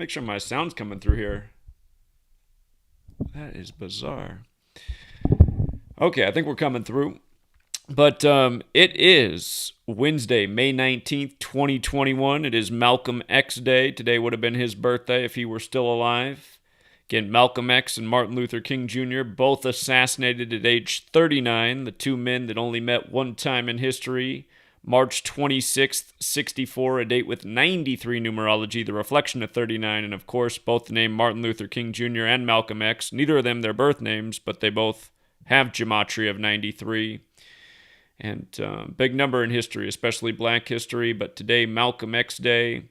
Make sure my sound's coming through here. That is bizarre. Okay, I think we're coming through. But it is Wednesday, May 19th, 2021. It is Malcolm X Day. Today would have been his birthday if he were still alive. Again, Malcolm X and Martin Luther King Jr., both assassinated at age 39, the two men that only met one time in history. March 26th, 64, a date with 93 numerology, the reflection of 39, and of course, both the name Martin Luther King Jr. and Malcolm X. Neither of them their birth names, but they both have Gematria of 93. And big number in history, especially black history, but today, Malcolm X Day.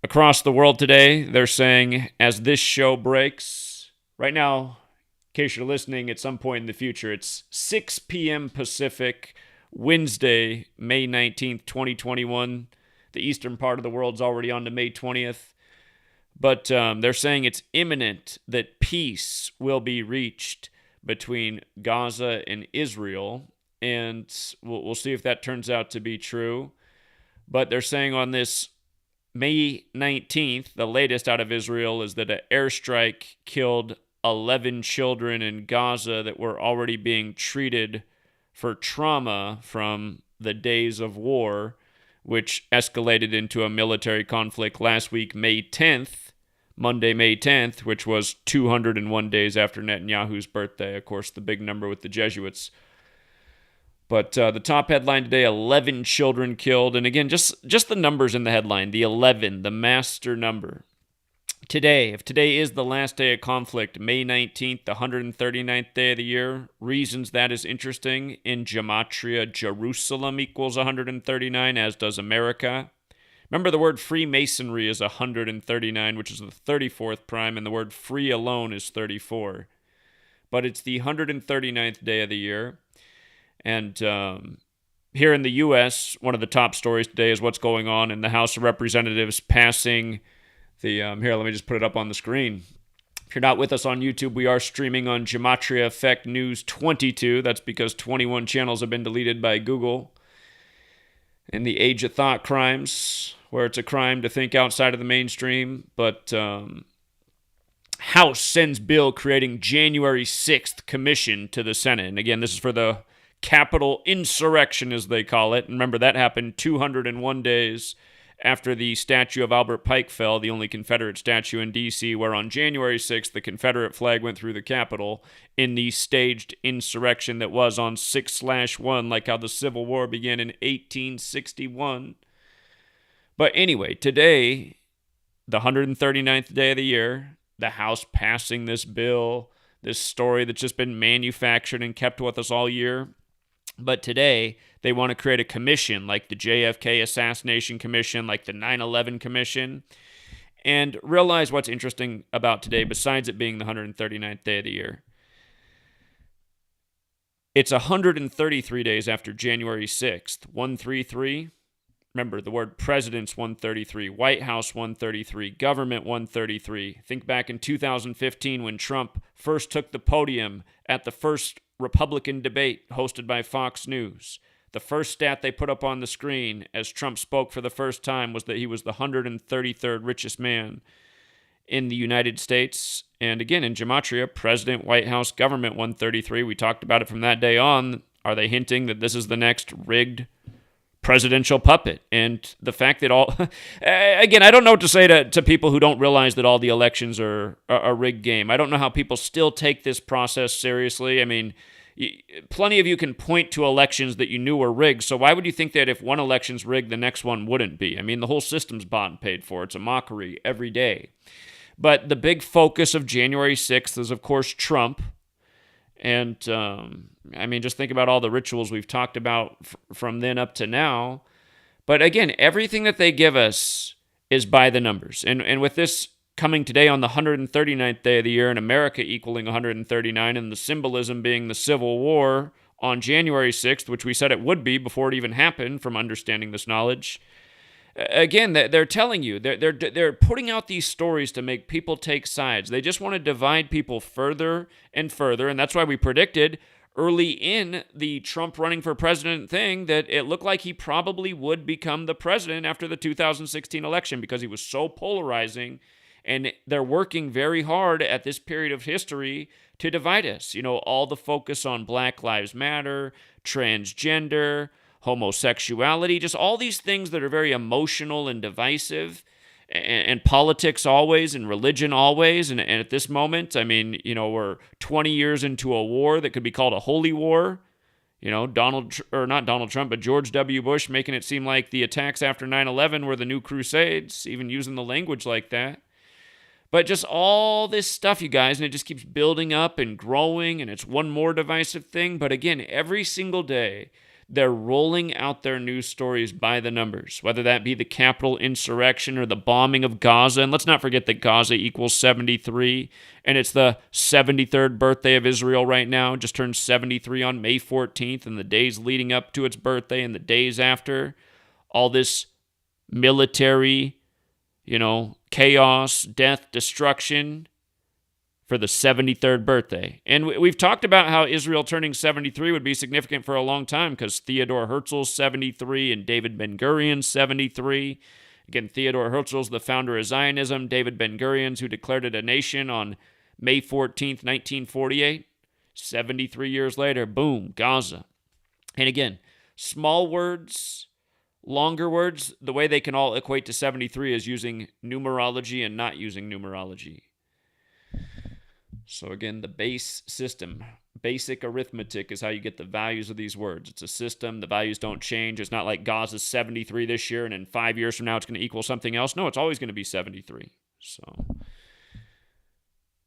Across the world today, they're saying, as this show breaks, right now, in case you're listening at some point in the future, it's 6 p.m. Pacific, Wednesday, May 19th, 2021. The eastern part of the world's already on to May 20th. But they're saying it's imminent that peace will be reached between Gaza and Israel. And we'll see if that turns out to be true. But they're saying on this May 19th, the latest out of Israel is that an airstrike killed 11 children in Gaza that were already being treated for trauma from the days of war, which escalated into a military conflict last week, May 10th, Monday, May 10th, which was 201 days after Netanyahu's birthday. Of course, the big number with the Jesuits. But the top headline today, 11 children killed. And again, just the numbers in the headline, the 11, the master number. Today, if today is the last day of conflict, May 19th, the 139th day of the year, reasons that is interesting. In Gematria, Jerusalem equals 139, as does America. Remember, the word Freemasonry is 139, which is the 34th prime, and the word free alone is 34. But it's the 139th day of the year. And here in the U.S., one of the top stories today is what's going on in the House of Representatives passing the... here, let me just put it up on the screen. If you're not with us on YouTube, we are streaming on GematriaEffectNews 22. That's because 21 channels have been deleted by Google. In the age of thought crimes, where it's a crime to think outside of the mainstream. But House sends bill creating January 6th commission to the Senate. And again, this is for the Capitol insurrection, as they call it. And remember, that happened 201 days after the statue of Albert Pike fell, the only Confederate statue in D.C., where on January 6th, the Confederate flag went through the Capitol in the staged insurrection that was on 6/1, like how the Civil War began in 1861. But anyway, today, the 139th day of the year, the House passing this bill, this story that's just been manufactured and kept with us all year. But today, they want to create a commission like the JFK Assassination Commission, like the 9/11 Commission. And realize what's interesting about today, besides it being the 139th day of the year. It's 133 days after January 6th. 133. Remember, the word president's 133, White House 133, government 133. Think back in 2015 when Trump first took the podium at the first Republican debate hosted by Fox News. The first stat they put up on the screen as Trump spoke for the first time was that he was the 133rd richest man in the United States. And again, in Gematria, President, White House, government 133. We talked about it from that day on. Are they hinting that this is the next rigged presidential puppet? And the fact that all... again, I don't know what to say to people who don't realize that all the elections are a rigged game. I don't know how people still take this process seriously. I mean, plenty of you can point to elections that you knew were rigged, so why would you think that if one election's rigged, the next one wouldn't be? I mean, the whole system's bought and paid for. It's a mockery every day. But the big focus of January 6th is, of course, Trump. And, I mean, just think about all the rituals we've talked about from then up to now. But again, everything that they give us is by the numbers. And with this coming today on the 139th day of the year, and America equaling 139, and the symbolism being the Civil War on January 6th, which we said it would be before it even happened from understanding this knowledge. Again, they're telling you, they're putting out these stories to make people take sides. They just want to divide people further and further, and that's why we predicted early in the Trump running for president thing that it looked like he probably would become the president after the 2016 election because he was so polarizing. And they're working very hard at this period of history to divide us. All the focus on Black Lives Matter, transgender, homosexuality, just all these things that are very emotional and divisive, and politics always, and religion always. And at this moment, we're 20 years into a war that could be called a holy war. Not Donald Trump, but George W. Bush making it seem like the attacks after 9/11 were the new Crusades, even using the language like that. But just all this stuff, you guys, and it just keeps building up and growing, and it's one more divisive thing. But again, every single day, they're rolling out their news stories by the numbers, whether that be the Capitol insurrection or the bombing of Gaza. And let's not forget that Gaza equals 73, and it's the 73rd birthday of Israel right now. Just turned 73 on May 14th, and the days leading up to its birthday and the days after. All this military, chaos, death, destruction for the 73rd birthday. And we've talked about how Israel turning 73 would be significant for a long time because Theodore Herzl's 73 and David Ben-Gurion's 73. Again, Theodore Herzl's the founder of Zionism. David Ben-Gurion's who declared it a nation on May 14th, 1948. 73 years later, boom, Gaza. And again, small words, longer words, the way they can all equate to 73 is using numerology and not using numerology. So again, the base system, basic arithmetic is how you get the values of these words. It's a system. The values don't change. It's not like Gaza's 73 this year and in 5 years from now it's going to equal something else. No, it's always going to be 73.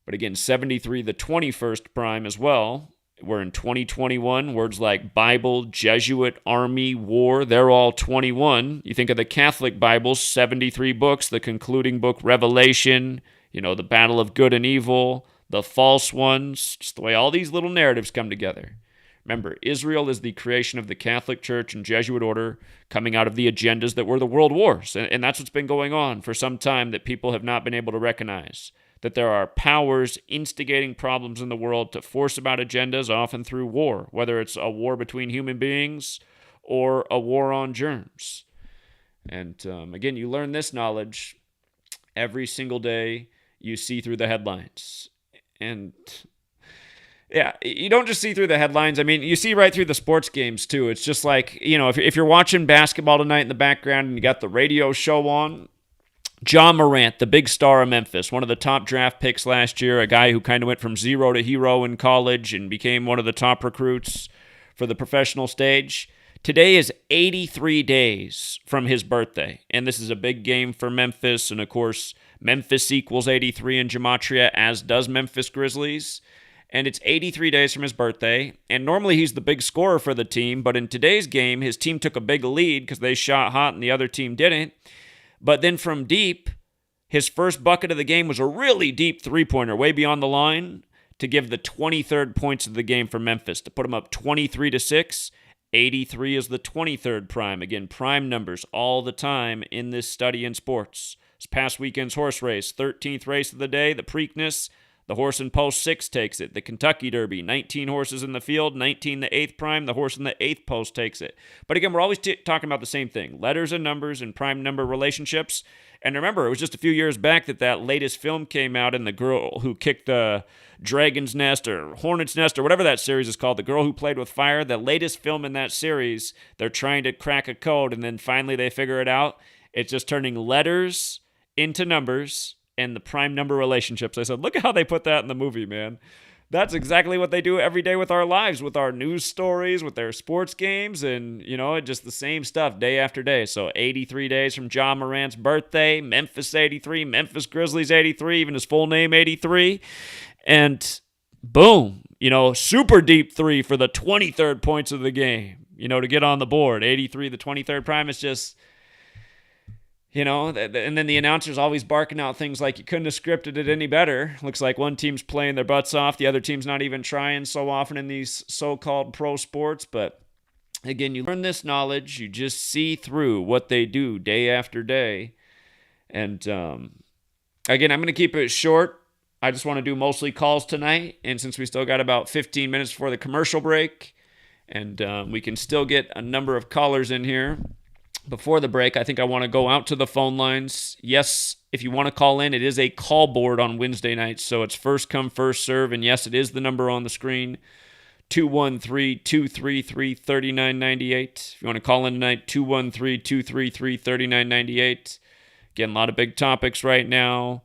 But again, 73, the 21st prime as well. We're in 2021. Words like Bible, Jesuit, Army, War, they're all 21. You think of the Catholic Bible, 73 books, the concluding book, Revelation, the battle of good and evil, the false ones, just the way all these little narratives come together. Remember, Israel is the creation of the Catholic Church and Jesuit order coming out of the agendas that were the world wars. And that's what's been going on for some time that people have not been able to recognize. That there are powers instigating problems in the world to force about agendas, often through war, whether it's a war between human beings or a war on germs. And again, you learn this knowledge every single day you see through the headlines. And yeah, you don't just see through the headlines. You see right through the sports games too. It's just like, if you're watching basketball tonight in the background and you got the radio show on, John Morant, the big star of Memphis, one of the top draft picks last year, a guy who kind of went from zero to hero in college and became one of the top recruits for the professional stage. Today is 83 days from his birthday, and this is a big game for Memphis, and of course, Memphis equals 83 in Gematria, as does Memphis Grizzlies, and it's 83 days from his birthday, and normally he's the big scorer for the team, but in today's game, his team took a big lead because they shot hot and the other team didn't, but then from deep, his first bucket of the game was a really deep three-pointer, way beyond the line, to give the 23rd points of the game for Memphis, to put them up 23-6. 83 is the 23rd prime. Again, prime numbers all the time in this study in sports. This past weekend's horse race, 13th race of the day, the Preakness. The horse in post 6 takes it. The Kentucky Derby, 19 horses in the field, 19 the 8th prime. The horse in the 8th post takes it. But again, we're always talking about the same thing. Letters and numbers and prime number relationships. And remember, it was just a few years back that latest film came out, and the girl who kicked the Dragon's Nest or Hornet's Nest or whatever that series is called, the girl who played with fire, the latest film in that series, they're trying to crack a code, and then finally they figure it out. It's just turning letters into numbers and the prime number relationships. I said, look at how they put that in the movie, man. That's exactly what they do every day with our lives, with our news stories, with their sports games, and, just the same stuff day after day. So 83 days from John Morant's birthday, Memphis 83, Memphis Grizzlies 83, even his full name 83. And boom, super deep three for the 23rd points of the game, to get on the board. 83, the 23rd prime is just... and then the announcer's always barking out things like you couldn't have scripted it any better. Looks like one team's playing their butts off. The other team's not even trying so often in these so-called pro sports. But again, you learn this knowledge. You just see through what they do day after day. And again, I'm going to keep it short. I just want to do mostly calls tonight. And since we still got about 15 minutes before the commercial break, and we can still get a number of callers in here before the break, I think I want to go out to the phone lines. Yes, if you want to call in, it is a call board on Wednesday nights, so it's first come, first serve. And yes, it is the number on the screen, 213-233-3998. If you want to call in tonight, 213-233-3998. Again, a lot of big topics right now,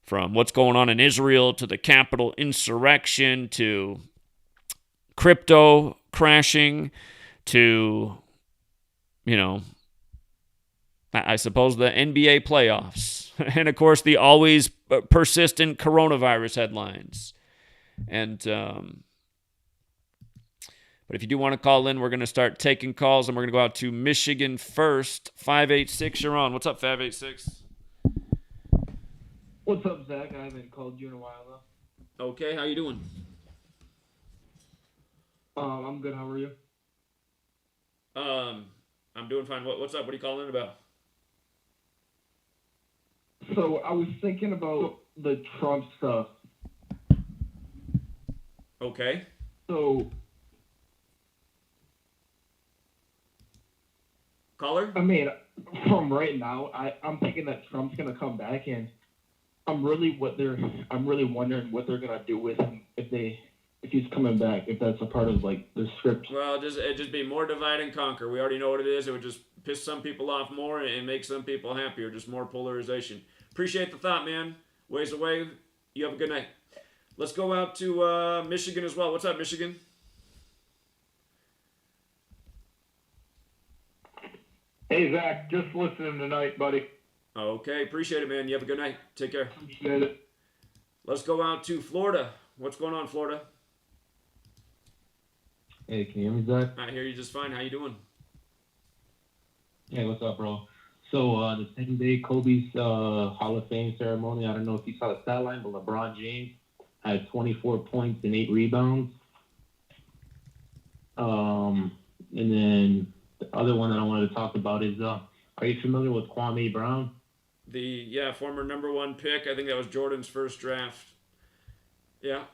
from what's going on in Israel to the Capitol insurrection to crypto crashing to, I suppose the NBA playoffs. And, of course, the always persistent coronavirus headlines. And, but if you do want to call in, we're going to start taking calls, and we're going to go out to Michigan first. 586, you're on. What's up, 586? What's up, Zach? I haven't called you in a while, though. Okay, how you doing? I'm good. How are you? I'm doing fine. What's up? What are you calling in about? So I was thinking about the Trump stuff. Okay. So, Caller? I mean, from right now, I'm thinking that Trump's gonna come back, and I'm really wondering what they're gonna do with him if he's coming back, if that's a part of like the script. Well, it'd just be more divide and conquer. We already know what it is. It would just piss some people off more and make some people happier. Just more polarization. Appreciate the thought, man. Ways away. You have a good night. Let's go out to Michigan as well. What's up, Michigan? Hey, Zach, just listening tonight, buddy. Okay, appreciate it, man. You have a good night. Take care. Appreciate it. Let's go out to Florida. What's going on, Florida? Hey, can you hear me, Zach? I hear you just fine. How you doing? Hey, what's up, bro? So, the same day Kobe's Hall of Fame ceremony, I don't know if you saw the stat line, but LeBron James had 24 points and 8 rebounds. And then the other one that I wanted to talk about is, are you familiar with Kwame Brown? Former number 1 pick. I think that was Jordan's first draft. Yeah.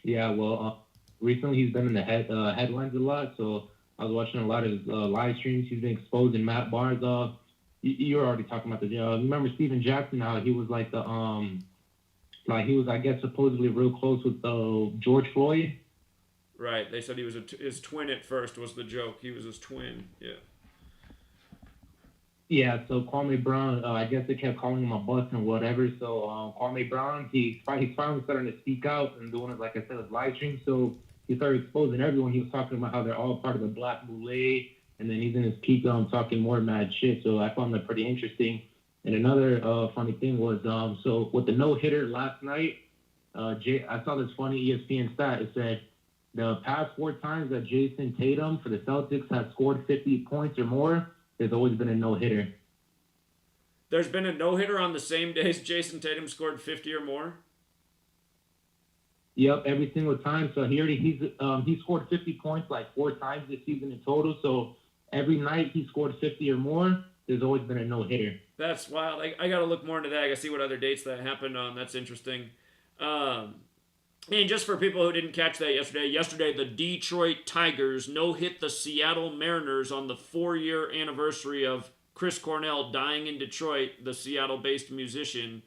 Yeah, well, recently he's been in the headlines a lot, so I was watching a lot of his live streams. He's been exposing Matt Barnes. You were already talking about the remember Steven Jackson? How he was like the he was, I guess, supposedly real close with George Floyd. Right. They said he was his twin at first was the joke. He was his twin. Yeah. Yeah. So Kwame Brown, I guess they kept calling him a bust and whatever. So Kwame Brown, he's finally starting to speak out and doing it, like I said, his live stream. So he started exposing everyone. He was talking about how they're all part of the Black Boule. And then he's in his peak talking more mad shit. So I found that pretty interesting. And another funny thing was, so with the no-hitter last night, I saw this funny ESPN stat. It said the past 4 times that Jason Tatum for the Celtics has scored 50 points or more, there's always been a no-hitter. There's been a no-hitter on the same day as Jason Tatum scored 50 or more? Yep, every single time. So he scored 50 points like 4 times this season in total. So every night he scored 50 or more, there's always been a no-hitter. That's wild. I got to look more into that. I got to see what other dates that happened on. That's interesting. And just for people who didn't catch that yesterday the Detroit Tigers no-hit the Seattle Mariners on the 4-year anniversary of Chris Cornell dying in Detroit, the Seattle-based musician.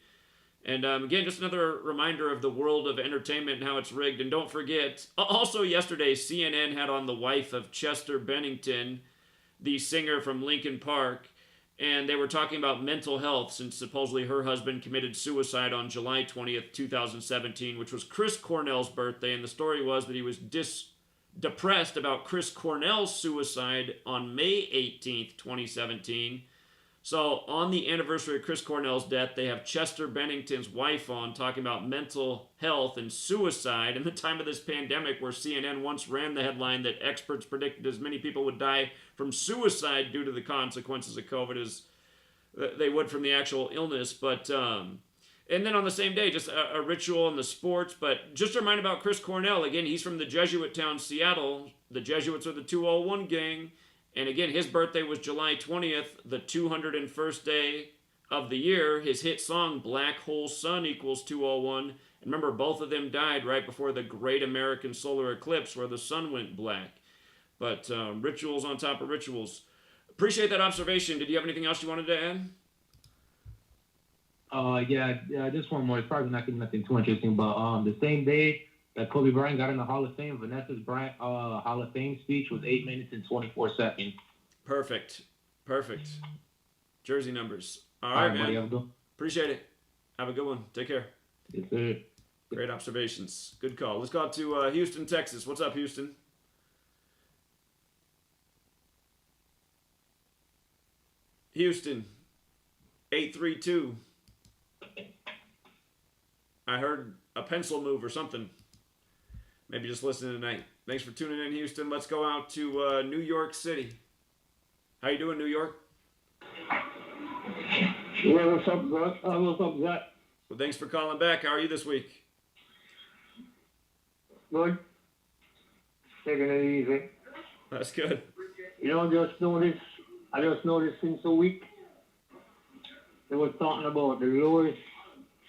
And again, just another reminder of the world of entertainment and how it's rigged. And don't forget, also yesterday, CNN had on the wife of Chester Bennington, the singer from Linkin Park, and they were talking about mental health since supposedly her husband committed suicide on July 20th, 2017, which was Chris Cornell's birthday. And the story was that he was depressed about Chris Cornell's suicide on May 18th, 2017. So on the anniversary of Chris Cornell's death, they have Chester Bennington's wife on talking about mental health and suicide in the time of this pandemic, where CNN once ran the headline that experts predicted as many people would die from suicide due to the consequences of COVID as they would from the actual illness. But and then on the same day, just a ritual in the sports. But just a reminder about Chris Cornell. Again, he's from the Jesuit town Seattle. The Jesuits are the 201 gang. And again, his birthday was July 20th, the 201st day of the year. His hit song Black Hole Sun equals 201. And remember, both of them died right before the Great American Solar Eclipse, where the sun went black. But rituals on top of rituals. Appreciate that observation. Did you have anything else you wanted to add? Yeah, just one more. It's probably not getting nothing too interesting, but the same day that Kobe Bryant got in the Hall of Fame, Vanessa's Bryant Hall of Fame speech was 8 minutes and 24 seconds. Perfect. Jersey numbers. All All right, right, man. buddy, have a good. Appreciate it. Have a good one. Take care. Yes, sir. Great observations. Good call. Let's go out to Houston, Texas. What's up, Houston? Houston, 832. I heard a pencil move or something. Maybe just listening tonight. Thanks for tuning in, Houston. Let's go out to New York City. How you doing, New York? Yeah, what's up, bro? What's up, Zach? Well, thanks for calling back. How are you this week? Good. Taking it easy. That's good. You know, I just noticed since a week, they were talking about the lowest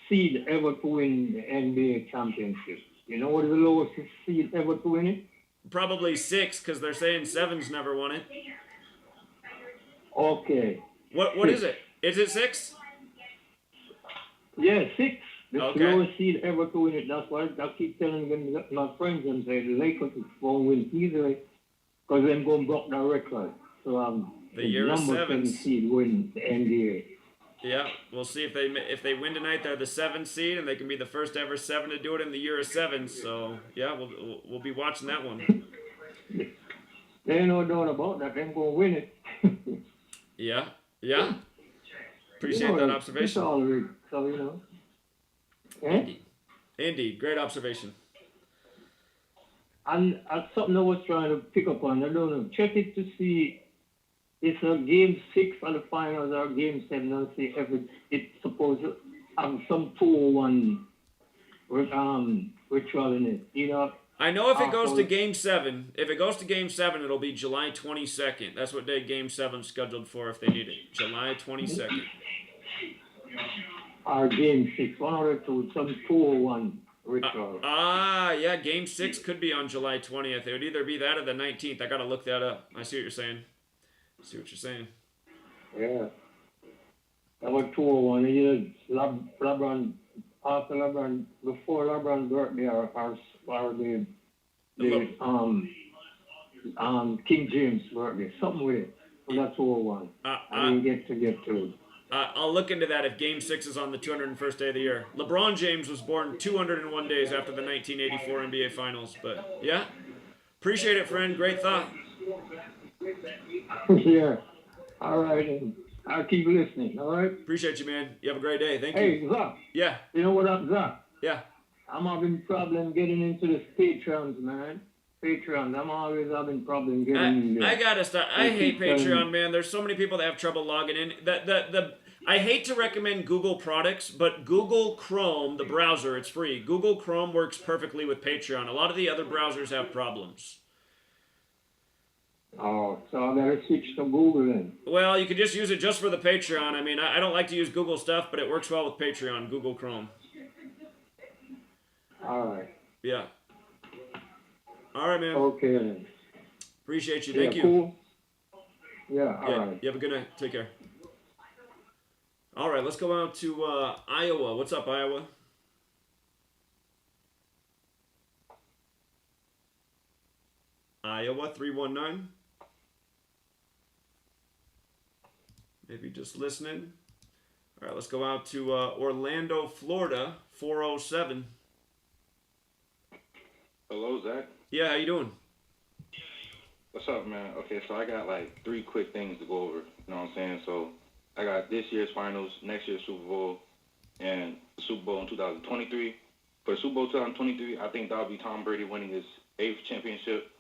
seed ever to win the NBA championship. You know what is the lowest seed ever to win it? Probably 6, because they're saying 7's never won it. Okay. What is it? Is it 6? Yeah, 6. The Okay. lowest seed ever to win it. That's why I keep telling them, my friends and say the Lakers is going to win easily because they're going to break the record. So The year of number 7 sevens. seed win the NBA. Yeah, we'll see if they win tonight. They're the 7th seed, and they can be the first ever 7 to do it in the year of 7. So yeah, we'll be watching that one. There ain't no doubt about that. They're going to win it. Yeah. Appreciate that observation. It's all rigged, so you know. Eh? Indeed, great observation. And something I was trying to pick up on, I don't know. Check it to see it's a game 6 for the finals or game 7. I'll see if it's supposed to have some 201 ritual in it. You know. I know if it goes to Game 7, it'll be July 22nd. That's what day Game 7's scheduled for if they need it. July 22nd. Or game 6, one or two, some 201 ritual. Yeah, Game 6 could be on July 20th. It would either be that or the 19th. I gotta look that up. I see what you're saying. Yeah. That was 201. LeBron, after LeBron, before LeBron's birthday or King James' birthday, something with it. So that's 201. I didn't get to it. I'll look into that if Game 6 is on the 201st day of the year. LeBron James was born 201 days after the 1984 NBA Finals. But, yeah, appreciate it, friend. Great thought. Yeah. All right. I'll keep listening, all right? Appreciate you, man. You have a great day. Thank you. Hey, Zach. Yeah. You know what up, Zach? Yeah. I'm having problem getting into the Patreons, man. Patreons. I'm always having problem getting in there. I gotta start. I hate Patreon, man. There's so many people that have trouble logging in. I hate to recommend Google products, but Google Chrome, the browser, it's free. Google Chrome works perfectly with Patreon. A lot of the other browsers have problems. Oh, so I better switch to Google then. Well, you could just use it just for the Patreon. I mean, I don't like to use Google stuff, but it works well with Patreon, Google Chrome. All right. Yeah. All right, man. Okay then. Appreciate you. Thank you. Cool. Yeah, all right. You have a good night. Take care. All right, let's go out to Iowa. What's up, Iowa? Iowa 319. Maybe just listening. All right, let's go out to Orlando, Florida 407. Hello, Zach. Yeah, how you doing? What's up, man? Okay, so I got like 3 quick things to go over. You know what I'm saying? So I got this year's finals, next year's Super Bowl, and the Super Bowl in 2023. For the Super Bowl 2023, I think that'll be Tom Brady winning his 8th championship.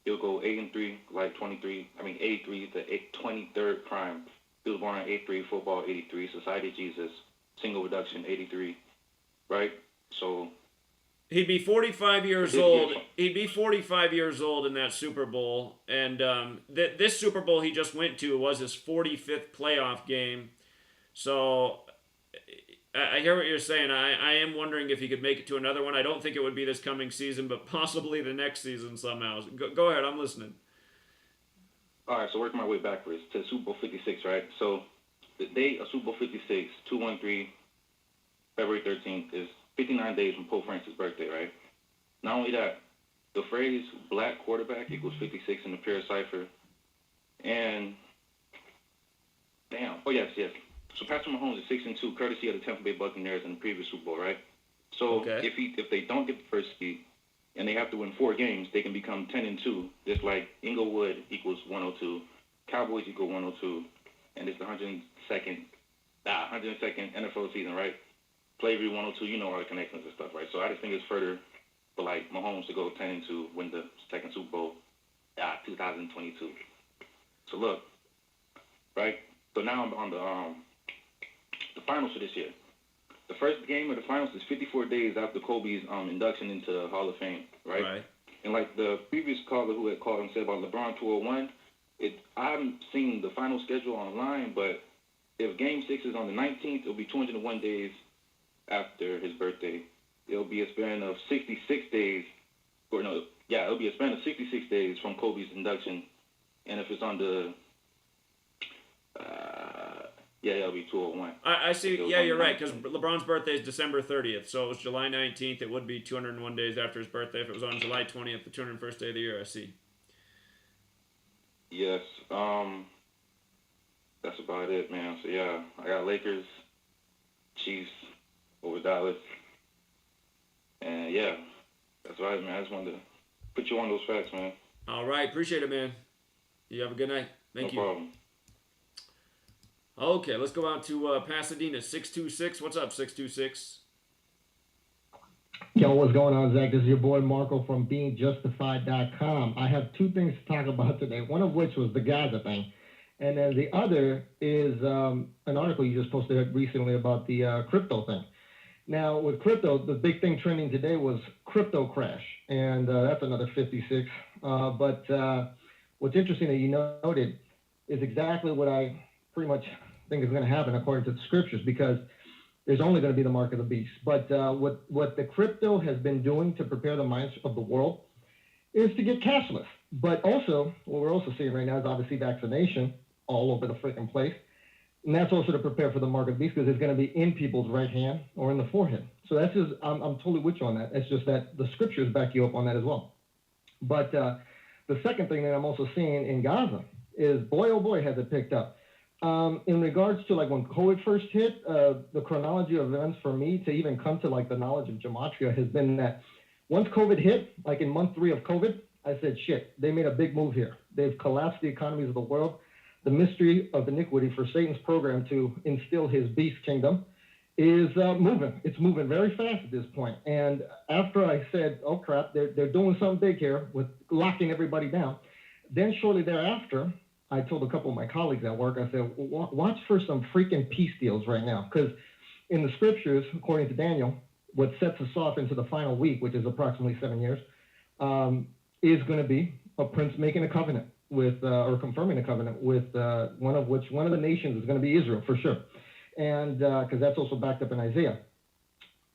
He'll go 8-3, like 83 to 23rd prime. He was born in 83, football 83, Society of Jesus, single reduction 83, right? So he'd be 45 years old. He'd be 45 years old in that Super Bowl. And this Super Bowl he just went to was his 45th playoff game. So I hear what you're saying. I am wondering if he could make it to another one. I don't think it would be this coming season, but possibly the next season somehow. Go ahead, I'm listening. All right, so working my way backwards to Super Bowl 56, right? So the date of Super Bowl 56, 213, February 13th, is 59 days from Pope Francis' birthday, right? Not only that, the phrase black quarterback equals 56 in the pure cipher. And, oh, yes. So Patrick Mahomes is 6-2, courtesy of the Tampa Bay Buccaneers in the previous Super Bowl, right? So if they don't get the first seed and they have to win 4 games, they can become 10-2, just like Inglewood equals 102, Cowboys equal 102, and it's the 102nd NFL season, right? Slavery 102, you know all the connections and stuff, right? So I just think it's further for like Mahomes to go 10-2, win the second Super Bowl, 2022. So look, right? So now I'm on the finals for this year. The first game of the finals is 54 days after Kobe's induction into the Hall of Fame, right? And like the previous caller who had called and said about LeBron 201, I haven't seen the final schedule online, but if Game 6 is on the 19th, it'll be 201 days after his birthday. It'll be a span of 66 days, it'll be a span of 66 days from Kobe's induction. And if it's on the, it'll be 201. I see. Yeah, you're right, because LeBron's birthday is December 30th, so it was July 19th. It would be 201 days after his birthday. If it was on July 20th, the 201st day of the year, I see. Yes. That's about it, man. So, yeah, I got Lakers, Chiefs over Dallas. And, yeah, that's right, man. I just wanted to put you on those facts, man. All right. Appreciate it, man. You have a good night. Thank you. No problem. Okay, let's go out to Pasadena, 626. What's up, 626? Yo, what's going on, Zach? This is your boy Marco from BeingJustified.com. I have 2 things to talk about today, one of which was the Gaza thing. And then the other is an article you just posted recently about the crypto thing. Now, with crypto, the big thing trending today was crypto crash, and that's another 56. But what's interesting that you noted is exactly what I pretty much think is going to happen according to the scriptures, because there's only going to be the mark of the beast. But what the crypto has been doing to prepare the minds of the world is to get cashless. But also, what we're also seeing right now is obviously vaccination all over the freaking place. And that's also to prepare for the mark of the beast, because it's going to be in people's right hand or in the forehead. So that's just, I'm totally with you on that. It's just that the scriptures back you up on that as well. But the second thing that I'm also seeing in Gaza is, boy, oh boy, has it picked up. In regards to like when COVID first hit, the chronology of events for me to even come to like the knowledge of Gematria has been that once COVID hit, like in month 3 of COVID, I said, shit, they made a big move here. They've collapsed the economies of the world. The mystery of iniquity for Satan's program to instill his beast kingdom is moving. It's moving very fast at this point. And after I said, oh crap, they're doing something big here with locking everybody down, then shortly thereafter, I told a couple of my colleagues at work, I said, watch for some freaking peace deals right now. Because in the scriptures, according to Daniel, what sets us off into the final week, which is approximately 7 years, is going to be a prince making a covenant with, or confirming a covenant with one of the nations is going to be Israel, for sure. And because that's also backed up in Isaiah.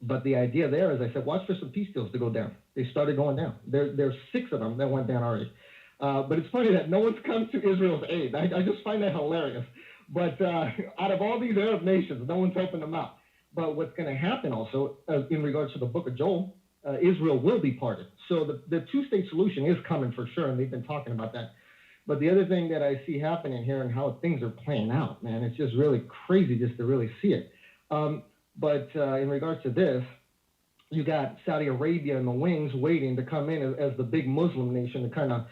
But the idea there is, I said, watch for some peace deals to go down. They started going down. There's 6 of them that went down already. But it's funny that no one's come to Israel's aid. I just find that hilarious. But out of all these Arab nations, no one's helping them out. But what's going to happen also, in regards to the book of Joel, Israel will be parted. So the 2-state solution is coming for sure, and they've been talking about that. But the other thing that I see happening here and how things are playing out, man, it's just really crazy just to really see it. But in regards to this, you got Saudi Arabia in the wings waiting to come in as the big Muslim nation to kind of,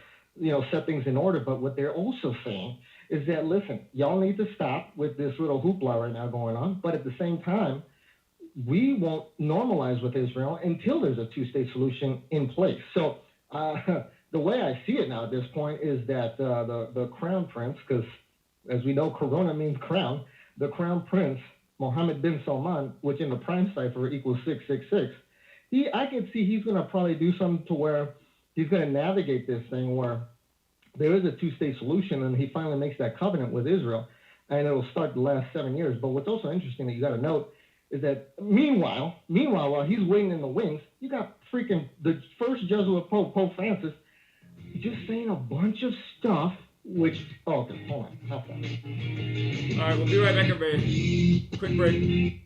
set things in order. But what they're also saying is that, listen, y'all need to stop with this little hoopla right now going on. But at the same time, we won't normalize with Israel until there's a 2-state solution in place. So the way I see it now at this point is that the crown prince, because as we know, Corona means crown, the crown prince, Mohammed bin Salman, which in the prime cipher equals 666, I could see he's going to probably do something to where he's going to navigate this thing where there is a 2-state solution, and he finally makes that covenant with Israel. and it'll start the last 7 years. But what's also interesting that you got to note is that meanwhile, while he's waiting in the wings, you got freaking the first Jesuit Pope, Pope Francis, just saying a bunch of stuff, which, okay, hold on. Okay. All right, we'll be right back, everybody. Quick break.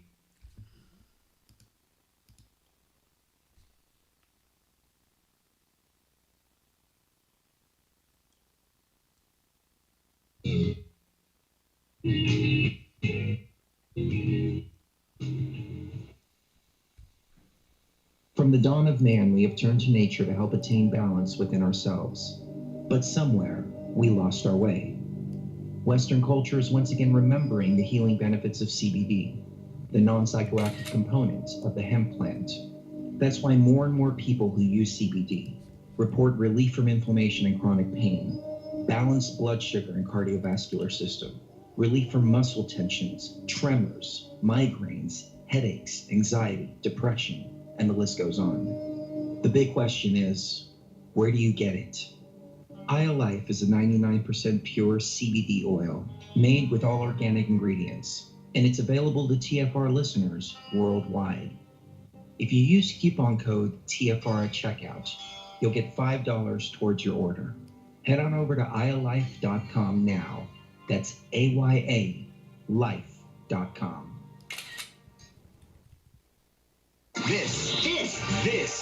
From the dawn of man, we have turned to nature to help attain balance within ourselves. But somewhere, we lost our way. Western culture is once again remembering the healing benefits of CBD, the non-psychoactive component of the hemp plant. That's why more and more people who use CBD report relief from inflammation and chronic pain, balanced blood sugar and cardiovascular system, relief from muscle tensions, tremors, migraines, headaches, anxiety, depression, and the list goes on. The big question is, where do you get it? Life is a 99% pure CBD oil made with all organic ingredients, and it's available to TFR listeners worldwide. If you use coupon code TFR at checkout, you'll get $5 towards your order. Head on over to ialife.com now. That's AYA life.com. This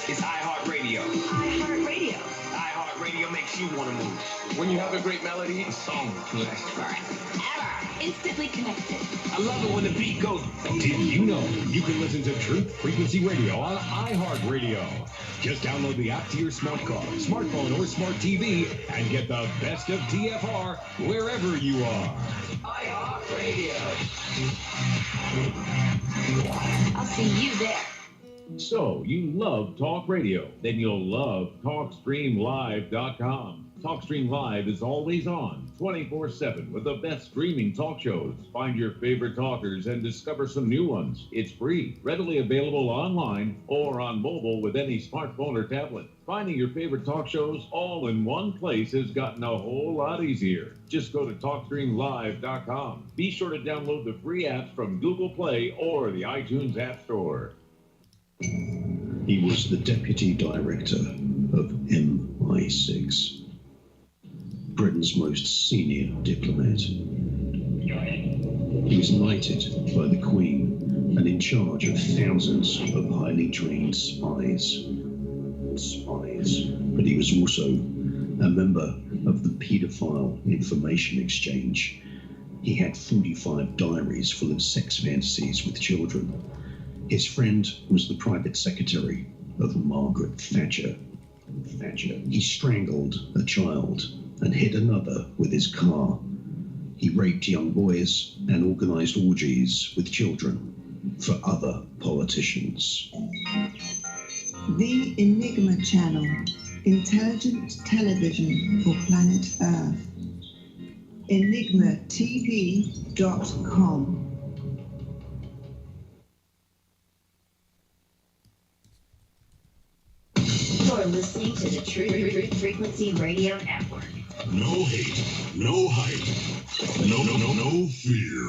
is iHeartRadio. iHeartRadio. iHeartRadio makes you want to move. When you have a great melody, a song will last forever. Instantly connected. I love it when the beat goes. Did you know you can listen to Truth Frequency Radio on iHeartRadio? Just download the app to your smart car, smartphone, or smart TV and get the best of TFR wherever you are. iHeartRadio. I'll see you there. So, you love talk radio? Then you'll love TalkStreamLive.com. TalkStream Live is always on, 24/7, with the best streaming talk shows. Find your favorite talkers and discover some new ones. It's free, readily available online or on mobile with any smartphone or tablet. Finding your favorite talk shows all in one place has gotten a whole lot easier. Just go to TalkStreamLive.com. Be sure to download the free apps from Google Play or the iTunes App Store. He was the deputy director of MI6, Britain's most senior diplomat. He was knighted by the Queen and in charge of thousands of highly trained spies. But he was also a member of the paedophile information exchange. He had 45 diaries full of sex fantasies with children. His friend was the private secretary of Margaret Thatcher. He strangled a child and hit another with his car. He raped young boys and organized orgies with children for other politicians. The Enigma Channel, intelligent television for planet Earth. EnigmaTV.com. You're listening to the Truth Frequency Radio Network. No hate, no hype, no fear.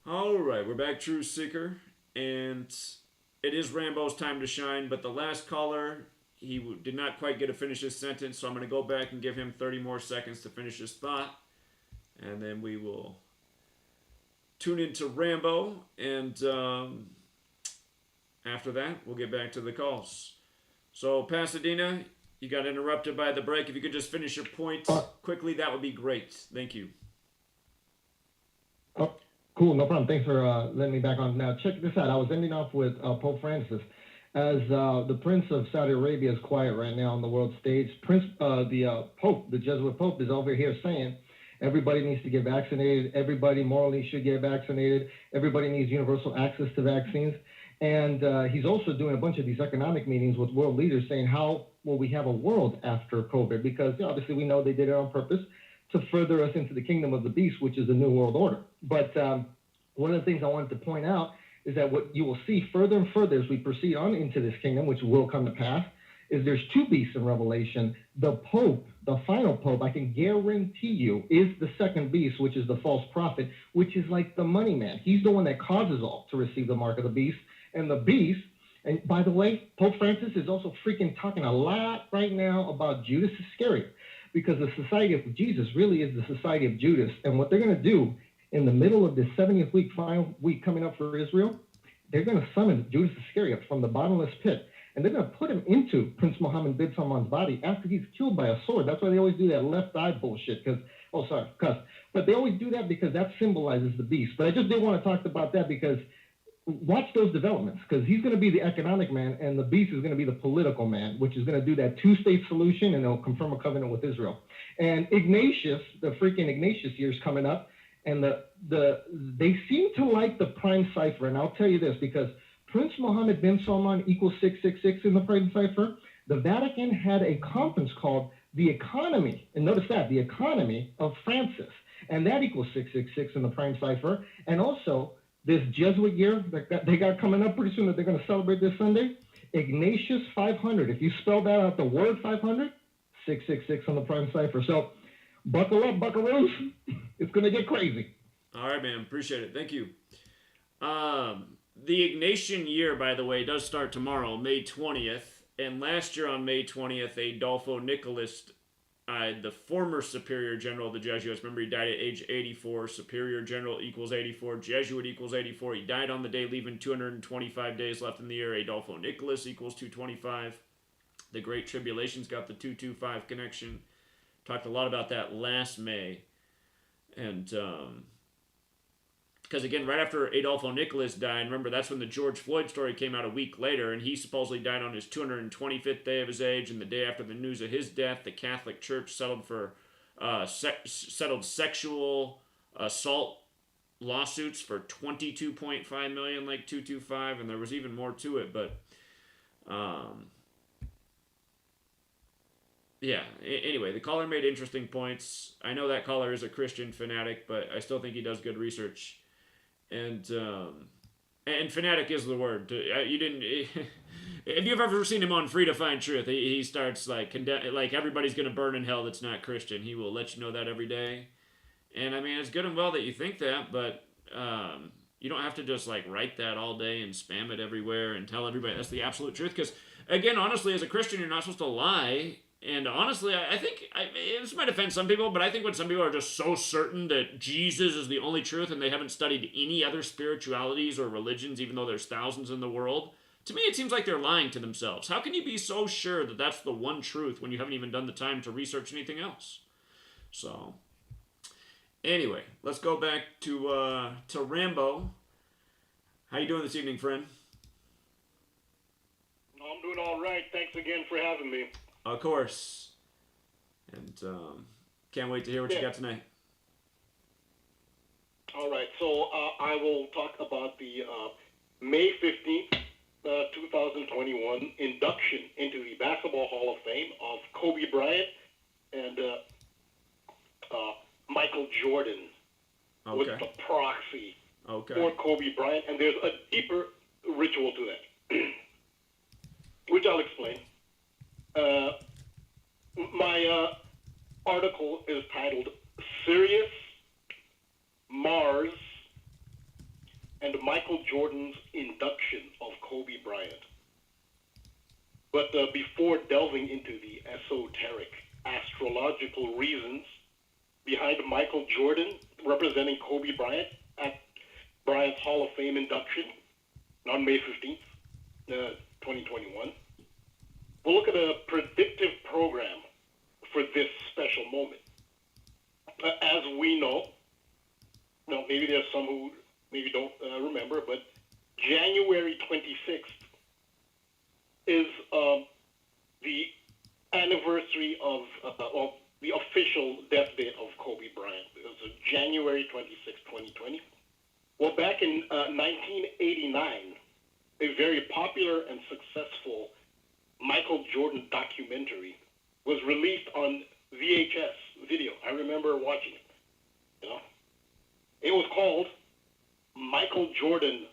All right, we're back, True Seeker, and it is Rambo's time to shine, but the last caller, he did not quite get to finish his sentence, so I'm going to go back and give him 30 more seconds to finish his thought, and then we will tune into Rambo, and after that, we'll get back to the calls. So, Pasadena, you got interrupted by the break. If you could just finish your point quickly, that would be great. Thank you. Cool, no problem. Thanks for letting me back on. Now, check this out. I was ending off with Pope Francis, As the Prince of Saudi Arabia is quiet right now on the world stage, the Pope, the Jesuit Pope, is over here saying everybody needs to get vaccinated. Everybody morally should get vaccinated. Everybody needs universal access to vaccines. And he's also doing a bunch of these economic meetings with world leaders saying, how will we have a world after COVID? Because obviously we know they did it on purpose to further us into the kingdom of the beast, which is the New World Order. But one of the things I wanted to point out is that what you will see further and further as we proceed on into this kingdom, which will come to pass, is there's two beasts in Revelation. The Pope, the final Pope, I can guarantee you, is the second beast, which is the false prophet, which is like the money man. He's the one that causes all to receive the mark of the beast. And the beast, and by the way, Pope Francis is also freaking talking a lot right now about Judas Iscariot, because the society of Jesus really is the society of Judas. And what they're going to do in the middle of this 70th week, final week coming up for Israel, they're going to summon Judas Iscariot from the bottomless pit, and they're going to put him into Prince Mohammed bin Salman's body after he's killed by a sword. That's why they always do that left eye bullshit, because, but they always do that because that symbolizes the beast. But I just did want to talk about that because watch those developments, because he's going to be the economic man, and the beast is going to be the political man, which is going to do that two-state solution, and they'll confirm a covenant with Israel. And Ignatius, the freaking Ignatius year is coming up, and they seem to like the prime cipher. And I'll tell you this, because Prince Mohammed bin Salman equals 666 in the prime cipher. The Vatican had a conference called The Economy, and notice that, The Economy of Francis, and that equals 666 in the prime cipher. And also, this Jesuit year that they got coming up pretty soon that they're going to celebrate this Sunday, Ignatius 500. If you spell that out, the word 500, 666 on the prime cipher. So buckle up, buckaroos. It's going to get crazy. All right, man. Appreciate it. Thank you. The Ignatian year, by the way, does start tomorrow, May 20th. And last year on May 20th, Adolfo Nicolas, the former Superior General of the Jesuits, remember he died at age 84. Superior General equals 84. Jesuit equals 84. He died on the day, leaving 225 days left in the year. Adolfo Nicolas equals 225. The Great Tribulation's got the 225 connection. Talked a lot about that last May. And, because again, right after Adolfo Nicolas died, remember that's when the George Floyd story came out a week later, and he supposedly died on his 225th day of his age, and the day after the news of his death, the Catholic Church settled for settled sexual assault lawsuits for $22.5 million, like 225, and there was even more to it, but yeah, anyway, the caller made interesting points. I know that caller is a Christian fanatic, but I still think he does good research. And fanatic is the word. You didn't. If you've ever seen him on Free to Find Truth, he starts like everybody's gonna burn in hell that's not Christian. He will let you know that every day. And I mean, it's good and well that you think that, but you don't have to just like write that all day and spam it everywhere and tell everybody that's the absolute truth. Because again, honestly, as a Christian, you're not supposed to lie. And honestly, I think, this might offend some people, but I think when some people are just so certain that Jesus is the only truth and they haven't studied any other spiritualities or religions, even though there's thousands in the world, to me it seems like they're lying to themselves. How can you be so sure that that's the one truth when you haven't even done the time to research anything else? So, anyway, let's go back to Rambo. How you doing this evening, friend? I'm doing all right. Thanks again for having me. Of course. And can't wait to hear what you got tonight. All right. So I will talk about the May 15th, 2021 induction into the Basketball Hall of Fame of Kobe Bryant and Michael Jordan with the proxy for Kobe Bryant. And there's a deeper ritual to that, which I'll explain. My article is titled Sirius, Mars, and Michael Jordan's Induction of Kobe Bryant. But before delving into the esoteric astrological reasons behind Michael Jordan representing Kobe Bryant at Bryant's Hall of Fame induction on May 15th, 2021, we'll look at a predictive program for this special moment. As we know, maybe there's some who maybe don't remember, but January 26th the official death date of Kobe Bryant. It was January 26, 2020. Well, back in 1989, a very popular and successful Michael Jordan documentary was released on VHS video. I remember watching it. You know, it was called Michael Jordan,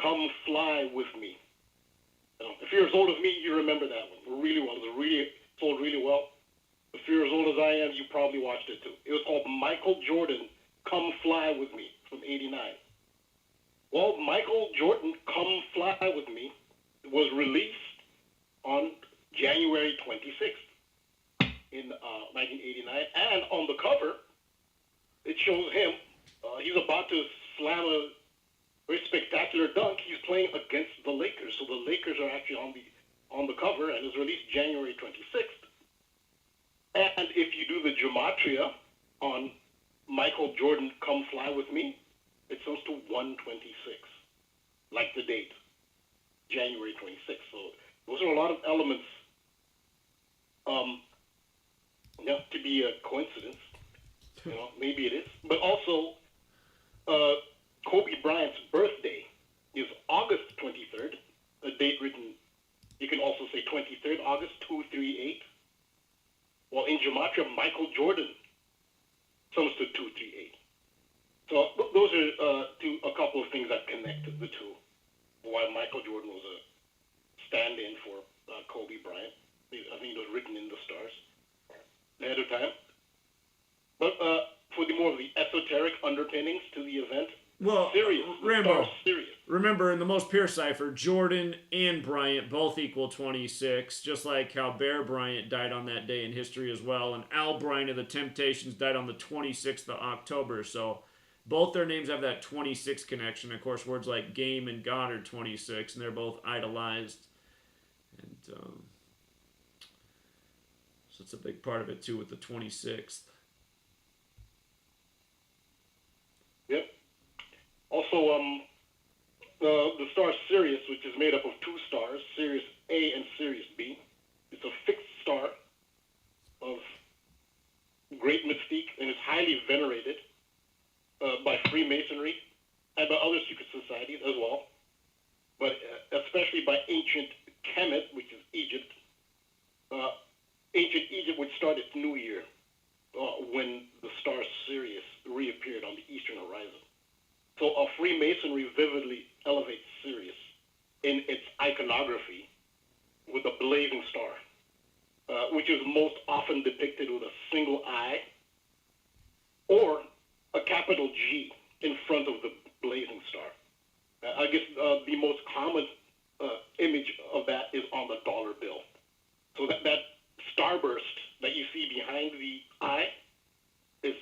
Come Fly With Me. You know, if you're as old as me, you remember that one really well. It was sold really well. If you're as old as I am, you probably watched it too. It was called Michael Jordan, Come Fly With Me from '89. Well, Michael Jordan, Come Fly With Me was released on January 26th in 1989. And on the cover, it shows him. He's about to slam a very spectacular dunk. He's playing against the Lakers. So the Lakers are actually on the cover, and it's released January 26th. And if you do the Gematria on Michael Jordan, Come Fly With Me, it comes to 126, like the date, January 26th. So those are a lot of elements to be a coincidence. You know, maybe it is. But also, Kobe Bryant's birthday is August 23rd, a date written, you can also say 23rd August 238. Well, in Gematria, Michael Jordan comes to 238. So those are a couple of things that connect the two. Why Michael Jordan was a stand-in for Kobe Bryant. I think it was written in the stars ahead of time. But for the more of the esoteric underpinnings to the event, well, Sirius, Rambo, Sirius. Remember, in the most pure cipher, Jordan and Bryant both equal 26, just like how Bear Bryant died on that day in history as well, and Al Bryant of the Temptations died on the 26th of October, so both their names have that 26 connection. Of course, words like game and God are 26, and they're both idolized. And so it's a big part of it, too, with the 26th. Yep. Also, the star Sirius, which is made up of two stars, Sirius A and Sirius B. It's a fixed star of great mystique and is highly venerated by Freemasonry and by other secret societies as well, but especially by ancient Kemet, which is Egypt. Ancient Egypt would start its new year when the star Sirius reappeared on the eastern horizon. So Freemasonry vividly elevates Sirius in its iconography with a blazing star, which is most often depicted with a single eye or a capital G in front of the blazing star. I guess the most common image of that is on the dollar bill. So that starburst that you see behind the eye is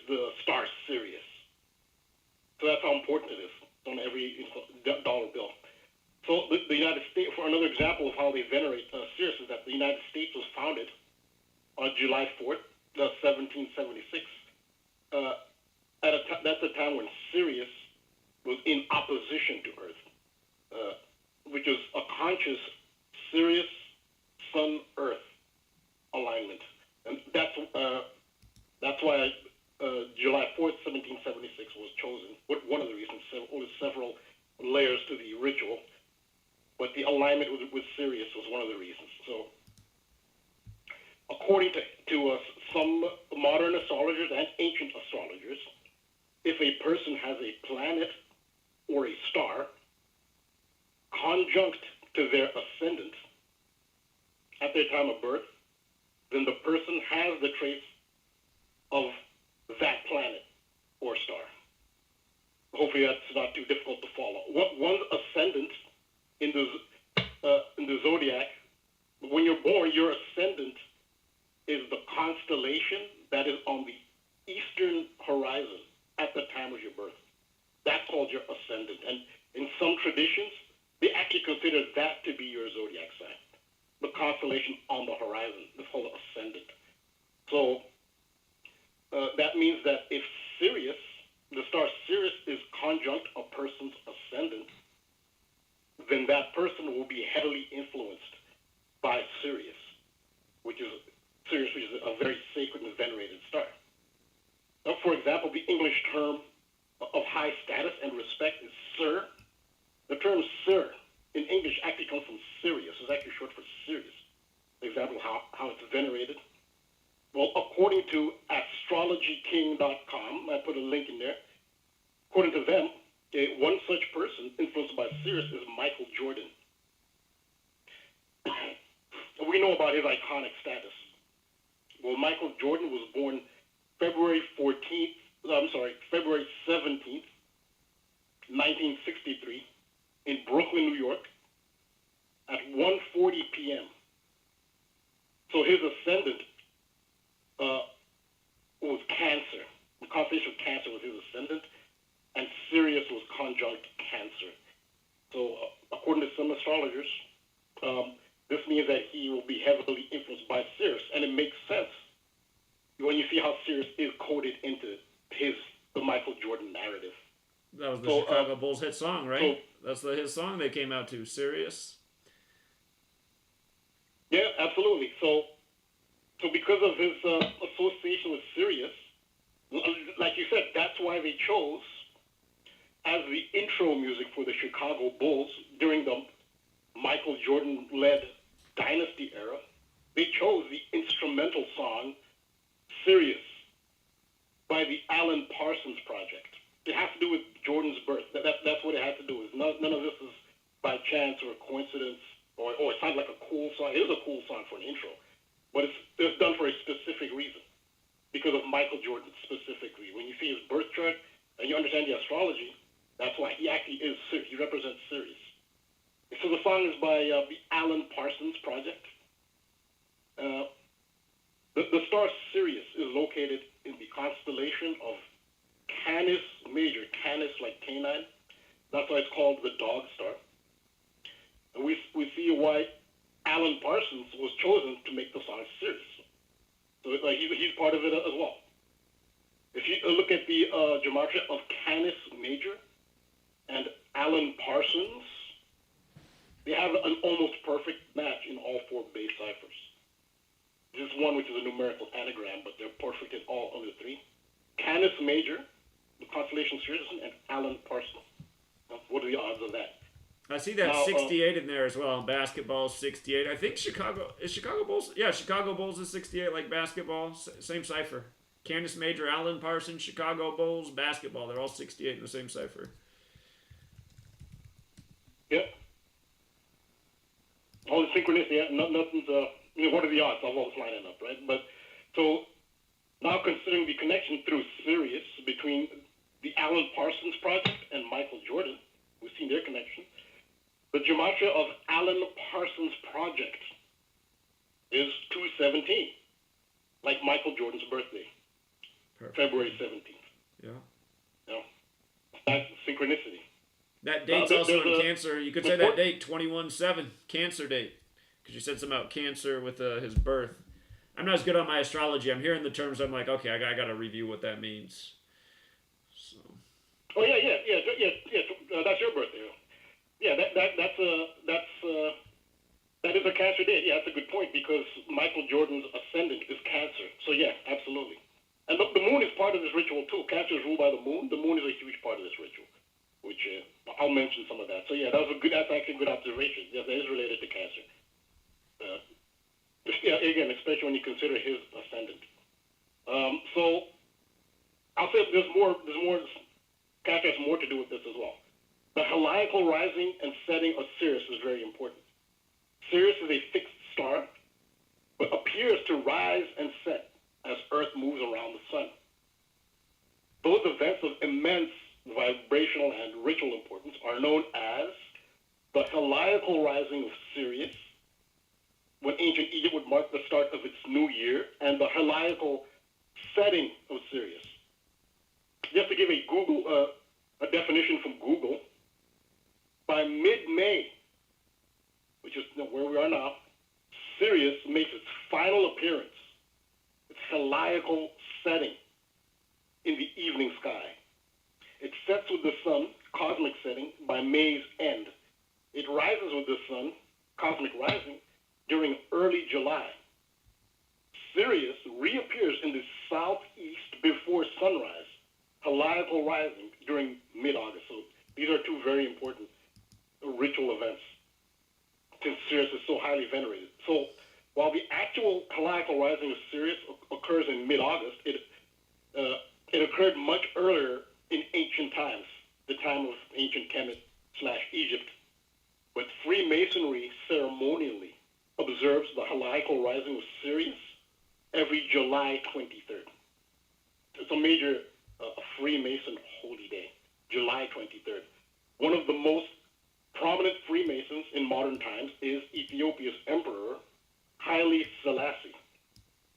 the star Sirius. So that's how important it is on every dollar bill. So the United States, for another example of how they venerate Sirius, is that the United States was founded on July 4th, 1776. That's a time when Sirius was in opposition to Earth, which is a conscious Sirius Sun-Earth alignment, and that's why July 4th, 1776 was chosen. One of the reasons, only several layers to the ritual, but the alignment with Sirius was one of the reasons. So, according to some modern astrologers and ancient astrologers, if a person has a planet or a star conjunct to their ascendant at their time of birth, then the person has the traits of that planet or star. Hopefully that's not too difficult to follow. One's ascendant in the zodiac, when you're born, your ascendant is the constellation that is on the eastern horizon at the time of your birth. That's called your ascendant. And in some traditions, they actually consider that to be your zodiac sign. The constellation on the horizon is called ascendant. So that means that if Sirius, the star Sirius, is conjunct a person's ascendant, then that person will be heavily influenced by Sirius, which is high status and respect is Sir. The term Sir in English actually comes from Sirius. It's actually short for Sirius. Example how it's venerated. Well, according to astrologyking.com, I put a link in there. According to them, one such person influenced by Sirius is Michael Jordan. We know about his iconic status. Well, Michael Jordan was born February 17th, 1963, in Brooklyn, New York, at 1:40 p.m. So his ascendant was Cancer. The constellation of Cancer was his ascendant, and Sirius was conjunct Cancer. So according to some astrologers, this means that he will be heavily influenced by Sirius, and it makes sense when you see how Sirius is coded into the Michael Jordan narrative. That was the Chicago Bulls hit song, right? That's his song they came out to, Sirius. Yeah, absolutely. So because of his association with Sirius, like you said, that's why they chose as the intro music for the Chicago Bulls during the Michael Jordan-led dynasty era. They chose the instrumental song Sirius by the Alan Parsons Project. It has to do with Jordan's birth. That's what it has to do with. None of this is by chance or coincidence, or it sounds like a cool song. It is a cool song for an intro, but it's done for a specific reason, because of Michael Jordan specifically. When you see his birth chart and you understand the astrology, that's why he actually is Sirius. He represents Sirius. So the song is by the Alan Parsons Project. The star Sirius is located in the constellation of Canis Major. Canis like canine. That's why it's called the dog star. And we see why Alan Parsons was chosen to make the song Sirius. So he's part of it as well. If you look at the Gematria of Canis Major and Alan Parsons, they have an almost perfect match in all four base ciphers. There's one which is a numerical anagram, but they're perfect in all other three. Canis Major, the constellation Sirius, and Alan Parsons. What are the odds of that? I see that 68 in there as well. Basketball 68. I think Chicago Bulls. Yeah, Chicago Bulls is 68 like basketball. Same cipher. Canis Major, Alan Parsons, Chicago Bulls, basketball. They're all 68 in the same cipher. Yep. All the synchronicity. Nothing's. What are the odds of all this lining up, right? But so now considering the connection through Sirius between the Alan Parsons Project and Michael Jordan, we've seen their connection. The Gematria of Alan Parsons Project is 2/17, like Michael Jordan's birthday, perfect. February 17th. Yeah. That's synchronicity. That date's also in Cancer. You could say that date, 21/7, Cancer date, because you said something about Cancer with his birth. I'm not as good on my astrology. I'm hearing the terms. I'm like, okay, I got to review what that means. So. Oh yeah. That's your birthday. Yeah, that is a Cancer date. Yeah, that's a good point, because Michael Jordan's ascendant is Cancer. So yeah, absolutely. And the moon is part of this ritual too. Cancer is ruled by the moon. The moon is a huge part of this ritual, which I'll mention some of that. So yeah, that's actually a good observation. Yes, that is related to Cancer. Yeah, again, especially when you consider his ascendant. So I'll say there's more. Cancer has more to do with this as well. The heliacal rising and setting of Sirius is very important. Sirius is a fixed star, but appears to rise and set as Earth moves around the sun. Those events of immense vibrational and ritual importance are known as the heliacal rising of Sirius, when ancient Egypt would mark the start of its new year, and the heliacal setting of Sirius. Just to give a definition from Google, by mid-May, which is where we are now, Sirius makes its final appearance, its heliacal setting in the evening sky. It sets with the sun, cosmic setting, by May's end. It rises with the sun, cosmic rising, during early July. Sirius reappears in the southeast before sunrise, heliacal rising, during venerated. So while the actual heliacal rising of Sirius occurs in mid-August, it occurred much earlier in ancient times, the time of ancient Kemet/Egypt. But Freemasonry ceremonially observes the heliacal rising of Sirius every July 23rd. It's a major Freemason holy day, July 23rd. One of the most prominent Freemasons in modern times is Ethiopia's Emperor, Haile Selassie,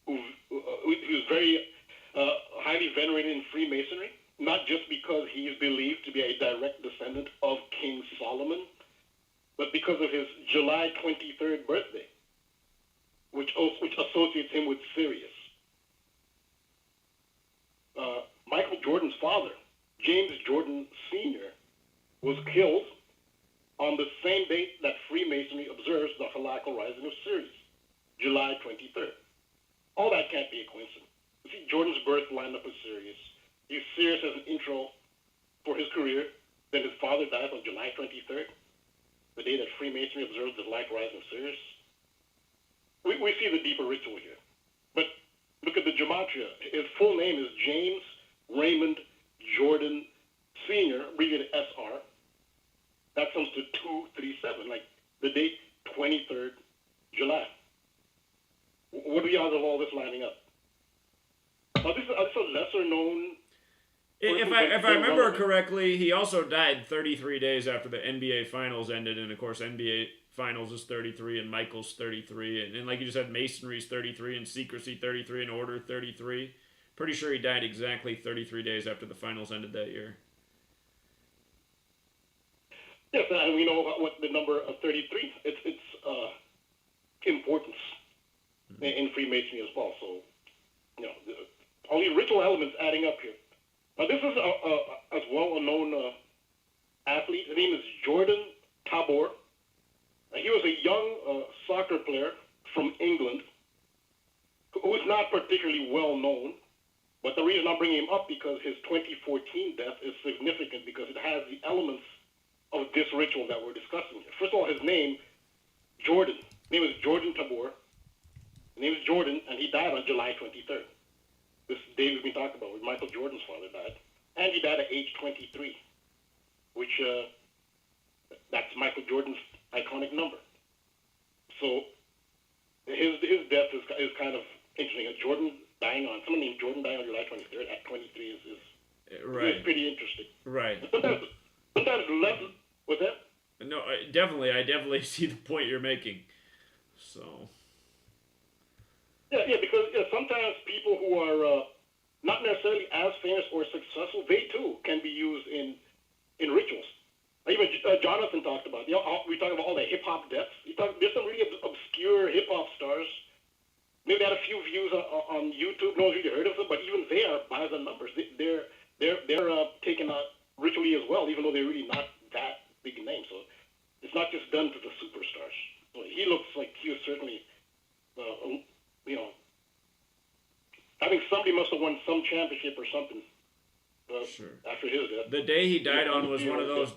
who's very highly venerated in Freemasonry, not just because he is believed to be a direct descendant of King Solomon, but because of his July 23rd birthday, which associates him with Sirius. Michael Jordan's father, James Jordan Sr., was killed on the same date that Freemasonry observes the heliacal rising of Sirius, July 23rd. All that can't be a coincidence. You see, Jordan's birth lined up with Sirius. He used Sirius as an intro for his career. Then his father died on July 23rd, the day that Freemasonry observed the heliacal rising of Sirius. We see the deeper ritual here. But look at the Gematria. His full name is James Raymond Jordan Sr., abbreviated SR. That comes to 237, like the date 23rd July. What are the odds of all this lining up? This is a lesser known. If I remember correctly, he also died 33 days after the NBA Finals ended, and of course NBA Finals is 33, and Michael's 33, and like you just said, Masonry's 33, and Secrecy 33, and Order 33. Pretty sure he died exactly 33 days after the Finals ended that year. Yes, and we know what the number of 33. It's importance in Freemasonry as well. So, all these ritual elements adding up here. Now, this is as well a known athlete. His name is Jordan Tabor. He was a young soccer player from England who is not particularly well known. But the reason I'm bringing him up because his 2014 death is significant because it has the elements of this ritual that we're discussing here. First of all, his name, Jordan. His name is Jordan Tabor. His name is Jordan, and he died on July 23rd. This day we've been talking about, where Michael Jordan's father died. And he died at age 23, which that's Michael Jordan's iconic number. So his death is kind of interesting. Someone named Jordan dying on July 23rd at 23 is pretty interesting. Right. Sometimes less. What's that? No, I definitely see the point you're making. So. Yeah, because sometimes people who are not necessarily as famous or successful, they too can be used in rituals. Even Jonathan talked about. We talked about all the hip hop deaths. There's some really obscure hip hop stars. Maybe they had a few views on YouTube. No one's really heard of them, but even they are by the numbers. They're taken out ritually as well, even though they're really not that big a name. So it's not just done to the superstars. So he looks like he was certainly, I think somebody must have won some championship or something after his death. The day he died on was one of those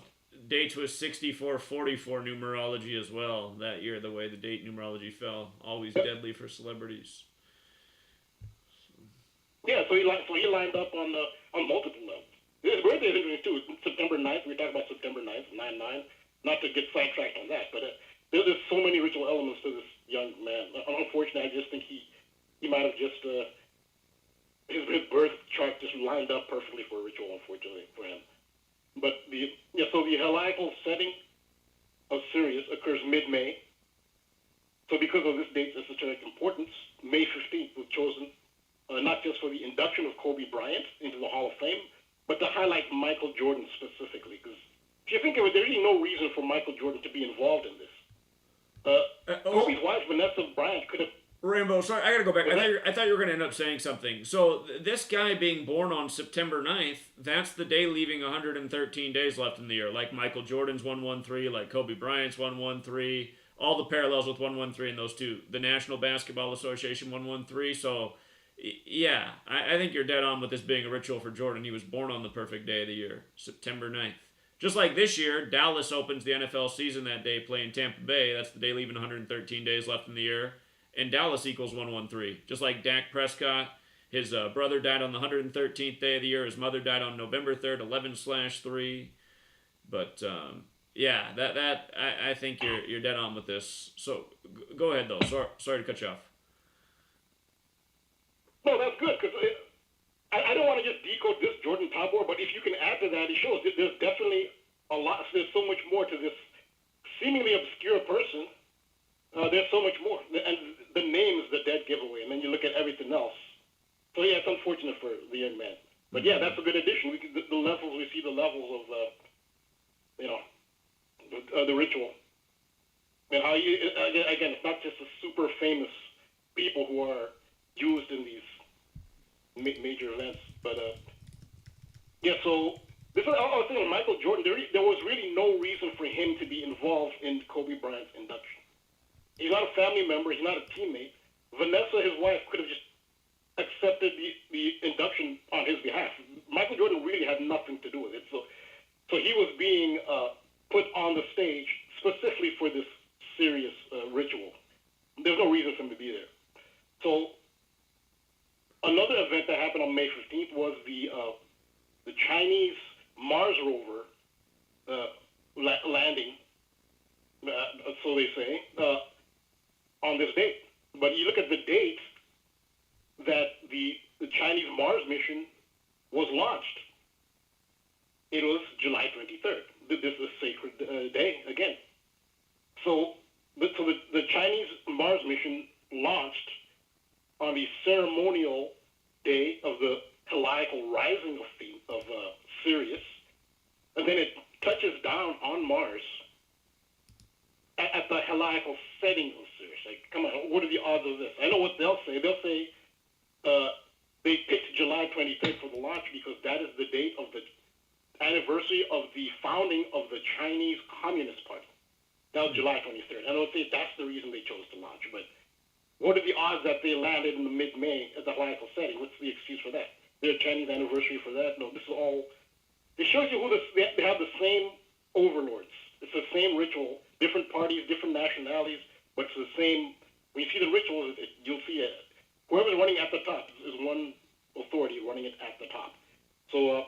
dates with 6444 numerology as well that year, the way the date numerology fell. Always deadly for celebrities. Yeah, so he lined up on multiple levels. His birthday is interesting too. It's September 9th. We were talking about September 9th, 9/9. Not to get sidetracked on that, but there's just so many ritual elements to this young man. Unfortunately, I just think he might have just his birth chart just lined up perfectly for a ritual. Unfortunately for him, but so the heliacal setting of Sirius occurs mid-May. So because of this date's esoteric importance, May 15th was chosen not just for the induction of Kobe Bryant into the Hall of Fame, but to highlight Michael Jordan specifically. Because if you think of it, there's really no reason for Michael Jordan to be involved in this. Kobe's wife, Vanessa Bryant, could have... Rainbow, sorry, I gotta go back. I thought you were gonna end up saying something. So this guy being born on September 9th, that's the day leaving 113 days left in the year. Like Michael Jordan's 113, like Kobe Bryant's 113, all the parallels with 113 in those two. The National Basketball Association 113, so... Yeah, I think you're dead on with this being a ritual for Jordan. He was born on the perfect day of the year, September 9th. Just like this year, Dallas opens the NFL season that day playing Tampa Bay. That's the day leaving 113 days left in the year. And Dallas equals 113. Just like Dak Prescott, his brother died on the 113th day of the year. His mother died on November 3rd, 11/3. But yeah, that I think you're dead on with this. So go ahead though. Sorry to cut you off. No, that's good because I don't want to just decode this Jordan Tabor, but if you can add to that, it shows that there's definitely a lot. There's so much more to this seemingly obscure person. There's so much more, and the name is the dead giveaway. And then you look at everything else. So yeah, it's unfortunate for the young man. But yeah, that's a good addition. The levels we see the levels of the ritual, and how you again, it's not just the super famous people who are used in these major events, but yeah. So this is I was thinking Michael Jordan. There was really no reason for him to be involved in Kobe Bryant's induction. He's not a family member. He's not a teammate. Vanessa, his wife, could have just accepted the induction on his behalf. Michael Jordan really had nothing to do with it. So he was being put on the stage specifically for this serious ritual. There's no reason for him to be there. So another event that happened on May 15th was the Chinese Mars rover landing, so they say, on this date. But you look at the date that the Chinese Mars mission was launched. It was July 23rd. This is a sacred day again. So the Chinese Mars mission launched on the ceremonial day of the heliacal rising of Sirius, and then it touches down on Mars at the heliacal setting of Sirius. Like, come on, what are the odds of this? I know what they'll say. They'll say they picked July 23rd for the launch because that is the date of the anniversary of the founding of the Chinese Communist Party. That was July 23rd. I don't say that's the reason they chose to launch, but what are the odds that they landed in the mid-May at the heliacal setting? What's the excuse for that? Their Chinese anniversary for that? No, this is all. It shows you they have the same overlords. It's the same ritual, different parties, different nationalities, but it's the same. When you see the rituals, you'll see it. Whoever's running at the top is one authority running it at the top. So,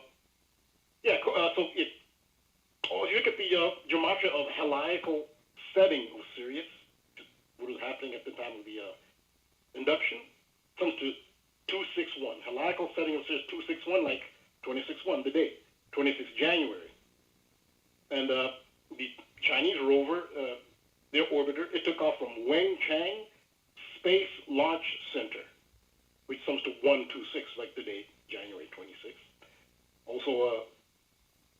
if you look at the gematria of heliacal setting of Sirius, what was happening at the time of the induction, comes to 261. Heliacal setting of Sirius 261, like 26-1, the date, 26 January. And the Chinese rover, their orbiter, it took off from Wenchang Space Launch Center, which comes to 126, like the date, January 26th. Also,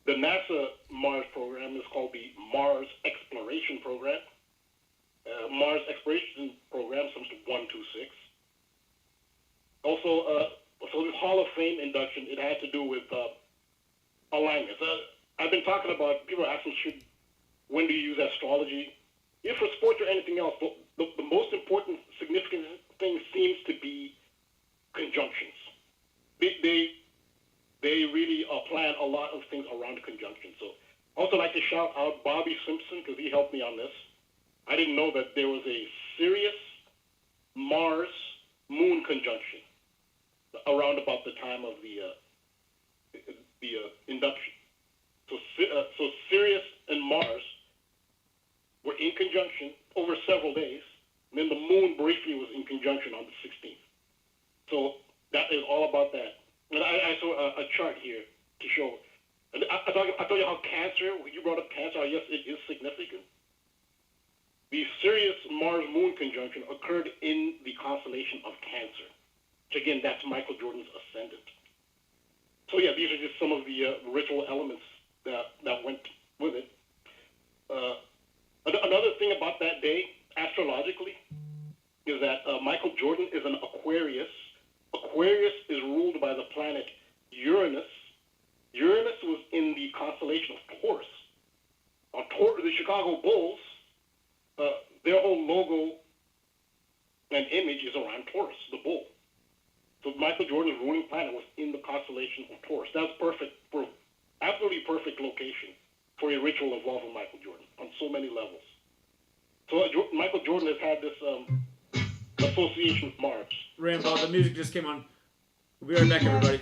the NASA Mars program is called the Mars Exploration Program. Mars Exploration Program comes to 126. Also, so this Hall of Fame induction, it had to do with alignments. I've been talking about, people are asking, when do you use astrology? If for sports or anything else, the most important, significant thing seems to be conjunctions. They really plan a lot of things around conjunctions. So also like to shout out Bobby Simpson, because he helped me on this. I didn't know that there was a Sirius Mars moon conjunction around about the time of the induction. So Sirius and Mars were in conjunction over several days, and then the moon briefly was in conjunction on the 16th. So that is all about that. And I saw a chart here to show. And I told you how Cancer, you brought up Cancer, yes, it is significant. The Sirius Mars moon conjunction occurred in the constellation of Cancer, which again, that's Michael Jordan's ascendant. So yeah, these are just some of the ritual elements that went with it. Another thing about that day, astrologically, is that Michael Jordan is an Aquarius. Aquarius is ruled by the planet Uranus. Uranus was in the constellation of Taurus. The Chicago Bulls, their whole logo and image is around Taurus, the bull. So Michael Jordan's ruling planet was in the constellation of Taurus. That's perfect, absolutely perfect location for a ritual involving Michael Jordan on so many levels. So Michael Jordan has had this association with Mars. Rambo, the music just came on. We'll be right back, everybody.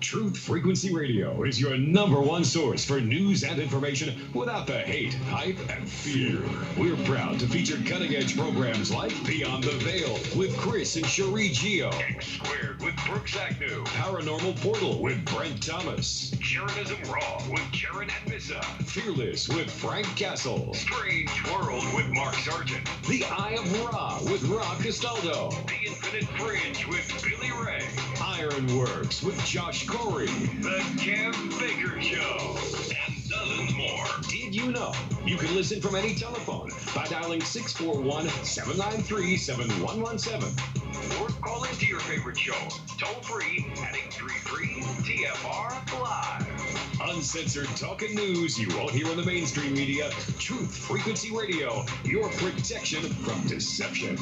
Truth Frequency Radio is your #1 source for news and information without the hate, hype, and fear. We're proud to feature cutting-edge programs like Beyond the Veil with Chris and Cherie Geo, X Squared with Brooks Agnew, Paranormal Portal with Brent Thomas, Sharonism Raw with Karen and Missa, Fearless with Frank Castle, Strange World with Mark Sargent, The Eye of Ra with Rob Castaldo, The Infinite Fringe with Billy Ray, Ironworks with Josh Corey, The Kev Baker Show, and dozens more. Did you know you can listen from any telephone by dialing 641-793-7117? Or call into your favorite show, toll-free at 833-TFR Live. Uncensored talk and news you won't hear in the mainstream media. Truth Frequency Radio, your protection from deception.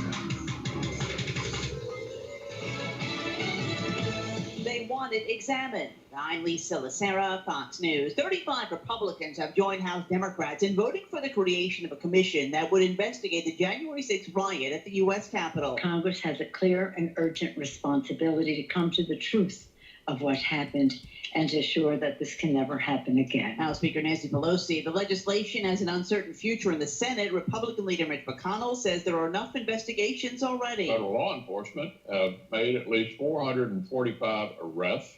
They want it examined. I'm Lisa Lacera, Fox News. 35 Republicans have joined House Democrats in voting for the creation of a commission that would investigate the January 6th riot at the U.S. Capitol. Congress has a clear and urgent responsibility to come to the truth of what happened and to assure that this can never happen again. House Speaker Nancy Pelosi, the legislation has an uncertain future in the Senate. Republican leader Mitch McConnell says there are enough investigations already. Federal law enforcement have made at least 445 arrests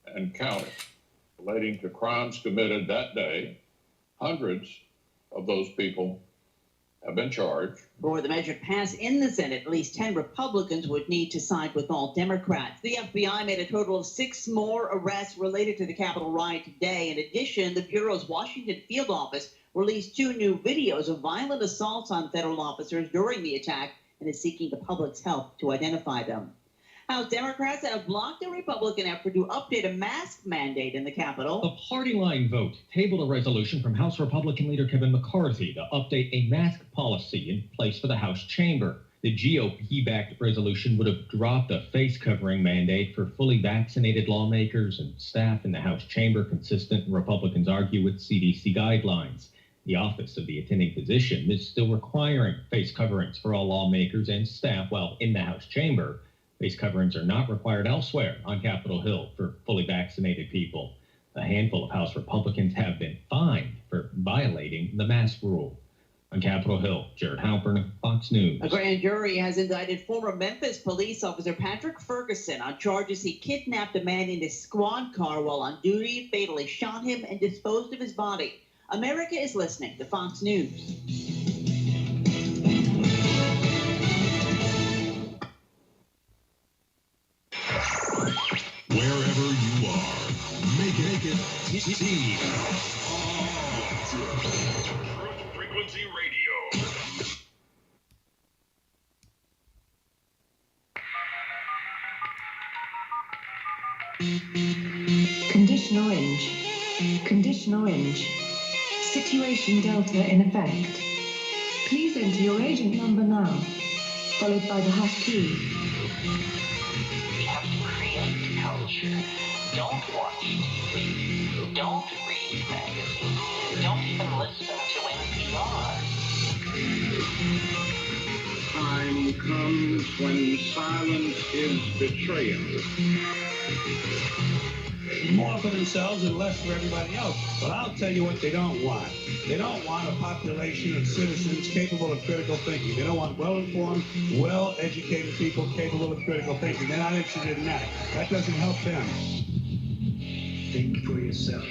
and counting relating to crimes committed that day. Hundreds of those people have been charged. For the measure to pass in the Senate, at least 10 Republicans would need to side with all Democrats. The FBI made a total of 6 more arrests related to the Capitol riot today. In addition, the Bureau's Washington field office released 2 new videos of violent assaults on federal officers during the attack and is seeking the public's help to identify them. House Democrats have blocked a Republican effort to update a mask mandate in the Capitol. A party line vote tabled a resolution from House Republican leader Kevin McCarthy to update a mask policy in place for the House chamber. The GOP-backed resolution would have dropped a face covering mandate for fully vaccinated lawmakers and staff in the House chamber, consistent, Republicans argue, with CDC guidelines. The Office of the Attending Physician is still requiring face coverings for all lawmakers and staff while in the House chamber. Face coverings are not required elsewhere on Capitol Hill for fully vaccinated people. A handful of House Republicans have been fined for violating the mask rule. On Capitol Hill, Jared Halpern, Fox News. A grand jury has indicted former Memphis police officer Patrick Ferguson on charges he kidnapped a man in his squad car while on duty, fatally shot him, and disposed of his body. America is listening to Fox News. Wherever you are, make it TFR. Truth Frequency Radio. Condition orange. Condition orange. Situation Delta in effect. Please enter your agent number now, followed by the hash key. We have to create culture. Don't watch TV. Don't read magazines. Don't even listen to NPR. Time comes when silence is betrayal. More for themselves and less for everybody else. But I'll tell you what they don't want. They don't want a population of citizens capable of critical thinking. They don't want well-informed, well-educated people capable of critical thinking. They're not interested in that. That doesn't help them. Think for yourself.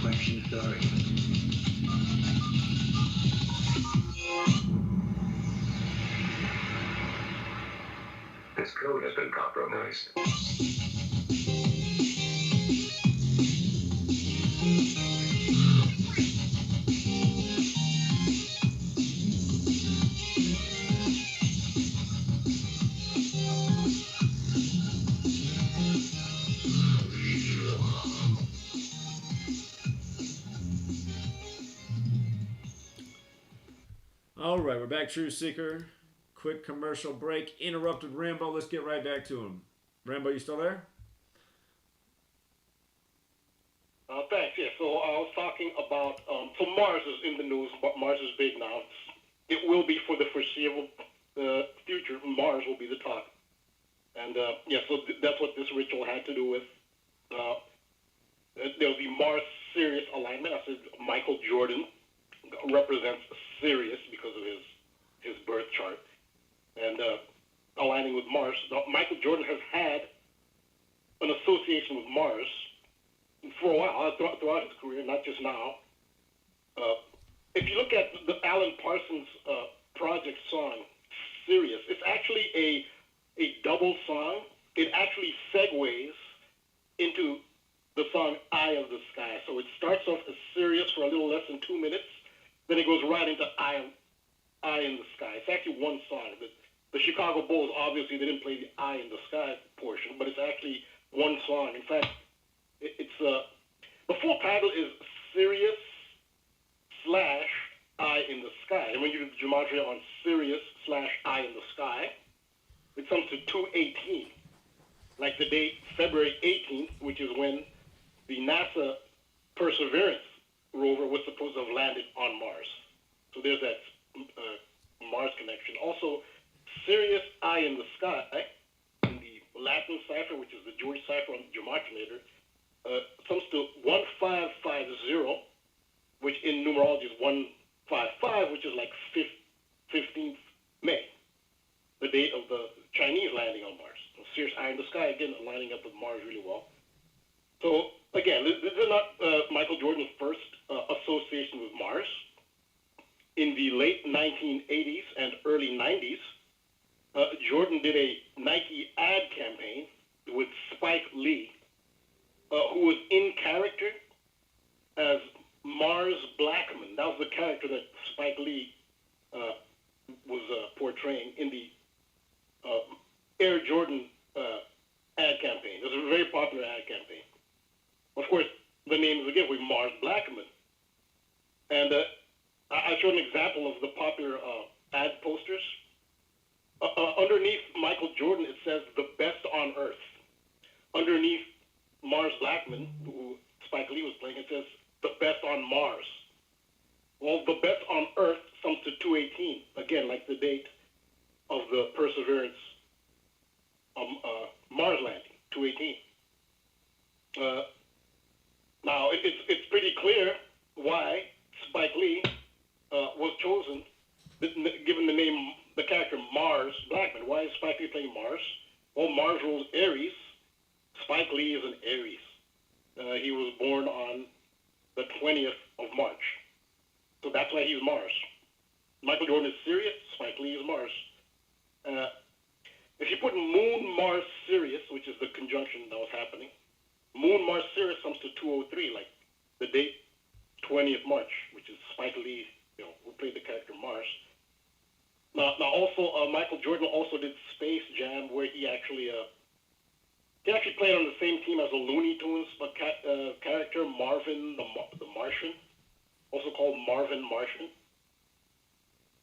Question authority. This code has been compromised. All right, we're back, Truth Seeker. Quick commercial break. Interrupted Rambo. Let's get right back to him. Rambo, you still there? Thanks. Yeah. So I was talking about. So Mars is in the news. Mars is big now. It will be for the foreseeable future. Mars will be the talk. And yeah, so that's what this ritual had to do with. There'll be Mars-Sirius alignment. I said Michael Jordan represents Sirius because of his birth chart, and aligning with Mars. Now, Michael Jordan has had an association with Mars for a while, throughout his career, not just now. If you look at the Alan Parsons project song, Sirius, it's actually a double song. It actually segues into the song Eye of the Sky. So it starts off as Sirius for a little less than 2 minutes, then it goes right into Eye in the Sky. It's actually one song. The Chicago Bulls, obviously, they didn't play the Eye in the Sky portion, but it's actually one song. In fact, it's the full title is Sirius / Eye in the Sky. And when you do the Gematria on Sirius / Eye in the Sky, it comes to 218, like the date February 18th, which is when the NASA Perseverance rover was supposed to have landed on Mars. So there's that Mars connection. Also, Sirius Eye in the Sky, in the Latin cipher, which is the Jewish cipher on the Gematria, comes to 1550, which in numerology is 155, which is like 15th May, the date of the Chinese landing on Mars. So Sirius Eye in the Sky, again, lining up with Mars really well. So again, this is not Michael Jordan's first association with Mars. In the late 1980s and early 90s, Jordan did a Nike ad campaign with Spike Lee, who was in character as Mars Blackman. That was the character that Spike Lee was portraying in the Air Jordan ad campaign. It was a very popular ad campaign. Of course, the name is again with Mars Blackman. And I showed an example of the popular ad posters. Underneath Michael Jordan, it says the best on Earth. Underneath Mars Blackman, who Spike Lee was playing, it says the best on Mars. Well, the best on Earth comes to 218, again, like the date of the Perseverance Mars landing, 218. Now, it's pretty clear why Spike Lee was chosen, given the name, the character Mars Blackman. Why is Spike Lee playing Mars? Well, Mars rules Aries. Spike Lee is an Aries. He was born on the 20th of March. So that's why he's Mars. Michael Jordan is Sirius, Spike Lee is Mars. If you put Moon, Mars, Sirius, which is the conjunction that was happening, Moon, Mars, Sirius comes to 203, like the date 20th March, which is Spike Lee, who played the character Mars. Now also, Michael Jordan also did Space Jam, where he actually played on the same team as a Looney Tunes character, Marvin the Martian, also called Marvin Martian.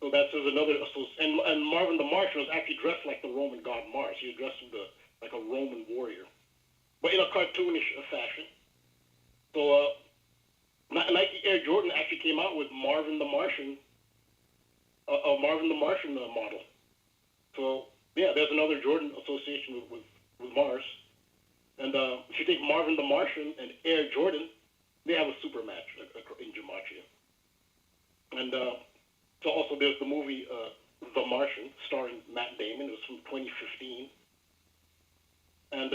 So that's another, and Marvin the Martian was actually dressed like the Roman god Mars. He was dressed like a Roman warrior, but in a cartoonish fashion. So Nike Air Jordan actually came out with Marvin the Martian, model. So yeah, there's another Jordan association with Mars. And if you take Marvin the Martian and Air Jordan, they have a super match in Gematria. And so also there's the movie The Martian, starring Matt Damon. It was from 2015. And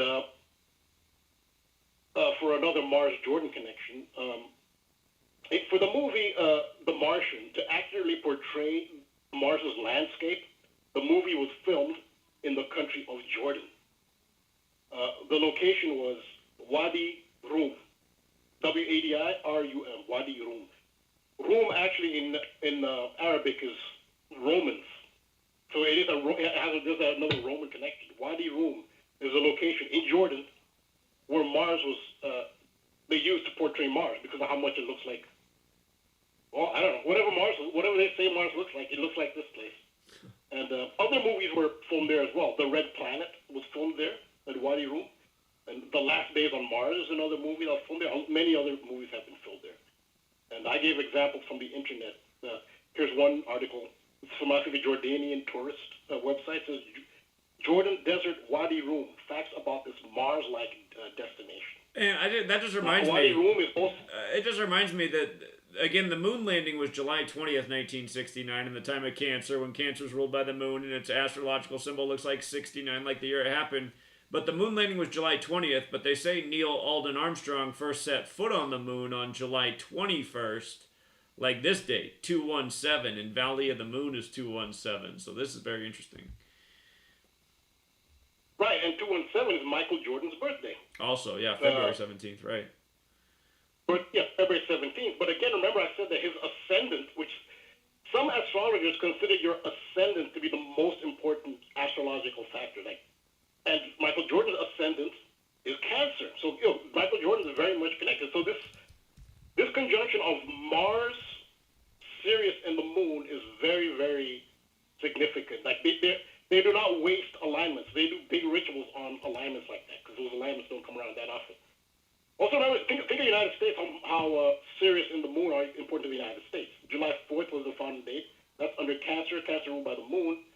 for another Mars-Jordan connection, for the movie The Martian, to accurately portray Mars's landscape, the movie was filmed in the country of Jordan. The location was Wadi Rum, W-A-D-I-R-U-M, Wadi Rum. Rum actually in Arabic is Romans, so there's another Roman connection. Wadi Rum is a location in Jordan where Mars was they used to portray Mars because of how much it looks like Well, I don't know. Whatever they say Mars looks like, it looks like this place. And other movies were filmed there as well. The Red Planet was filmed there at Wadi Rum. And The Last Days on Mars is another movie that was filmed there. Many other movies have been filmed there. And I gave examples from the internet. Here's one article. It's from I think a Jordanian tourist website. It says Jordan Desert Wadi Rum. Facts about this Mars-like destination. And that just reminds Wadi me. Rum is also, It just reminds me that again the moon landing was July 20th, 1969, in the time of Cancer, when Cancer is ruled by the moon, and its astrological symbol looks like 69, like the year it happened. But the moon landing was July 20th. But they say Neil Alden Armstrong first set foot on the moon on July 21st. Like this date, 217, and Valley of the Moon is 217. So this is very interesting. right, and 217 is Michael Jordan's birthday. Also, yeah, February 17th, right. But yeah, February 17th. But again, remember I said that his ascendant, which some astrologers consider your ascendant to be the most important astrological factor. And Michael Jordan's ascendant is Cancer. So Michael Jordan is very much connected. So this conjunction of Mars, Sirius, and the Moon is very, very significant. Like they do not waste alignments. They do big rituals on alignments like that because those alignments don't come around that often. Also, remember, think of the United States, how Sirius and the Moon are important to the United States. July 4th was the founding date. That's under Cancer ruled by the Moon.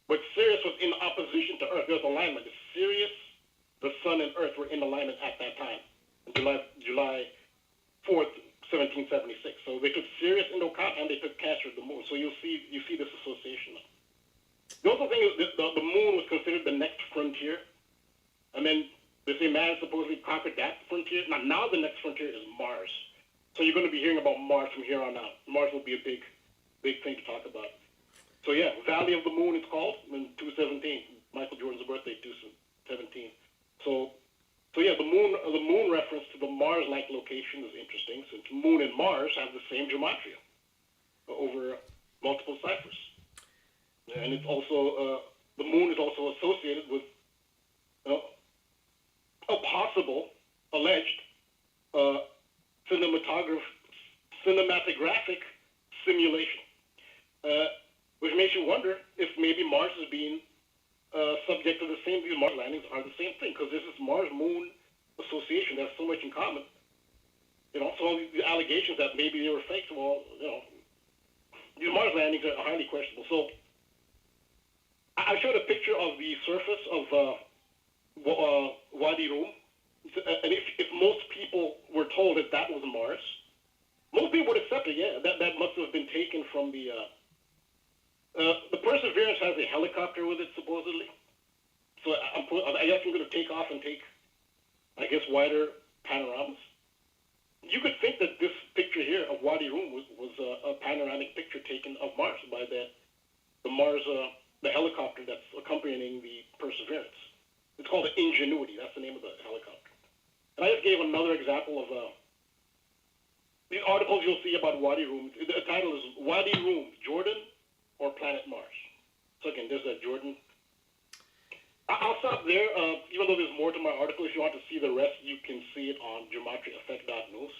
But Sirius was in opposition to Earth. There was alignment. Sirius, the Sun, and Earth were in alignment at that time. July 4th, 1776. So they took Sirius into account and they took Cancer, the Moon. So you see this association. The other thing is the Moon was considered the next frontier. And then they say man supposedly conquered that frontier. Now the next frontier is Mars. So you're going to be hearing about Mars from here on out. Mars will be a big thing to talk about. So yeah, Valley of the Moon it's called in 217. Michael Jordan's birthday, 217. So yeah, the moon reference to the Mars-like location is interesting since Moon and Mars have the same gematria over multiple ciphers. And it's also the Moon is also associated with a possible, alleged cinematographic simulation, which makes you wonder if maybe Mars is being subject to the same. These Mars landings are the same thing because this is Mars-Moon association. They have so much in common. So all these allegations that maybe they were fake. Well, these Mars landings are highly questionable. So I showed a picture of the surface of Wadi Rum, and if most people were told that was Mars, most people would accept it. Yeah, that must have been taken from the Perseverance has a helicopter with it supposedly. So I guess I'm going to take off and take, I guess, wider panoramas. You could think that this picture here of Wadi Rum was a panoramic picture taken of Mars by the Mars the helicopter that's accompanying the Perseverance. It's called the Ingenuity. That's the name of the helicopter. And I just gave another example of these articles you'll see about Wadi Rum. The title is Wadi Rum, Jordan or Planet Mars. So again, there's that Jordan. I'll stop there. Even though there's more to my article, if you want to see the rest, you can see it on GematriaEffect.news.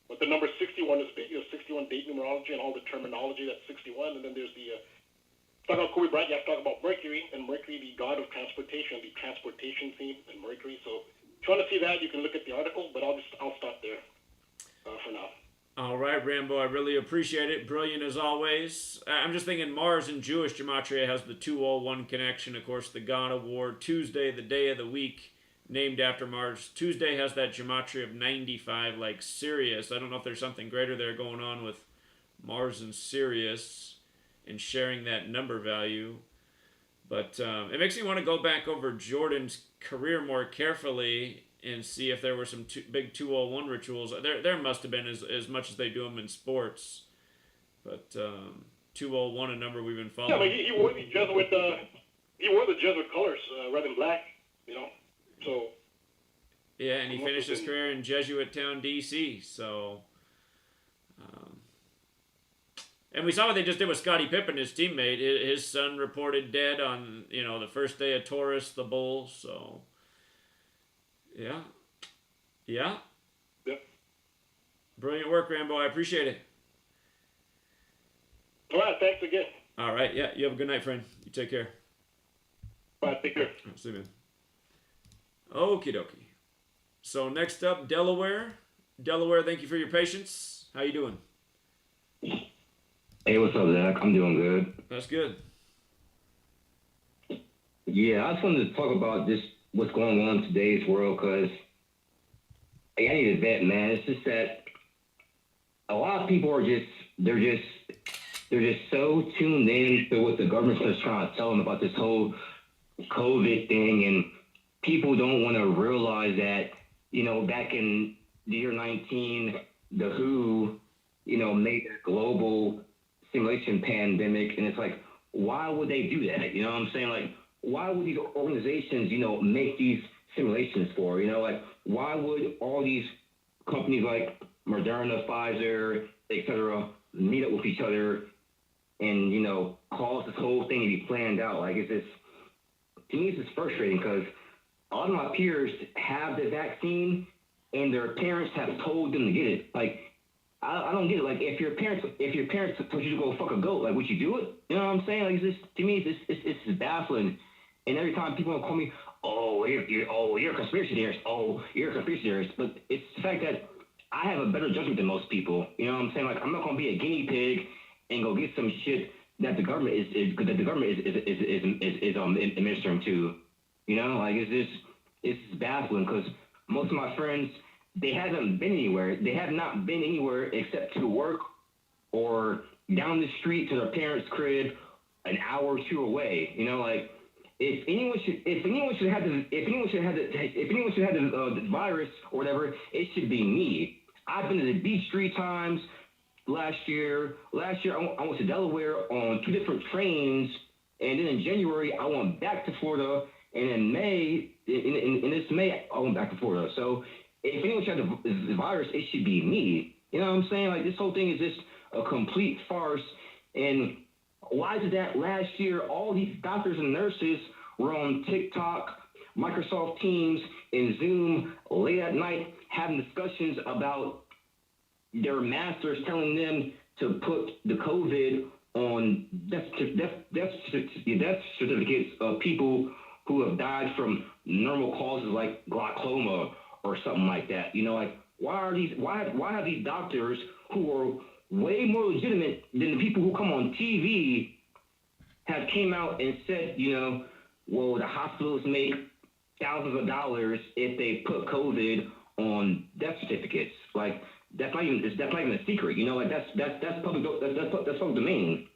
But the number 61 is big. 61 date numerology and all the terminology. That's 61. And then there's the talk about Kobe Bryant, you have to talk about Mercury, and Mercury, the god of transportation, the transportation theme, and Mercury. So if you want to see that, you can look at the article, but I'll stop there for now. All right, Rambo, I really appreciate it. Brilliant as always. I'm just thinking Mars in Jewish Gematria has the 201 connection. Of course, the God of War. Tuesday, the day of the week, named after Mars. Tuesday has that Gematria of 95, like Sirius. I don't know if there's something greater there going on with Mars and Sirius and sharing that number value. But it makes me want to go back over Jordan's career more carefully and see if there were some big 201 rituals. There must have been as much as they do them in sports. But 201, a number we've been following. Yeah, but he wore the Jesuit colors, red and black, So. Yeah, and he finished his career in Jesuit town, D.C. So. And we saw what they just did with Scottie Pippen, his teammate. His son reported dead on, the first day of Taurus, the bull. So, yeah. Brilliant work, Rambo. I appreciate it. All right, thanks again. All right, yeah, you have a good night, friend. You take care. Bye, take care. See you, man. Okie dokie. So next up, Delaware. Delaware, thank you for your patience. How you doing? Hey, what's up, Zach? I'm doing good. That's good. Yeah, I just wanted to talk about just what's going on in today's world, because I need to vent, man. It's just that a lot of people are they're just so tuned in to what the government's just trying to tell them about this whole COVID thing, and people don't want to realize that, back in the year 19, the WHO, made a global simulation pandemic, and it's like, why would they do that? You know what I'm saying? Like, why would these organizations, make these simulations for? Why would all these companies like Moderna, Pfizer, etc., meet up with each other and, cause this whole thing to be planned out? Like, it's just, to me, it's just frustrating, because a lot of my peers have the vaccine and their parents have told them to get it. Like, I don't get it. Like, if your parents told you to go fuck a goat, like, would you do it? You know what I'm saying? Like, it's just, to me, it's just baffling. And every time people call me, you're a conspiracy theorist. Oh, you're a conspiracy theorist. But it's the fact that I have a better judgment than most people. You know what I'm saying? Like, I'm not gonna be a guinea pig and go get some shit that the government is administering to. Like, it's baffling, because most of my friends, they haven't been anywhere. They have not been anywhere except to work or down the street to their parents' crib, an hour or two away. Like, if anyone should have the virus or whatever, it should be me. I've been to the beach 3 times last year. Last year, I went to Delaware on 2 different trains, and then in January, I went back to Florida, and in May, in this May, I went back to Florida. So if anyone should have the virus, it should be me. You know what I'm saying? Like, this whole thing is just a complete farce. And why is it that last year all these doctors and nurses were on TikTok, Microsoft Teams, and Zoom late at night having discussions about their masters telling them to put the COVID on death certificates of people who have died from normal causes like glaucoma or something like that? Like, why have these doctors who are way more legitimate than the people who come on TV have came out and said, well, the hospitals make thousands of dollars if they put COVID on death certificates? Like, that's not even a secret. Like, that's public domain.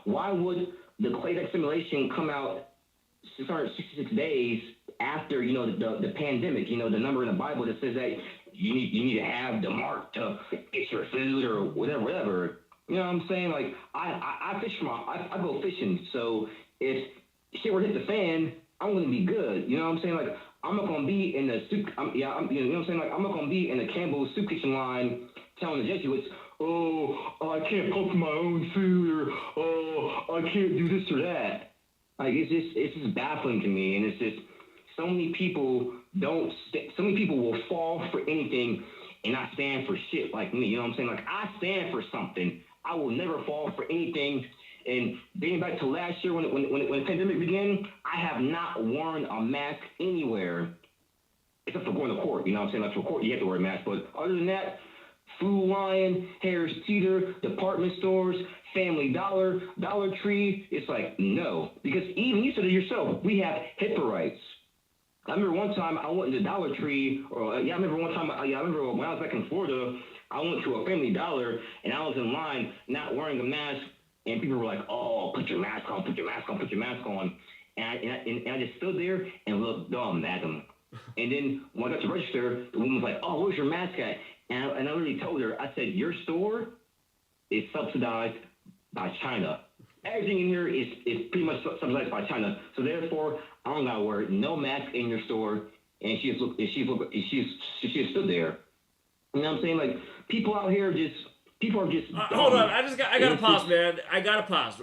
Why would the Claydex simulation come out 666 days after the pandemic? The number in the Bible that says that you need to have the mark to get your food or whatever. You know what I'm saying? Like, I fish I go fishing. So if shit were to hit the fan, I'm gonna be good. You know what I'm saying? Like, I'm not gonna be in the soup. You know what I'm saying? Like, I'm not gonna be in the Campbell's soup kitchen line telling the Jesuits, I can't cook my own food, or I can't do this or that. Like, it's just baffling to me, and it's just so many people will fall for anything and not stand for shit like me. You know what I'm saying? Like, I stand for something. I will never fall for anything. And dating back to last year when the pandemic began, I have not worn a mask anywhere except for going to court. You know what I'm saying? Like, for court, you have to wear a mask. But other than that, Food Lion, Harris Teeter, department stores, Family Dollar, Dollar Tree, it's like, no. Because even you said it yourself, we have HIPAA rights. I remember one time I went into Dollar Tree, I remember when I was back in Florida, I went to a Family Dollar, and I was in line not wearing a mask, and people were like, oh, put your mask on, put your mask on, put your mask on. And I just stood there and looked dumb at them. And then when I got to register, the woman was like, oh, where's your mask at? And I literally told her, I said, your store is subsidized by China. Everything in here is pretty much subsidized by China. So therefore, I don't gotta wear no mask in your store. And she just stood there. You know what I'm saying? Like, people out here just people are just hold on, I gotta pause, just, man. I gotta pause.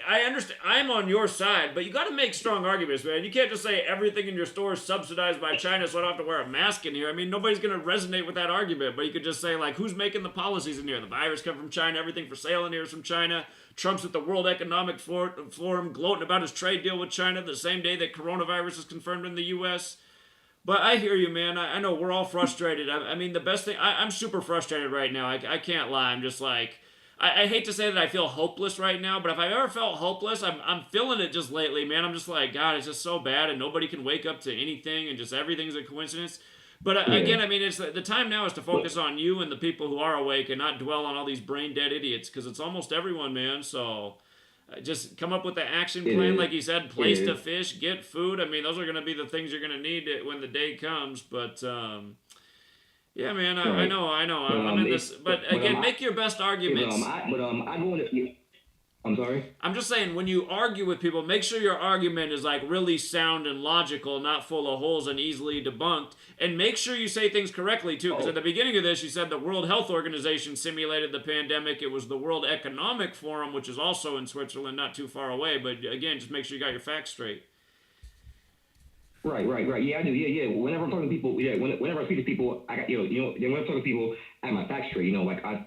I understand, I'm on your side, but you gotta make strong arguments, man. You can't just say everything in your store is subsidized by China, so I don't have to wear a mask in here. I mean, nobody's gonna resonate with that argument, but you could just say, like, who's making the policies in here? The virus come from China, everything for sale in here is from China. Trump's at the World Economic Forum gloating about his trade deal with China the same day that coronavirus is confirmed in the U.S. But I hear you, man. I know we're all frustrated. I mean, the best thing, I'm super frustrated right now. I can't lie. I'm just like, I hate to say that I feel hopeless right now, but if I've ever felt hopeless, I'm feeling it just lately, man. I'm just like, God, it's just so bad, and nobody can wake up to anything, and just everything's a coincidence. But again, I mean, it's the time now is to focus on you and the people who are awake and not dwell on all these brain dead idiots, because it's almost everyone, man. So just come up with the action plan, like you said, place to fish, get food. I mean, those are going to be the things you're going to need when the day comes. But yeah, man, I know. I'm in this. But again, make your best arguments. I go into. I'm sorry? I'm just saying, when you argue with people, make sure your argument is like really sound and logical, not full of holes and easily debunked. And make sure you say things correctly, too. Because at the beginning of this, you said the World Health Organization simulated the pandemic. It was the World Economic Forum, which is also in Switzerland, not too far away. But again, just make sure you got your facts straight. Right. Yeah, I do. Yeah. Whenever I'm talking to people, whenever I speak to people, I got, when I'm talking to people, I have my facts straight. Like I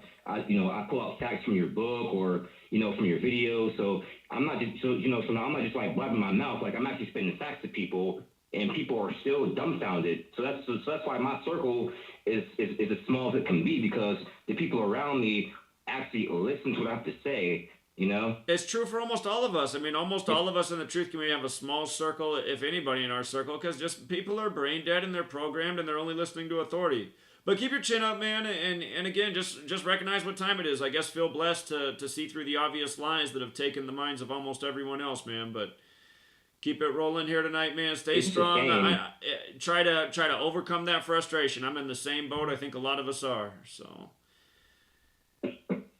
pull out facts from your book or, from your video. So I'm not just, so now I'm not just like blabbing my mouth. Like I'm actually spitting facts to people, and people are still dumbfounded. So that's why my circle is as small as it can be, because the people around me actually listen to what I have to say. It's true for almost all of us. I mean, almost all of us in the truth community have a small circle, if anybody in our circle, because just people are brain dead and they're programmed and they're only listening to authority. But keep your chin up, man, and again, just recognize what time it is. I guess feel blessed to see through the obvious lies that have taken the minds of almost everyone else, man. But keep it rolling here tonight, man. Stay strong. I try to overcome that frustration. I'm in the same boat. I think a lot of us are. So.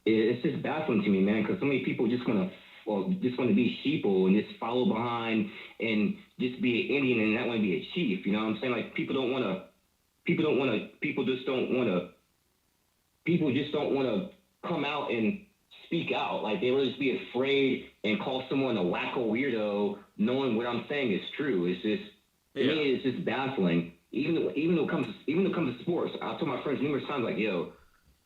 It's just baffling to me, man, because so many people just want to be sheeple and just follow behind and just be an Indian and not want to be a chief. You know what I'm saying? Like people just don't want to come out and speak out. Like they really just be afraid and call someone a wacko weirdo, knowing what I'm saying is true. It's just to me, it's just baffling. Even when it comes to sports, I told my friends numerous times, like, yo,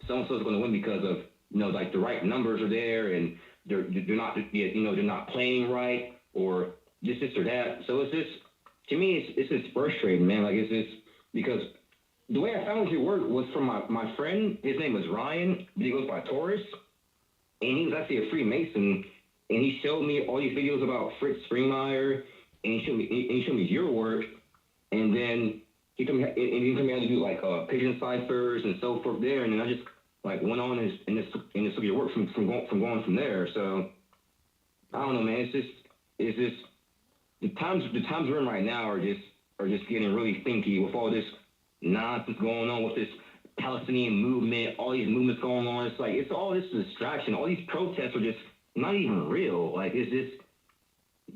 so and so is going to win because of like the right numbers are there, and they're not playing right, or just this or that. So it's just, to me, it's just frustrating, man. Like it's just because the way I found your work was from my friend. His name was Ryan, but he goes by Taurus, and he was actually a Freemason, and he showed me all these videos about Fritz Springmeier, and he showed me your work, and then he told me how to do like pigeon ciphers and so forth there, and then I just like went on and this took your work from going from there. So I don't know, man. It's just the times we're in right now are just getting really thinky with all this nonsense going on with this Palestinian movement, all these movements going on. It's like it's all this distraction. All these protests are just not even real. Like it's just,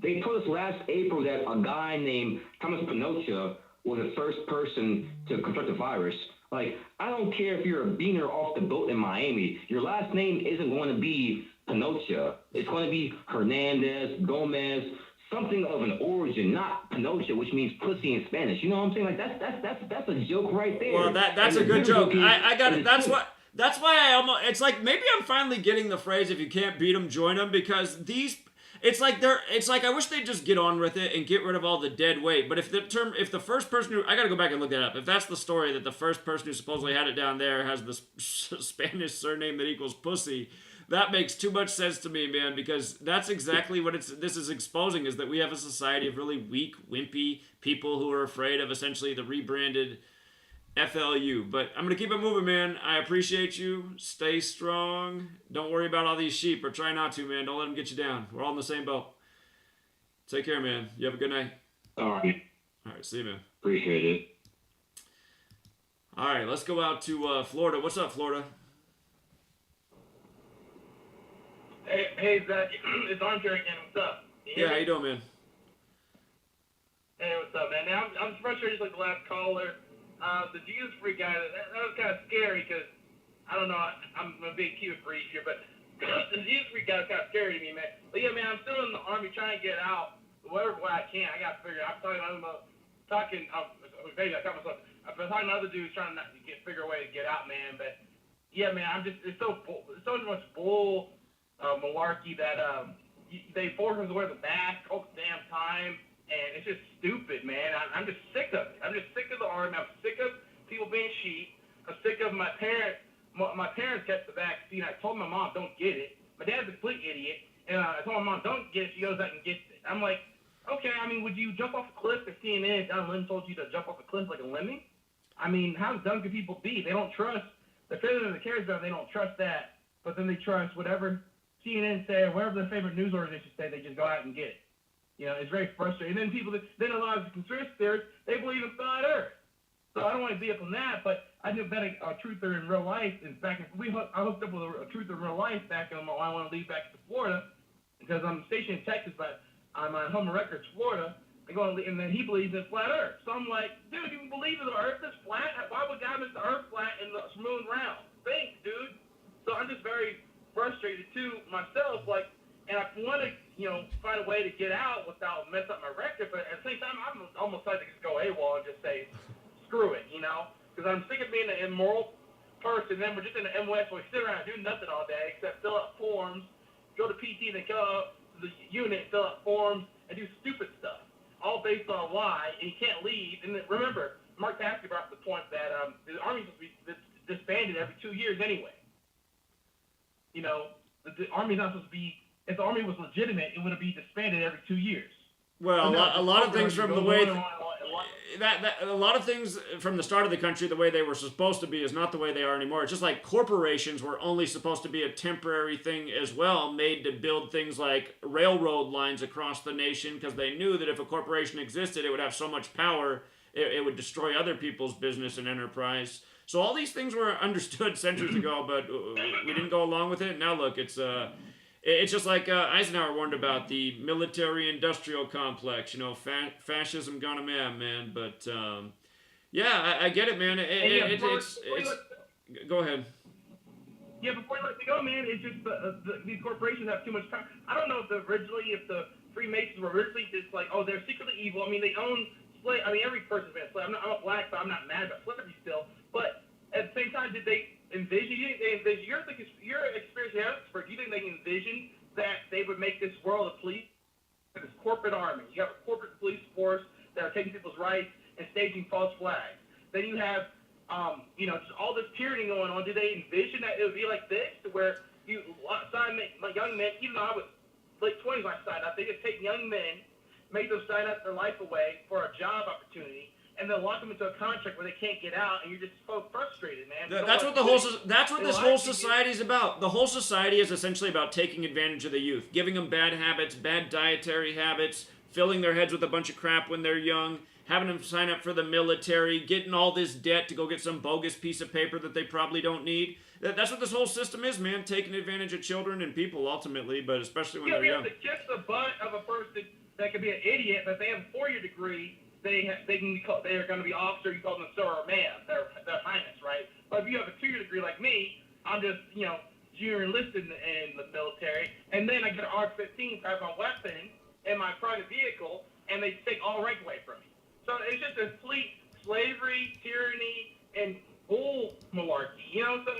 they told us last April that a guy named Thomas Pinocchio was the first person to contract the virus. Like, I don't care if you're a beaner off the boat in Miami. Your last name isn't going to be Pinocchio. It's going to be Hernandez, Gomez, something of an origin, not Pinocchio, which means pussy in Spanish. You know what I'm saying? Like, that's a joke right there. Well, that's a good joke. I got it. That's why I almost. It's like maybe I'm finally getting the phrase, "If you can't beat them, join them," because these. It's like I wish they'd just get on with it and get rid of all the dead weight. But if the first person who, I gotta go back and look that up. If that's the story, that the first person who supposedly had it down there has the Spanish surname that equals pussy, that makes too much sense to me, man, because that's exactly what this is exposing, is that we have a society of really weak, wimpy people who are afraid of essentially the rebranded FLU. But I'm going to keep it moving, man. I appreciate you. Stay strong. Don't worry about all these sheep, or try not to, man. Don't let them get you down. We're all in the same boat. Take care, man. You have a good night. All right. All right, see you, man. Appreciate it. All right, let's go out to Florida. What's up, Florida? Hey, Zach. It's Armchair again. What's up? Yeah, how you doing, man? Hey, what's up, man? Now, I'm frustrated just like the last caller. The Jesus freak guy, that was kind of scary because I don't know. I'm a big keep it brief here, but these three guys kind of scary to me, man. But yeah, man, I'm still in the Army trying to get out. Whatever way I can, I got to figure it out. I'm talking to other dudes trying to figure a way to get out, man. But yeah, man, it's so much bull malarkey that they force us to wear the mask all the damn time, and it's just stupid, man. I'm just sick of it. I'm just sick of the Army. I'm sick of people being sheep. I'm sick of my parents. My parents got the vaccine. I told my mom, don't get it. My dad's a complete idiot. And I told my mom, don't get it. She goes out and gets it. I'm like, okay, I mean, would you jump off a cliff if CNN Don Lemon told you to jump off a cliff like a lemming? I mean, how dumb can people be? They don't trust the president of the cares about. They don't trust that. But then they trust whatever CNN say or whatever their favorite news organization say, they just go out and get it. You know, it's very frustrating. And then a lot of the conspiracy theorists, they believe in flat Earth. So I don't want to be up on that, but I knew about a truther in real life. I hooked up with a truther in real life back when I want to leave back to Florida because I'm stationed in Texas, but I'm on home records, Florida. And then he believes in flat Earth. So I'm like, dude, you believe in the Earth is flat? Why would God make the Earth flat and the moon round? Thanks, dude. So I'm just very frustrated too myself, and I want to, find a way to get out without messing up my record, but at the same time, I'm almost like to just go AWOL and just say, screw it, because I'm sick of being an immoral person. Then we're just in the MOS where we sit around and do nothing all day except fill out forms, go to PT, then go up to the unit, fill out forms, and do stupid stuff, all based on a lie, and you can't leave. And then, remember, Mark Taskey brought up the point that the Army's supposed to be disbanded every 2 years anyway. The Army's not supposed to be, if the Army was legitimate, it would be disbanded every 2 years. Well, a lot of things from the way a lot of things from the start of the country, the way they were supposed to be is not the way they are anymore. It's just like corporations were only supposed to be a temporary thing as well, made to build things like railroad lines across the nation because they knew that if a corporation existed, it would have so much power, it would destroy other people's business and enterprise. So all these things were understood centuries ago, but we didn't go along with it. Now look, it's just like Eisenhower warned about the military-industrial complex. Fascism gone a man. But yeah, I get it, man. Go ahead. Yeah, before you let me go, man, it's just these corporations have too much power. I don't know if the Freemasons were originally just like, oh, they're secretly evil. I mean, they own slave. I mean, every person's been a slave. I'm a black, but I'm not mad about slavery still. But at the same time, did they envision? You think they envision? You're an experienced expert. Do you think they envision that they would make this world a police, this corporate army? You have a corporate police force that are taking people's rights and staging false flags. Then you have, just all this tyranny going on. Did they envision that it would be like this, to where you sign young men, even though I was late 20s when I signed up, they just take young men, make them sign up their life away for a job opportunity, and they'll lock them into a contract where they can't get out, and you're just so frustrated, man. That's what this whole society is about. The whole society is essentially about taking advantage of the youth, giving them bad habits, bad dietary habits, filling their heads with a bunch of crap when they're young, having them sign up for the military, getting all this debt to go get some bogus piece of paper that they probably don't need. That's what this whole system is, man, taking advantage of children and people ultimately, but especially when they're young. To kiss the butt of a person that could be an idiot, but they have a 4-year degree, they are going to be officer. You call them sir or ma'am, their highness, right? But if you have a 2-year degree like me, I'm just junior enlisted in the military, and then I get an R-15, I have a weapon in my private vehicle, and they take all rank away from me. So it's just a complete slavery, tyranny, and bull malarkey. So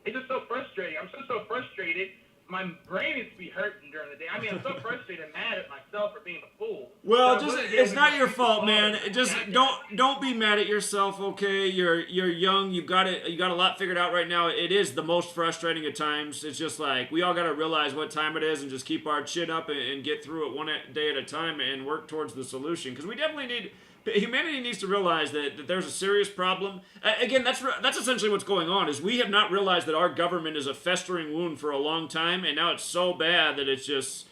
it's just so frustrating. I'm so frustrated. My brain is to be hurting during the day. I mean, I'm so frustrated and mad at myself for being a fool. Well, it's not your fault, man. Just don't be mad at yourself, okay? You're young. You got a lot figured out right now. It is the most frustrating at times. It's just like we all got to realize what time it is and just keep our chin up and get through it one day at a time and work towards the solution. Because we definitely need. Humanity needs to realize that there's a serious problem. Again, that's essentially what's going on, is we have not realized that our government is a festering wound for a long time, and now it's so bad that it's just,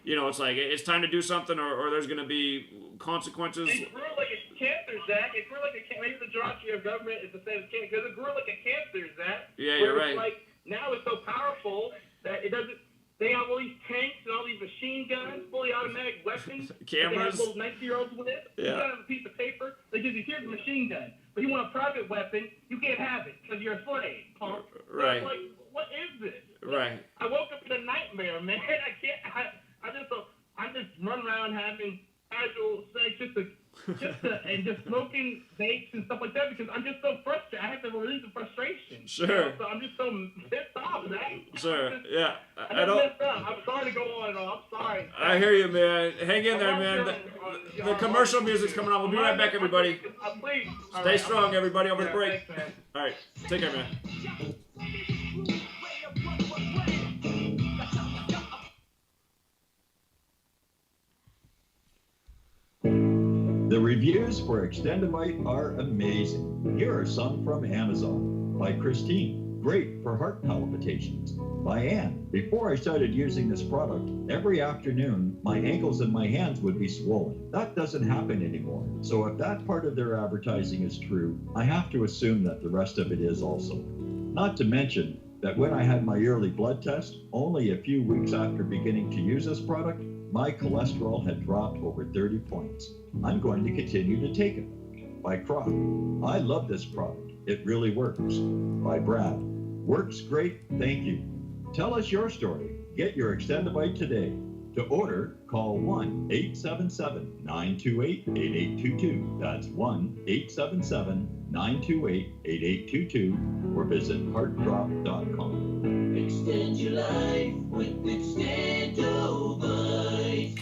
it's like, it's time to do something or there's going to be consequences. It grew like a cancer, Zach. It grew like a cancer. Maybe the Gematria of government is the same as cancer, because it grew like a cancer, Zach. Yeah, you're right. Like, now it's so powerful that it doesn't. They have all these tanks and all these machine guns, fully automatic weapons. Cameras. That they have little 19-year-olds with. Yeah. You don't have a piece of paper. They give you, here's a machine gun. But you want a private weapon, you can't have it because you're a slave, punk. Right. I'm like, what is this? Right. I woke up in a nightmare, man. I just run around having casual sex and smoking vapes and stuff like that because I'm just so frustrated. I have to release the frustration. Sure. So I'm just so pissed off, man. Sure. Yeah. I don't. Messed up. I'm sorry to go on. I'm sorry. I hear you, man. Hang in there, man. The commercial music's coming on. We'll be right back, everybody. Please. Stay strong, everybody, over the break. Thanks, all right. Take care, man. The reviews for Extendivite are amazing. Here are some from Amazon. By Christine, great for heart palpitations. By Anne, before I started using this product, every afternoon, my ankles and my hands would be swollen. That doesn't happen anymore. So if that part of their advertising is true, I have to assume that the rest of it is also. Not to mention that when I had my yearly blood test, only a few weeks after beginning to use this product, my cholesterol had dropped over 30 points. I'm going to continue to take it. By Croc, I love this product. It really works. By Brad, works great, thank you. Tell us your story. Get your Extendivite today. To order, call 1-877-928-8822. That's 1-877-928-8822 or visit heartdrop.com. Extend your life with Extendivite.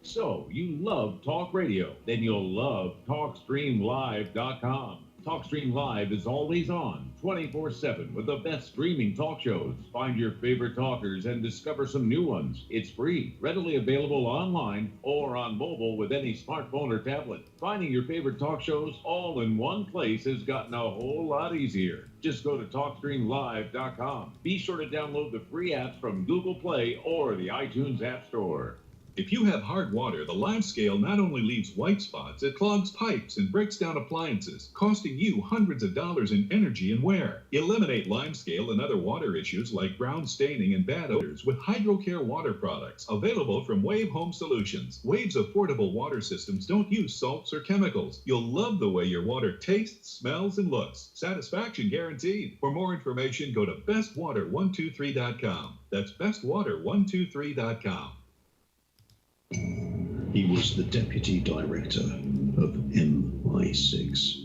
So, you love talk radio? Then you'll love TalkStreamLive.com. TalkStream Live is always on, 24/7, with the best streaming talk shows. Find your favorite talkers and discover some new ones. It's free, readily available online or on mobile with any smartphone or tablet. Finding your favorite talk shows all in one place has gotten a whole lot easier. Just go to TalkStreamLive.com. Be sure to download the free apps from Google Play or the iTunes App Store. If you have hard water, the Live Scale not only leaves white spots, it clogs pipes and breaks down appliances, costing you hundreds of dollars in energy and wear. Eliminate Lime Scale and other water issues like brown staining and bad odors with HydroCare water products, available from Wave Home Solutions. Wave's affordable water systems don't use salts or chemicals. You'll love the way your water tastes, smells, and looks. Satisfaction guaranteed. For more information, go to bestwater123.com. That's bestwater123.com. He was the deputy director of MI6,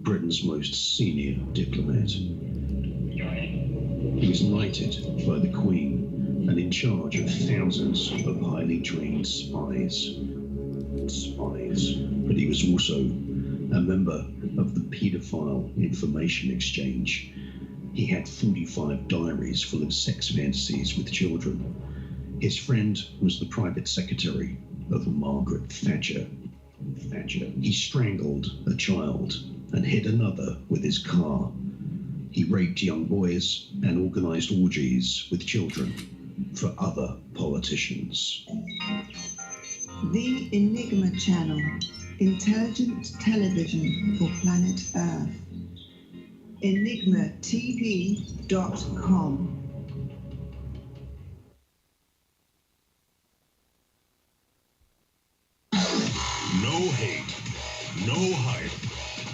Britain's most senior diplomat. He was knighted by the Queen and in charge of thousands of highly trained spies. But he was also a member of the paedophile information exchange. He had 45 diaries full of sex fantasies with children. His friend was the private secretary of Margaret Thatcher. He strangled a child and hit another with his car. He raped young boys and organized orgies with children for other politicians. The Enigma Channel, intelligent television for planet Earth. EnigmaTV.com. No hate, no hype,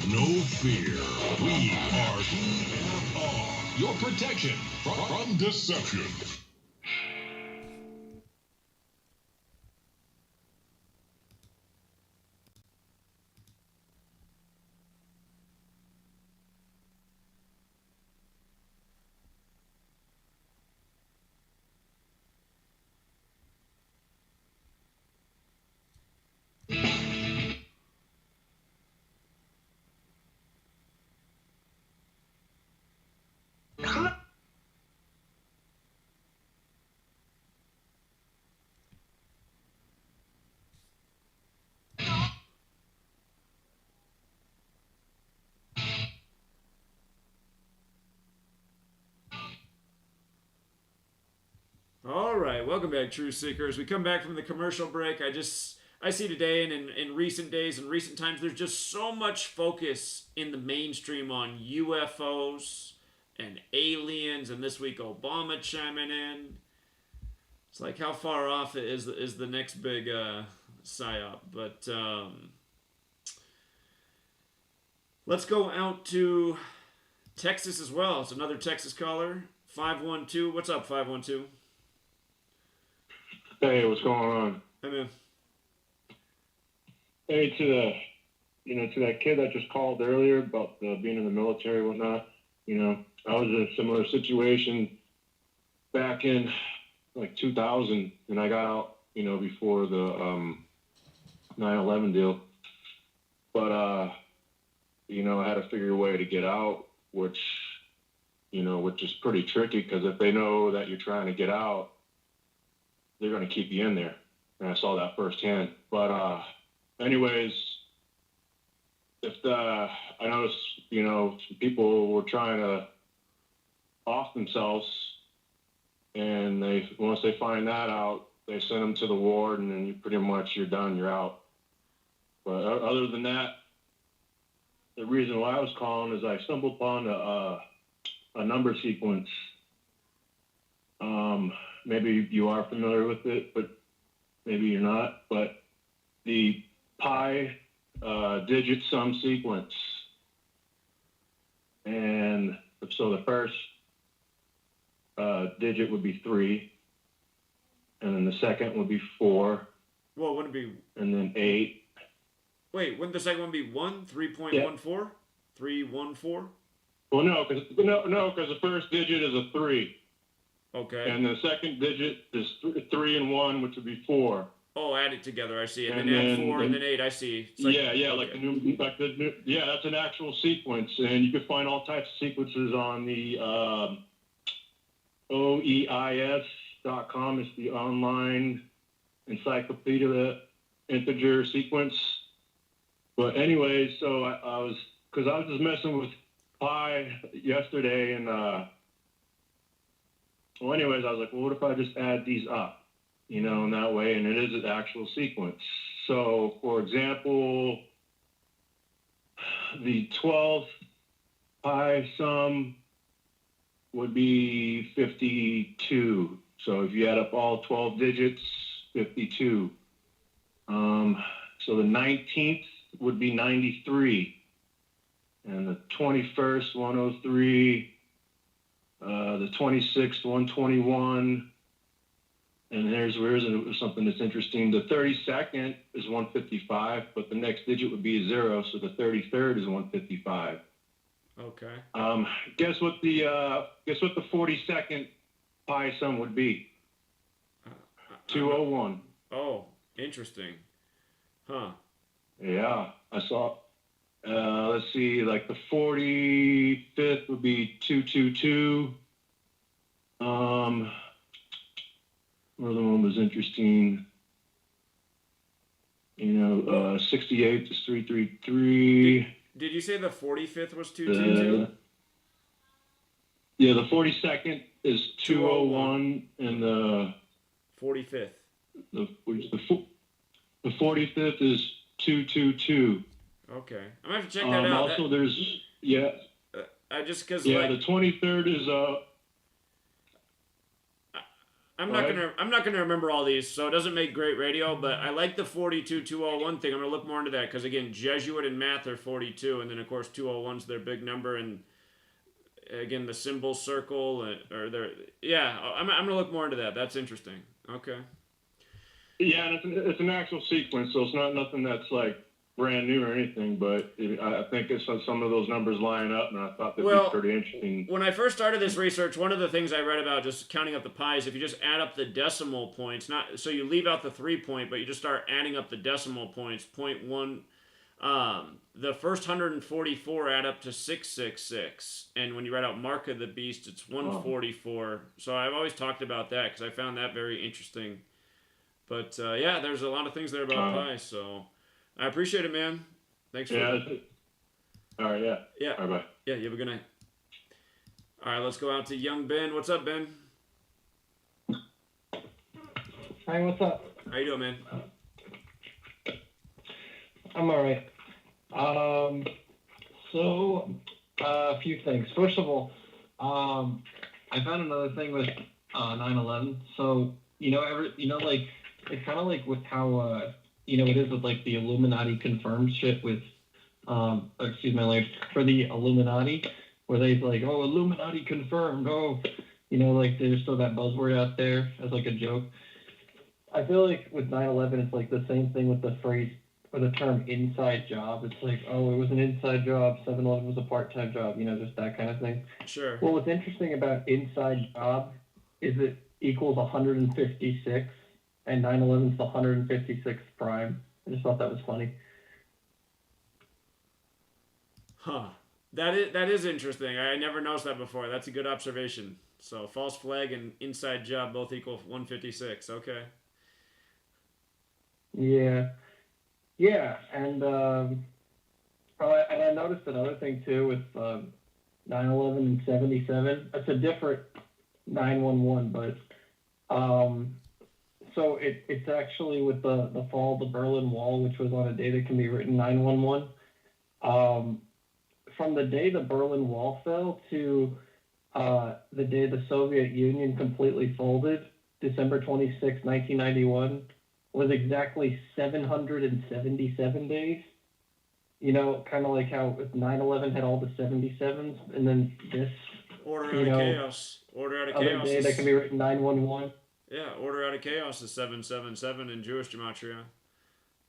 no fear. We are TFR, your protection from deception. All right, welcome back, Truth Seekers. We come back from the commercial break. I see today and in recent days and recent times, there's just so much focus in the mainstream on UFOs and aliens, and this week Obama chiming in. It's like, how far off is the next big psyop? But let's go out to Texas as well. It's another Texas caller. 512. What's up, 512? Hey, what's going on? Hey, man. Hey, to that kid that just called earlier about being in the military and whatnot. I was in a similar situation back in like 2000, and I got out, before the 9/11 deal. But I had to figure a way to get out, which is pretty tricky because if they know that you're trying to get out, they're going to keep you in there. And I saw that firsthand. But anyways, I noticed, people were trying to off themselves, and once they find that out, they send them to the ward, and then you're done, you're out. But other than that, the reason why I was calling is I stumbled upon a number sequence. Maybe you are familiar with it, but maybe you're not. But the pi digit sum sequence. And so the first digit would be 3, and then the second would be 4. Well, wouldn't it be... And then 8. Wait, wouldn't the second one be 1? 3.14? Yeah. 314? Well, no, because the first digit is a 3. Okay. And the second digit is 3 and 1, which would be 4. Oh, add it together, I see. And then add 4 and then 8, I see. It's that's an actual sequence. And you can find all types of sequences on the OEIS.com. It's the online encyclopedia of the integer sequence. But anyway, so I was just messing with pi yesterday, and anyways, I was like, well, what if I just add these up, in that way, and it is an actual sequence. So, for example, the 12th pi sum would be 52. So if you add up all 12 digits, 52. So the 19th would be 93. And the 21st, 103. The 26th, 121. And here's something that's interesting. The 32nd is 155, but the next digit would be a 0, so the 33rd is 155. Okay. Guess what the 42nd pi sum would be? 201. Oh, interesting. Huh. Yeah, I saw. Let's see, like the 45th would be 222. Another one was interesting. 68th is 333. Did you say the 45th was 222? Yeah, the 42nd is 201, and the 45th. The 45th is 222. Okay, I'm gonna have to check that out. Also, there's I just because the 23rd is I'm not gonna remember all these, so it doesn't make great radio. But I like the 42201 thing. I'm gonna look more into that because again, Jesuit and math are 42, and then of course 201's their big number, and again the symbol circle or their I'm gonna look more into that. That's interesting. Okay. Yeah, and it's an actual sequence, so it's not nothing that's like brand new or anything, but I think it's some of those numbers line up, and I thought that'd be pretty interesting. When I first started this research, one of the things I read about just counting up the pies, if you just add up the decimal points, so you leave out the 3 point, but you just start adding up the decimal points, 0.1, the first 144 add up to 666, and when you write out Mark of the Beast, it's 144. So I've always talked about that because I found that very interesting. But there's a lot of things there about pi, so I appreciate it, man. Thanks for All right, yeah. Yeah. All right, bye. Yeah, you have a good night. All right, let's go out to young Ben. What's up, Ben? Hi, what's up? How you doing, man? I'm all right. A few things. First of all, I found another thing with 9/11. So it's kind of like with how it is with like the Illuminati confirmed shit with excuse my language, for the Illuminati. where they like, oh, Illuminati confirmed, oh, you know, like there's still that buzzword out there as like a joke. I feel like with 9/11, it's like the same thing with the phrase or the term inside job. It's like, oh, it was an inside job. 7/11 was a part-time job. You know, just that kind of thing. Sure. Well, what's interesting about inside job is it equals 156, and 9/11 is the 156th prime. I just thought that was funny. Huh. That is interesting. I never noticed that before. That's a good observation. So false flag and inside job both equal 156. Okay. Yeah. Yeah, and I noticed another thing too with 9/11 and 77. It's a different 9/11, but so it's actually with the fall of the Berlin Wall, which was on a day that can be written 9/11. From the day the Berlin Wall fell to the day the Soviet Union completely folded, December 26, 1991, was exactly 777 days. You know, kind of like how with 9/11 had all the 77s, and then this Order out of chaos. Order out of chaos. Other day that can be written 9/11. Yeah, order out of chaos is 777 in Jewish gematria.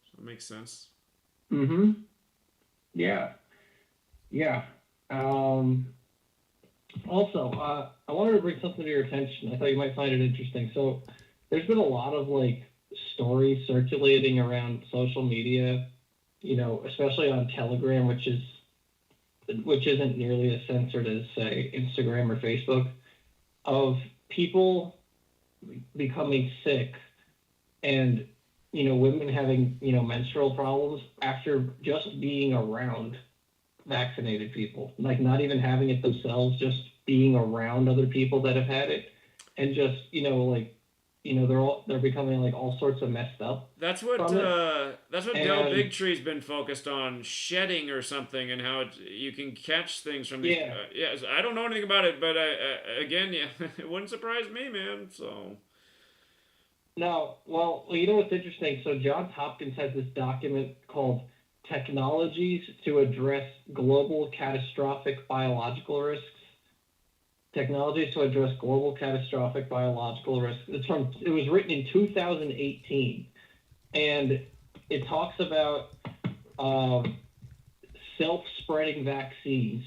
So it makes sense. Mm-hmm. Yeah. Yeah. Also, I wanted to bring something to your attention. I thought you might find it interesting. So there's been a lot of like stories circulating around social media, you know, especially on Telegram, which isn't nearly as censored as say Instagram or Facebook, of people becoming sick and, you know, women having, you know, menstrual problems after just being around vaccinated people, like not even having it themselves, just being around other people that have had it, and just, you know, like, you know, they're becoming like all sorts of messed up. That's what Del Bigtree's been focused on, shedding or something, and how you can catch things from these. Yeah. I don't know anything about it, but again, yeah, it wouldn't surprise me, man. So. No, well, you know what's interesting? So Johns Hopkins has this document called Technologies to Address Global Catastrophic Biological Risks. Technologies to Address Global Catastrophic Biological Risks. It was written in 2018, and it talks about self-spreading vaccines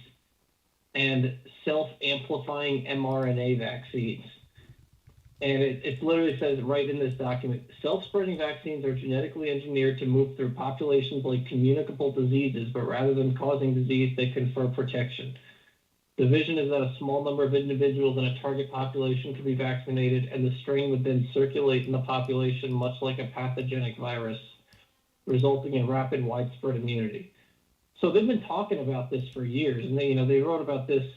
and self-amplifying mRNA vaccines. And it literally says right in this document, self-spreading vaccines are genetically engineered to move through populations like communicable diseases, but rather than causing disease, they confer protection. The vision is that a small number of individuals in a target population could be vaccinated, and the strain would then circulate in the population much like a pathogenic virus, resulting in rapid, widespread immunity. So they've been talking about this for years, and they wrote about this,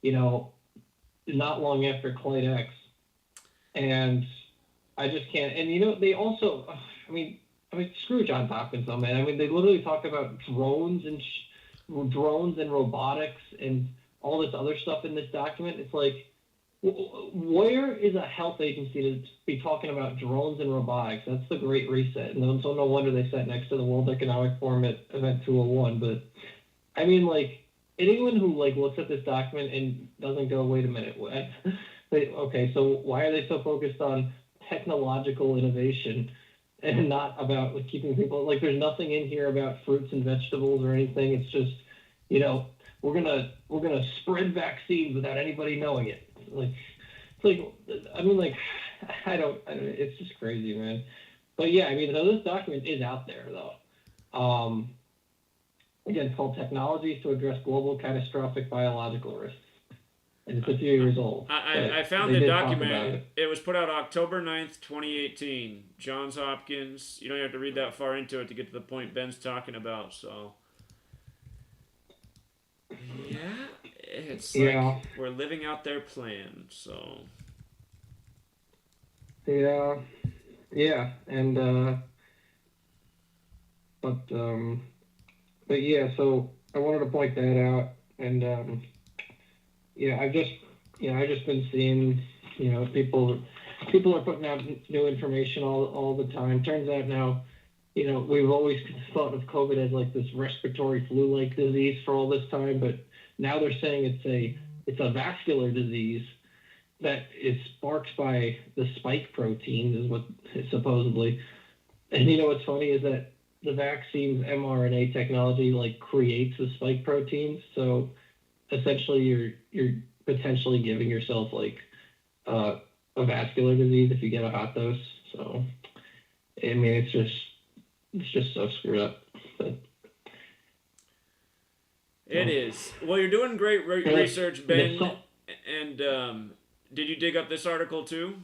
not long after Clade X. And I just can't. And they also, screw John Hopkins though, man. They literally talk about drones and robotics and all this other stuff in this document. It's like, where is a health agency to be talking about drones and robotics? That's the Great Reset. And so no wonder they sat next to the World Economic Forum at Event 201. But anyone who looks at this document and doesn't go, wait a minute, what? Okay, so why are they so focused on technological innovation and not about keeping people, there's nothing in here about fruits and vegetables or anything. It's just, we're gonna spread vaccines without anybody knowing it. It's just crazy, man. But yeah, so this document is out there though. Again, it's called Technologies to Address Global Catastrophic Biological Risks. And it's a few years old. I found the document. It was put out October 9th, 2018. Johns Hopkins. You don't have to read that far into it to get to the point Ben's talking about. So, yeah, it's like we're living out their plan. So, yeah, and but yeah. So I wanted to point that out, and I've just been seeing, people are putting out new information all the time. Turns out now, we've always thought of COVID as this respiratory flu-like disease for all this time, but Now they're saying it's a vascular disease that is sparked by the spike proteins, is what supposedly. And you know what's funny is that the vaccine's mRNA technology like creates the spike proteins. So essentially, you're potentially giving yourself like a vascular disease if you get a hot dose. So I mean, it's just so screwed up. But, it is. Well, you're doing great research, Ben. And did you dig up this article too?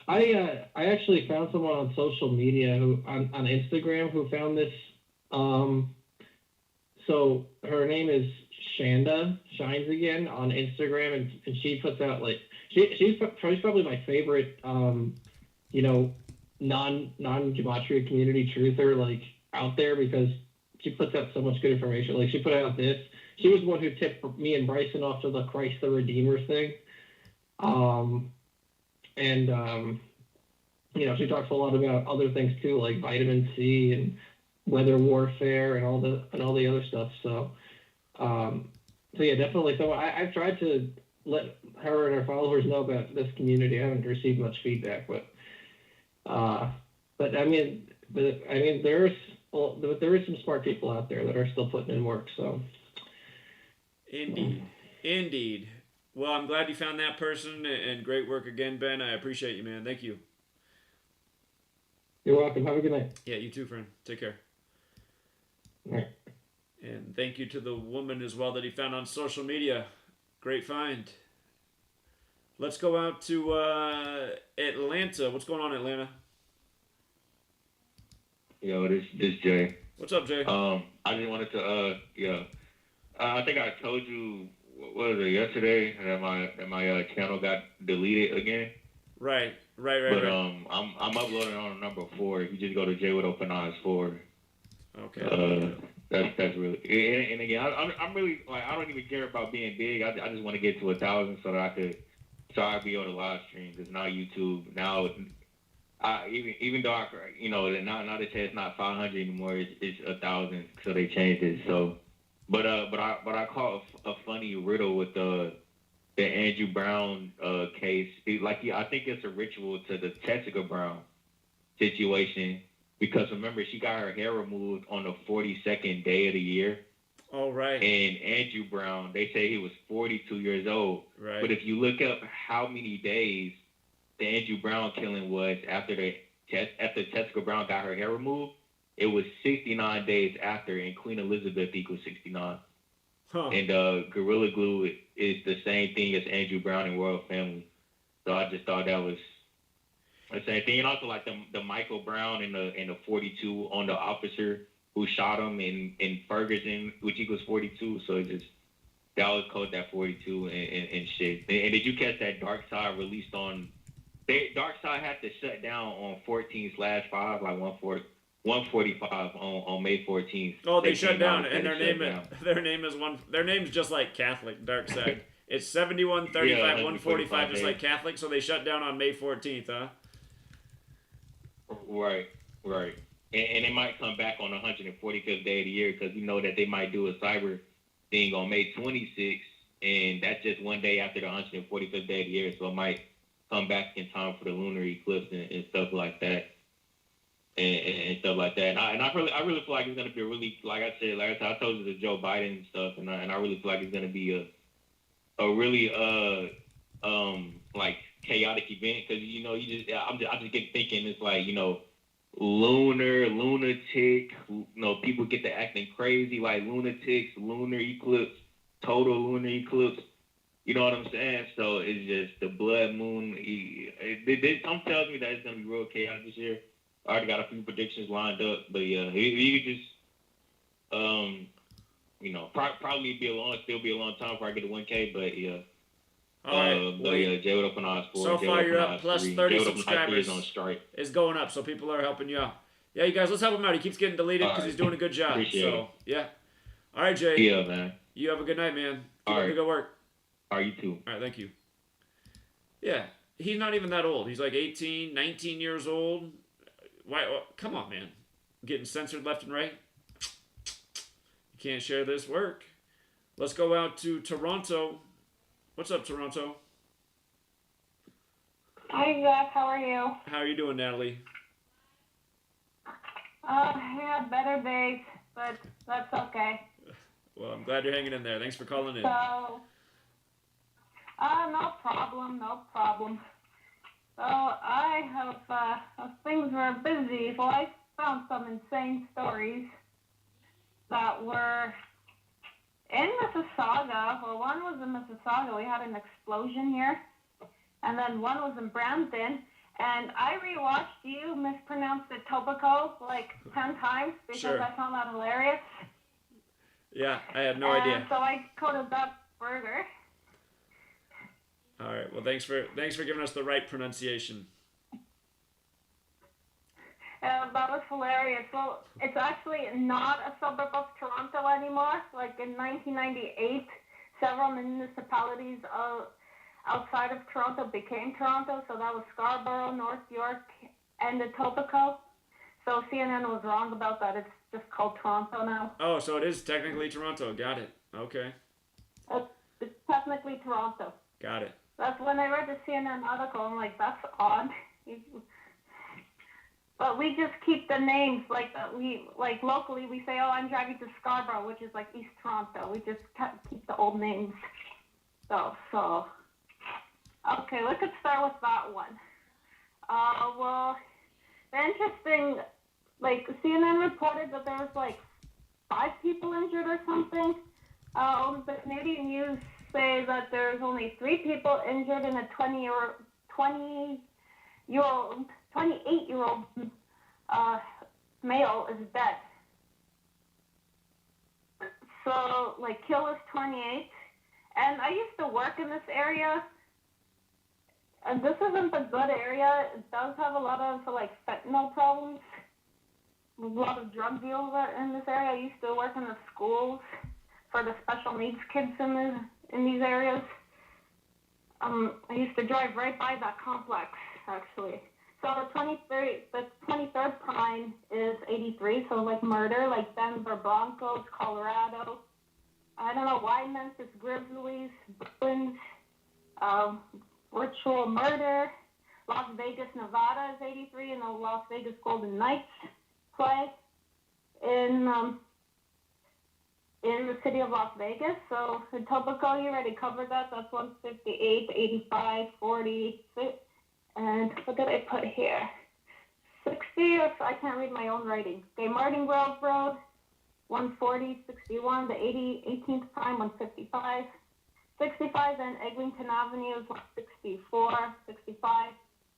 I actually found someone on social media who on Instagram who found this. So her name is Shanda Shines Again on Instagram, and she puts out like she's probably my favorite you know, non-Gematria community truther like out there, because she puts out so much good information. Like she put out this. She was the one who tipped me and Bryson off to the Christ the Redeemer thing. You know, she talks a lot about other things too, like vitamin C and weather warfare and all the other stuff. So yeah, definitely. So I've tried to let her and her followers know about this community. I haven't received much feedback, but I mean, there is some smart people out there that are still putting in work. So. Indeed. Well, I'm glad you found that person, and great work again, Ben. I appreciate you, man. Thank you. You're welcome. Have a good night. Yeah, you too, friend. Take care. All right. And thank you to the woman as well that he found on social media. Great find. Let's go out to Atlanta. What's going on, Atlanta? Yo, this Jay. What's up, Jay? I just wanted to I think I told you, what was it, yesterday, that my channel got deleted again. Right. But I'm uploading on number 4. If you just go to Jay with Open Eyes 4. Okay. That's really, and again, I'm really like, I don't even care about being big. I just want to get to 1,000 so that I'd be able to live stream, because now YouTube even though now they say it's not 500 anymore, it's 1,000, so they changed it. So, but I caught a funny riddle with the Andrew Brown case. I think it's a ritual to the Jessica Brown situation, because remember, she got her hair removed on the 42nd day of the year. Oh, right. And Andrew Brown, they say he was 42 years old. Right. But if you look up how many days the Andrew Brown killing was after Jessica Brown got her hair removed, it was 69 days after, and Queen Elizabeth equals 69. Huh. And Gorilla Glue is the same thing as Andrew Brown and Royal Family. So I just thought that was the same thing. And also like the Michael Brown and the 42 on the officer who shot him in Ferguson, which equals 42. So it just, that was called that 42 and shit. And did you catch that Dark Side released on? Dark Side had to shut down on 14/5, like 145 on May 14th. Oh, they shut down, and their name's just like Catholic, Dark Side. It's 7135, 145, just like Catholic. So they shut down on May 14th, huh? Right. And it might come back on the 145th day of the year, because you know that they might do a cyber thing on May 26th, and that's just one day after the 145th day of the year, so it might come back in time for the lunar eclipse and stuff like that. And stuff like that. And I really feel like it's going to be a really, like I said, I told you the Joe Biden stuff, and I really feel like it's going to be a really like chaotic event, because I just get thinking it's like, lunatic, people get to acting crazy, like lunatics, lunar eclipse, total lunar eclipse. You know what I'm saying? So it's just the blood moon. Some tells me that it's gonna be real chaotic this year. I already got a few predictions lined up, but yeah, you could just probably still be a long time before I get to 1K, but yeah. All right. But yeah, Jay with Open Eyes 4. So far, you're up plus 30 subscribers. On strike. It's going up, so people are helping you out. Yeah, you guys, let's help him out. He keeps getting deleted because he's doing a good job. Appreciate it. Yeah. All right, Jay. Yeah, man. You have a good night, man. Keep All up the good work. All right, you too. All right, thank you. Yeah, he's not even that old. He's like 18, 19 years old. Why? Come on, man. Getting censored left and right. You can't share this work. Let's go out to Toronto. What's up, Toronto? Hi, Zach. How are you? How are you doing, Natalie? Yeah, better days, but that's okay. Well, I'm glad you're hanging in there. Thanks for calling in. So, no problem, no problem. So I have, things were busy, so I found some insane stories that were in Mississauga. Well, one was in Mississauga. We had an explosion here. And then one was in Brampton. And I rewatched you mispronounce Etobicoke like 10 times because Sure. I found that hilarious. Yeah, I had no idea. So I coded that further. All right. Well, thanks for giving us the right pronunciation. That was hilarious. Well, it's actually not a suburb of Toronto anymore. Like in 1998, several municipalities outside of Toronto became Toronto. So that was Scarborough, North York, and Etobicoke. So CNN was wrong about that. It's just called Toronto now. Oh, so it is technically Toronto. Got it. Okay. It's technically Toronto. Got it. That's when I read the CNN article. I'm like, that's odd. But we just keep the names like locally we say, oh, I'm driving to Scarborough, which is like East Toronto. We just keep the old names. So okay, we could start with that one. Well, the interesting, like CNN reported that there was like 5 people injured or something. The Canadian news say that there's only 3 people injured and a 28-year-old male is dead. So, like, kill is 28. And I used to work in this area. And this isn't a good area. It does have a lot of, like, fentanyl problems. A lot of drug deals in this area. I used to work in the schools for the special needs kids in these areas. I used to drive right by that complex, actually. So the 23rd prime is 83, so like murder, like Denver Broncos, Colorado. I don't know why Memphis Grizzlies, Bruins, ritual murder. Las Vegas, Nevada is 83, and the Las Vegas Golden Knights play in the city of Las Vegas. So Etobicoke, you already covered that. That's 158, 85, 40, and what did I put here? 60, if I can't read my own writing. Okay, Martin Grove Road, 140, 61, the 18th prime, 155. 65 and Eglinton Avenue is 164, 65,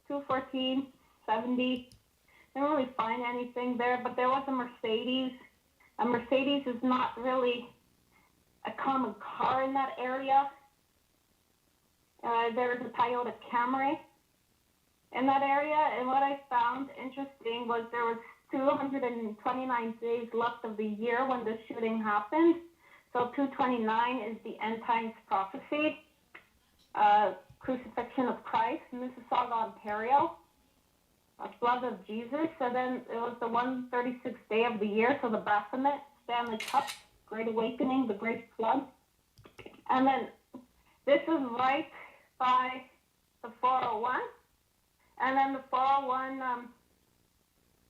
214, 70. Didn't really find anything there, but there was a Mercedes. A Mercedes is not really a common car in that area. There's a Toyota Camry in that area, and what I found interesting was there was 229 days left of the year when the shooting happened. So 229 is the end times prophecy, crucifixion of Christ, Mississauga, Ontario, blood of Jesus. So then it was the 136th day of the year, so the Baphomet, Stanley Cup, Great Awakening, the Great Flood. And then this is right by the 401. And then the 401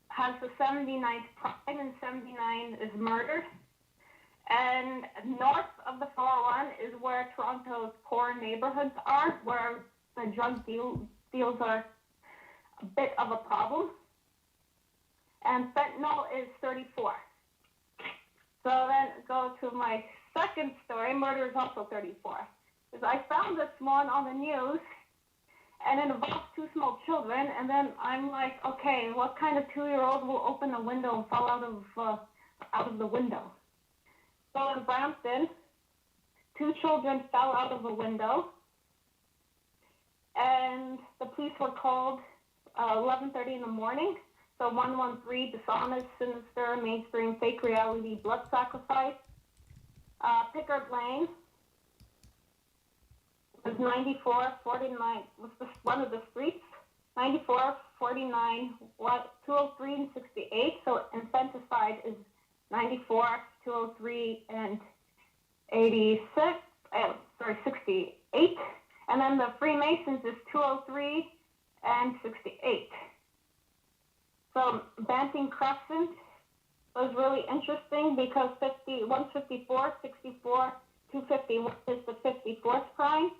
has the 79th prime, and 79 is murdered. And north of the 401 is where Toronto's poor neighborhoods are, where the drug deals are a bit of a problem. And fentanyl is 34. So then go to my second story. Murder is also 34. Because I found this one on the news, and it involves 2 small children. And then I'm like, okay, what kind of 2-year-old will open a window and fall out of the window? So in Brampton, 2 children fell out of a window, and the police were called 11:30 in the morning. So 113, dishonest, sinister, mainstream, fake reality, blood sacrifice. Pickard Lane was 9449, was one of the streets. 94, 49, 203, and 68. So infanticide is 94, 203 and 68. And then the Freemasons is 203 and 68. So Banting Crescent was really interesting because 154, 64, 251 is the 54th prime.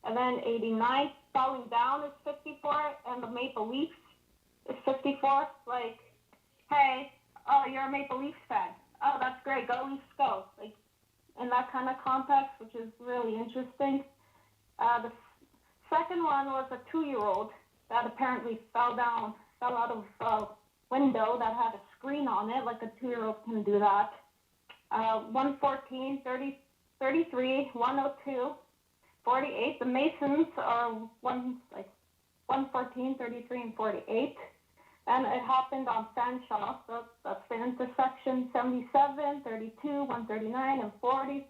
And then 89, falling down is 54, and the Maple Leafs is 54. Like, hey, oh, you're a Maple Leafs fan. Oh, that's great. Go Leafs, go. Like, in that kind of context, which is really interesting. The second one was a 2-year-old that apparently fell out of a window that had a screen on it, like a 2-year-old can do that. 114, 33, 102, 48. The Masons are 114, 33, and 48. And it happened on Fanshawe, so that's the intersection 77, 32, 139, and 40.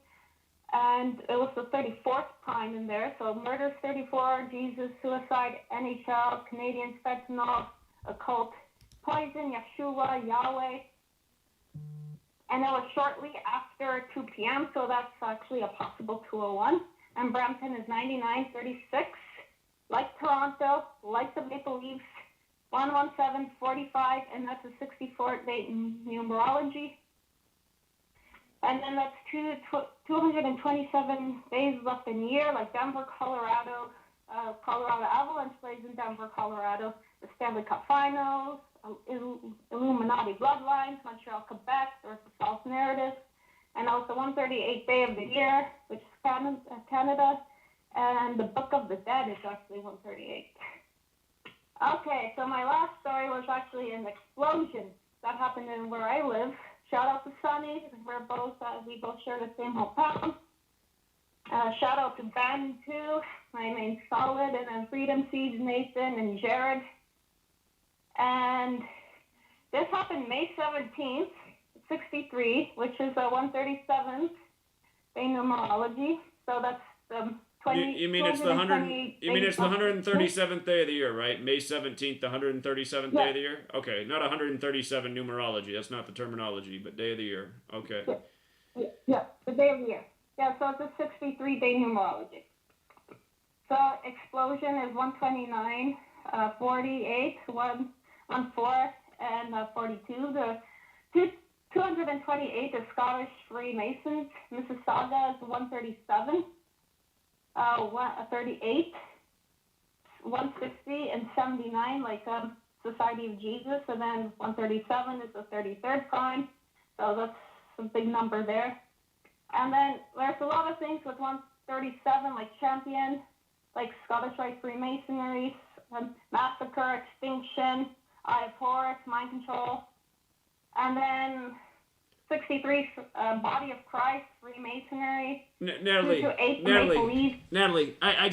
And it was the 34th prime in there. So murders 34, Jesus, suicide, NHL, Canadian fentanyl, occult, poison, Yeshua, Yahweh. And it was shortly after 2 p.m., so that's actually a possible 201. And Brampton is 9936, like Toronto, like the Maple Leafs, 11745, and that's a 64th date in numerology. And then that's 227 days left in the year, like Denver, Colorado. Colorado Avalanche plays in Denver, Colorado. The Stanley Cup Finals, Illuminati Bloodlines, Montreal, Quebec, there's the false narrative. And also 138th day of the year, which is Canada. And the Book of the Dead is actually 138. Okay, so my last story was actually an explosion that happened in where I live. Shout out to Sunny, we both share the same hometown. Shout out to Ben too, my main solid, and then Freedom Seeds, Nathan, and Jared. And this happened May 17th, 63, which is a 137th day numerology. So that's the 20. You mean it's the 137th day of the year, right? May 17th, the 137th day of the year? Okay, not 137 numerology. That's not the terminology, but day of the year. Okay. Yeah, the day of the year. Yeah, so it's a 63-day numerology. So explosion is 129, 48, 14, and 42. The 228 is Scottish Freemasons. Mississauga is 137. 38, 160, and 79, like Society of Jesus, and then 137 is the 33rd prime, so that's a big number there. And then there's a lot of things with 137, like Champion, like Scottish Rite Freemasonry, Massacre, Extinction, Eye of Horus, Mind Control, and then 63, Body of Christ, Freemasonry. Natalie, I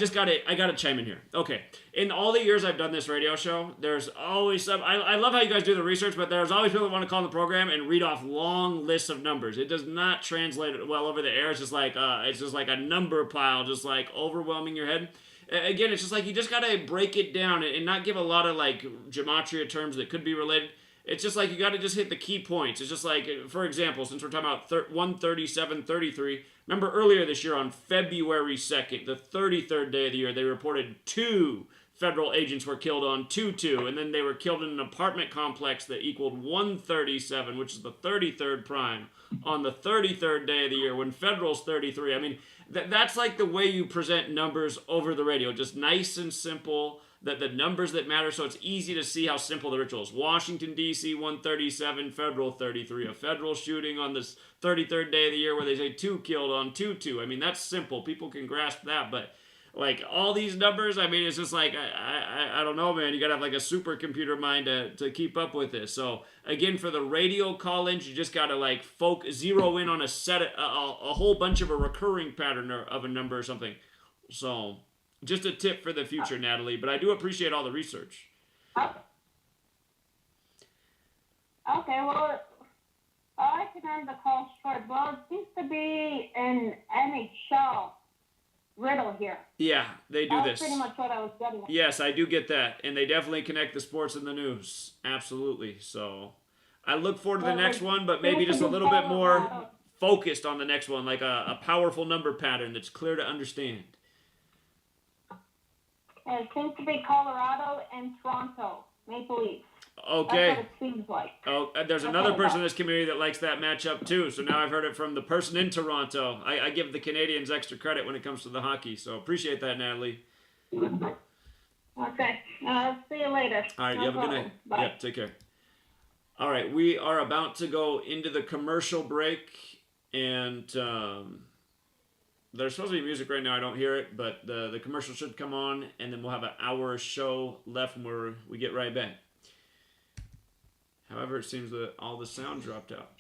gotta chime in here. Okay, in all the years I've done this radio show, there's always some. I love how you guys do the research, but there's always people that want to call on the program and read off long lists of numbers. It does not translate well over the air. It's just like a number pile, just like overwhelming your head. Again, it's just like you just gotta break it down and not give a lot of like gematria terms that could be related. It's just like you got to just hit the key points. It's just like, for example, since we're talking about 137.33, remember earlier this year on February 2nd, the 33rd day of the year, they reported 2 federal agents were killed on 2-2, and then they were killed in an apartment complex that equaled 137, which is the 33rd prime, on the 33rd day of the year when federal's 33. I mean, that's like the way you present numbers over the radio, just nice and simple. The numbers that matter, so it's easy to see how simple the ritual is. Washington, D.C., 137, federal 33. A federal shooting on this 33rd day of the year where they say 2 killed on 2-2. I mean, that's simple. People can grasp that, but like all these numbers, I mean, it's just like, I don't know, man. You got to have like a supercomputer mind to keep up with this. So again, for the radio call-ins, you just got to like zero in on a whole bunch of a recurring pattern of a number or something. So just a tip for the future, Natalie, but I do appreciate all the research. Okay, well, I can end the call short. Well, it seems to be an NHL riddle here. Yeah, they do this. That's pretty much what I was getting at. Yes, I do get that, and they definitely connect the sports and the news. Absolutely. So I look forward to the next one, but maybe just a little bit more focused on the next one, like a powerful number pattern that's clear to understand. It seems to be Colorado and Toronto Maple Leafs. Okay. That's what it seems like. Oh, there's another person in this community that likes that matchup too. So now I've heard it from the person in Toronto. I give the Canadians extra credit when it comes to the hockey. So appreciate that, Natalie. Okay. See you later. All right. No You have a good problem. night. Bye. Yeah. Take care. All right. We are about to go into the commercial break, and there's supposed to be music right now. I don't hear it, but the commercial should come on, and then we'll have an hour show left where we get right back. However, it seems that all the sound dropped out.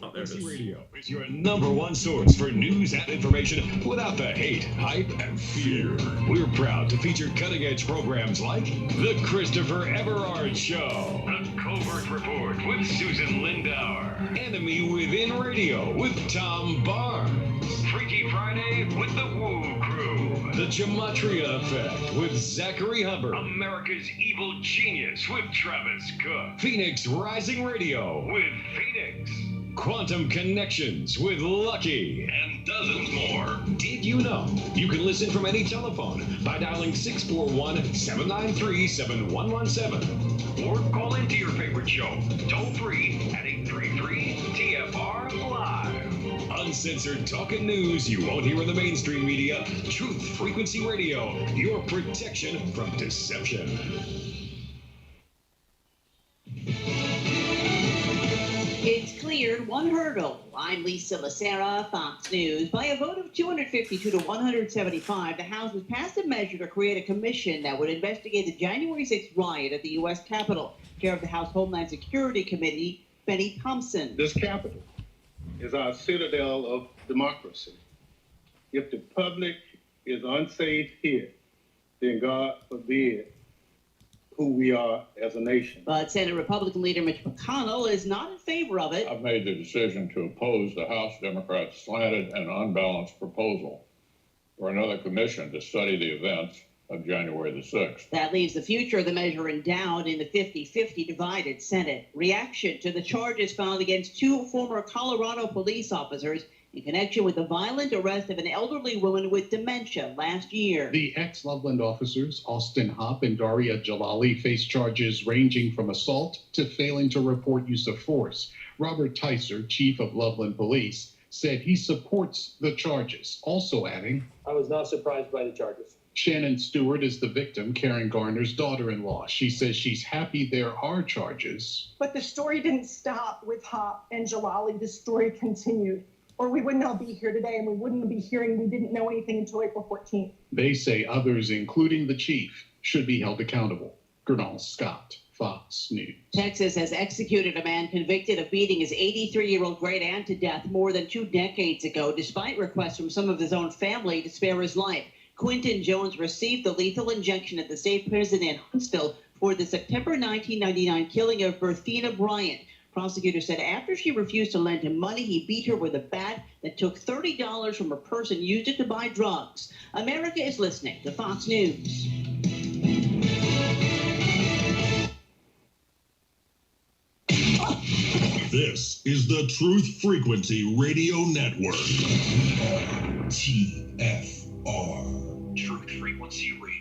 Oh, there it is. Radio is your number one source for news and information without the hate, hype, and fear. We're proud to feature cutting-edge programs like The Christopher Everard Show, The Covert Report with Susan Lindauer, Enemy Within Radio with Tom Barnes, Freaky Friday with The Woo Crew, The Gematria Effect with Zachary Hubbard, America's Evil Genius with Travis Cook, Phoenix Rising Radio with Phoenix, Quantum Connections with Lucky, and dozens more. Did you know you can listen from any telephone by dialing 641-793-7117 or call into your favorite show toll free at 833-TFR Live. Uncensored talk and news you won't hear in the mainstream media. Truth Frequency Radio, your protection from deception. It's cleared one hurdle. I'm Lisa Becerra, Fox News. By a vote of 252 to 175, the House has passed a measure to create a commission that would investigate the January 6th riot at the U.S. Capitol. Chair of the House Homeland Security Committee, Benny Thompson. This Capitol is our citadel of democracy. If the public is unsafe here, then God forbid who we are as a nation. But Senate Republican leader Mitch McConnell is not in favor of it. I've made the decision to oppose the House Democrats' slanted and unbalanced proposal for another commission to study the events of January the 6th. That leaves the future of the measure in doubt in the 50-50 divided Senate. Reaction to the charges filed against two former Colorado police officers in connection with the violent arrest of an elderly woman with dementia last year. The ex-Loveland officers, Austin Hopp and Daria Jalali, face charges ranging from assault to failing to report use of force. Robert Tyser, chief of Loveland Police, said he supports the charges, also adding, I was not surprised by the charges. Shannon Stewart is the victim, Karen Garner's daughter-in-law. She says she's happy there are charges. But the story didn't stop with Hopp and Jalali. The story continued. Or we wouldn't all be here today, and we wouldn't be hearing we didn't know anything until April 14th. They say others, including the chief, should be held accountable. Gernal Scott, Fox News. Texas has executed a man convicted of beating his 83-year-old great-aunt to death more than 2 decades ago, despite requests from some of his own family to spare his life. Quinton Jones received the lethal injection at the state prison in Huntsville for the September 1999 killing of Berthena Bryant. Prosecutors said after she refused to lend him money, he beat her with a bat that took $30 from her purse and used it to buy drugs. America is listening to Fox News. This is the Truth Frequency Radio Network. TFR. Truth Frequency Radio.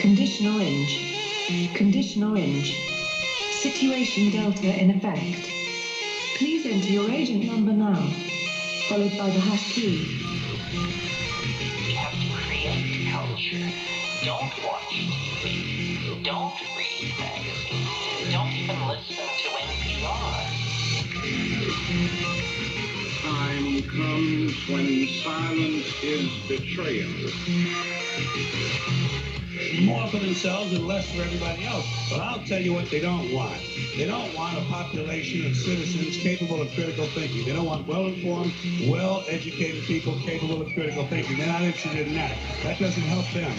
Condition orange. Condition orange. Situation Delta in effect. Please enter your agent number now, followed by the hash key. We have to create culture. Don't watch TV. Don't read magazines. Don't even listen to NPR. Time comes when silence is betrayal. More for themselves and less for everybody else. But I'll tell you what they don't want. They don't want a population of citizens capable of critical thinking. They don't want well-informed, well-educated people capable of critical thinking. They're not interested in that. That doesn't help them.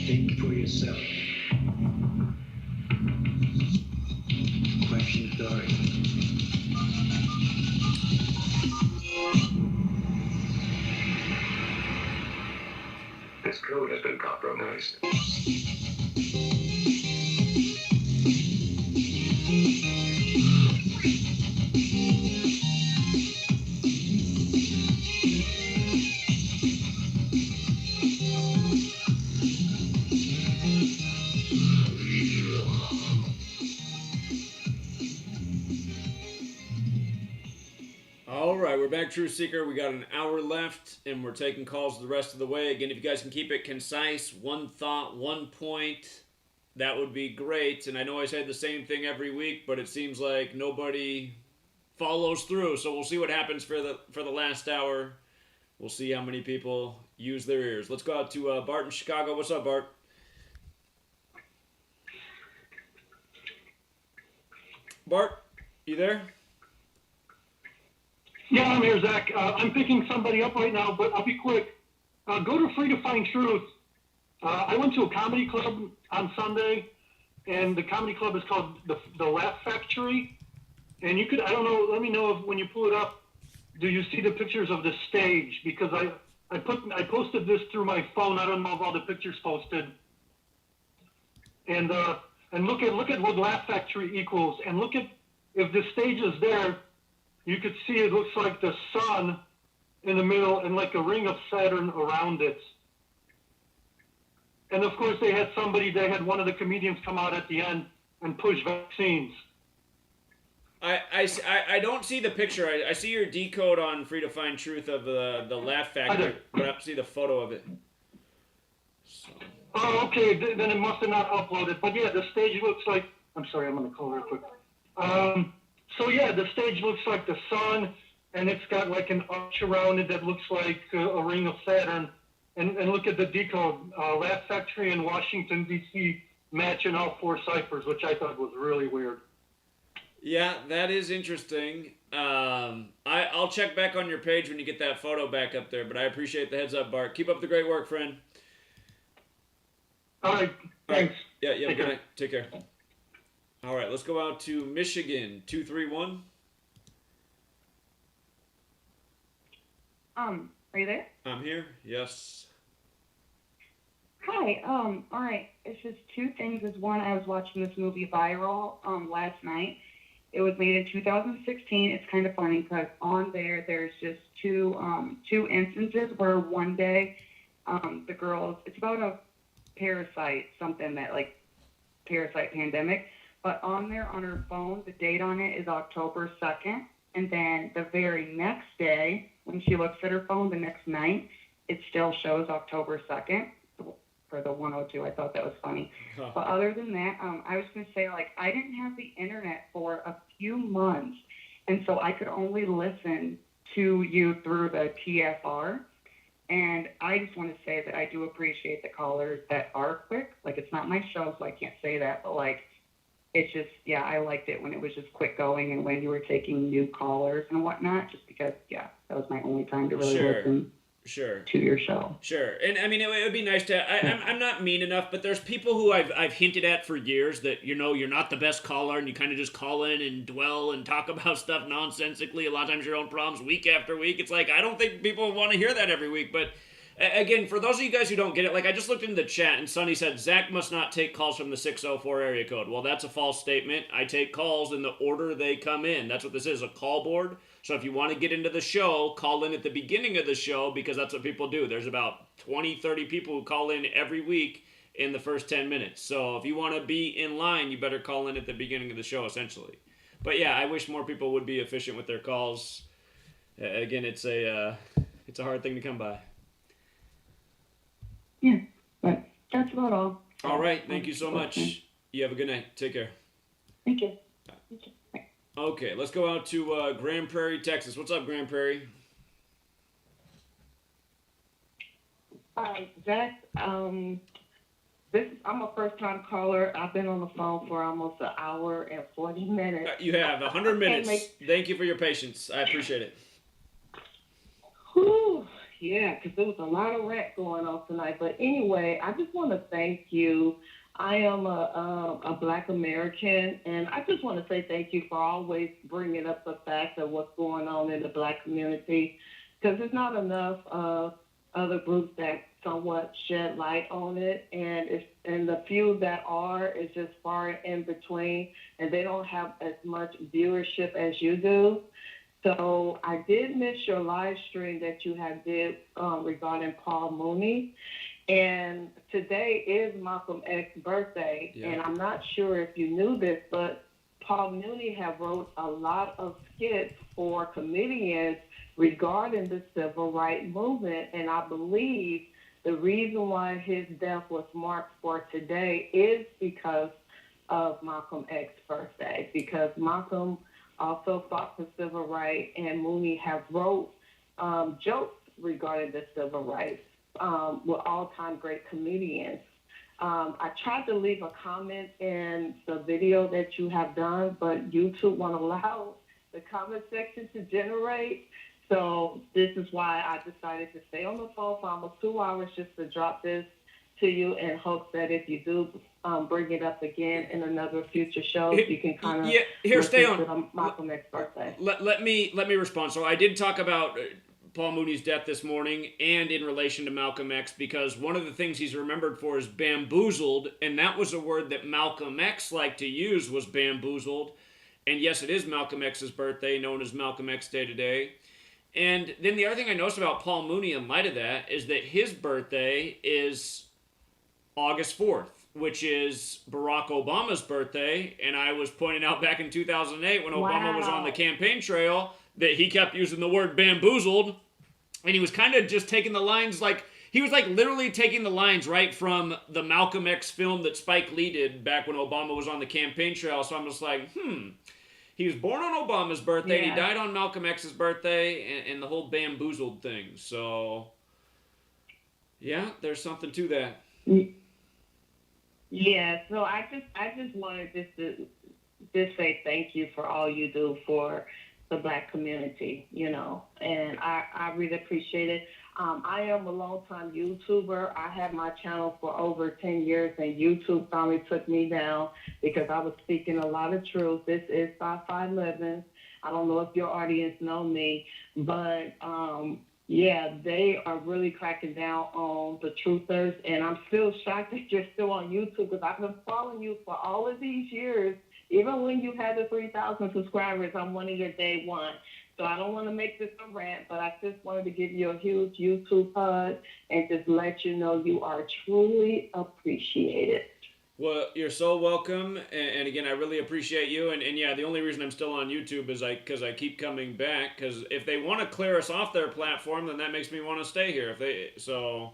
Think for yourself. Question authority. This code has been compromised. we're back, Truth Seeker. We got an hour left, and we're taking calls the rest of the way. Again, if you guys can keep it concise, one thought, one point, that would be great. And I know I say the same thing every week, but it seems like nobody follows through. So we'll see what happens for the last hour. We'll see how many people use their ears. Let's go out to Bart in Chicago. What's up, Bart? Bart, you there? Yeah, I'm here, Zach. I'm picking somebody up right now, but I'll be quick. Go to Free to Find Truth. I went to a comedy club on Sunday, and the comedy club is called the Laugh Factory. And you could, I don't know, let me know if when you pull it up, do you see the pictures of the stage? Because I posted this through my phone. I don't know if all the pictures posted. And look at what Laugh Factory equals, and look at if the stage is there. You could see it looks like the sun in the middle and like a ring of Saturn around it. And of course, they had one of the comedians come out at the end and push vaccines. I don't see the picture. I see your decode on Free to Find Truth of the Laugh Factory, but I don't see the photo of it. So. Oh, okay. Then it must have not uploaded. But yeah, the stage looks like. I'm sorry, I'm going to call real quick. So yeah, the stage looks like the sun, and it's got like an arch around it that looks like a ring of Saturn. And look at the decode. Laugh Factory in Washington, D.C. match in all 4 ciphers, which I thought was really weird. Yeah, that is interesting. I'll check back on your page when you get that photo back up there, but I appreciate the heads up, Bart. Keep up the great work, friend. All right, thanks. Yeah, good night. Take care. All right, let's go out to Michigan, 231. Are you there? I'm here. Yes. Hi. All right. It's just 2 things. Is one, I was watching this movie Viral last night. It was made in 2016. It's kind of funny because on there's just two instances where one day the girls, it's about a parasite, something that like parasite pandemic, but on there on her phone, the date on it is October 2nd. And then the very next day, when she looks at her phone the next night, it still shows October 2nd for the 102. I thought that was funny. Huh. But other than that, I was going to say, like, I didn't have the internet for a few months, and so I could only listen to you through the TFR. And I just want to say that I do appreciate the callers that are quick. Like, it's not my show, so I can't say that, but, like, it's just, yeah, I liked it when it was just quick going and when you were taking new callers and whatnot, just because, yeah, that was my only time to really listen to your show. Sure. And I mean, it would be nice to, I'm not mean enough, but there's people who I've hinted at for years that, you know, you're not the best caller and you kind of just call in and dwell and talk about stuff nonsensically. A lot of times your own problems week after week. It's like, I don't think people want to hear that every week, but again, for those of you guys who don't get it, like I just looked into the chat and Sonny said, Zach must not take calls from the 604 area code. Well, that's a false statement. I take calls in the order they come in. That's what this is, a call board. So if you want to get into the show, call in at the beginning of the show because that's what people do. There's about 20, 30 people who call in every week in the first 10 minutes. So if you want to be in line, you better call in at the beginning of the show, essentially. But yeah, I wish more people would be efficient with their calls. Again, it's a hard thing to come by. Yeah, but that's about all. All right. Thank you so much. You have a good night. Take care. Thank you. Okay, let's go out to Grand Prairie, Texas. What's up, Grand Prairie? Zach, I'm a first-time caller. I've been on the phone for almost an hour and 40 minutes. You have 100 minutes. Thank you for your patience. I appreciate it. Whew. Yeah, because there was a lot of rant going on tonight. But anyway, I just want to thank you. I am a Black American, and I just want to say thank you for always bringing up the fact of what's going on in the Black community, because there's not enough other groups that somewhat shed light on it, and the few that are is just far in between, and they don't have as much viewership as you do. So I did miss your live stream that you have did regarding Paul Mooney. And today is Malcolm X's birthday. Yeah. And I'm not sure if you knew this, but Paul Mooney have wrote a lot of skits for comedians regarding the civil rights movement. And I believe the reason why his death was marked for today is because of Malcolm X's birthday, because Malcolm also fought for civil rights, and Mooney have wrote jokes regarding the civil rights with all-time great comedians. I tried to leave a comment in the video that you have done, but YouTube won't allow the comment section to generate. So this is why I decided to stay on the phone for almost 2 hours just to drop this to you in hopes that if you do bring it up again in another future show, you can kind of stay on. to Malcolm X's birthday. Let me respond. So I did talk about Paul Mooney's death this morning and in relation to Malcolm X, because one of the things he's remembered for is bamboozled, and that was a word that Malcolm X liked to use, was bamboozled. And yes, it is Malcolm X's birthday, known as Malcolm X Day today. And then the other thing I noticed about Paul Mooney in light of that is that his birthday is August 4th, which is Barack Obama's birthday. And I was pointing out back in 2008 when Obama was on the campaign trail that he kept using the word bamboozled. And he was kind of just taking the lines he was literally taking the lines right from the Malcolm X film that Spike Lee did back when Obama was on the campaign trail. So I'm just like, he was born on Obama's birthday, and he died on Malcolm X's birthday, and the whole bamboozled thing. So, yeah, there's something to that. Yeah, so I just wanted to say thank you for all you do for the Black community, and I really appreciate it. I am a long-time YouTuber. I had my channel for over 10 years, and YouTube finally took me down because I was speaking a lot of truth. This is sci-fi living. I don't know if your audience know me, but they are really cracking down on the truthers, and I'm still shocked that you're still on YouTube because I've been following you for all of these years. Even when you had the 3,000 subscribers, I'm one of your day one. So I don't want to make this a rant, but I just wanted to give you a huge YouTube hug and just let you know you are truly appreciated. Well, you're so welcome, and again, I really appreciate you, and yeah, the only reason I'm still on YouTube is because I keep coming back, because if they want to clear us off their platform, then that makes me want to stay here. So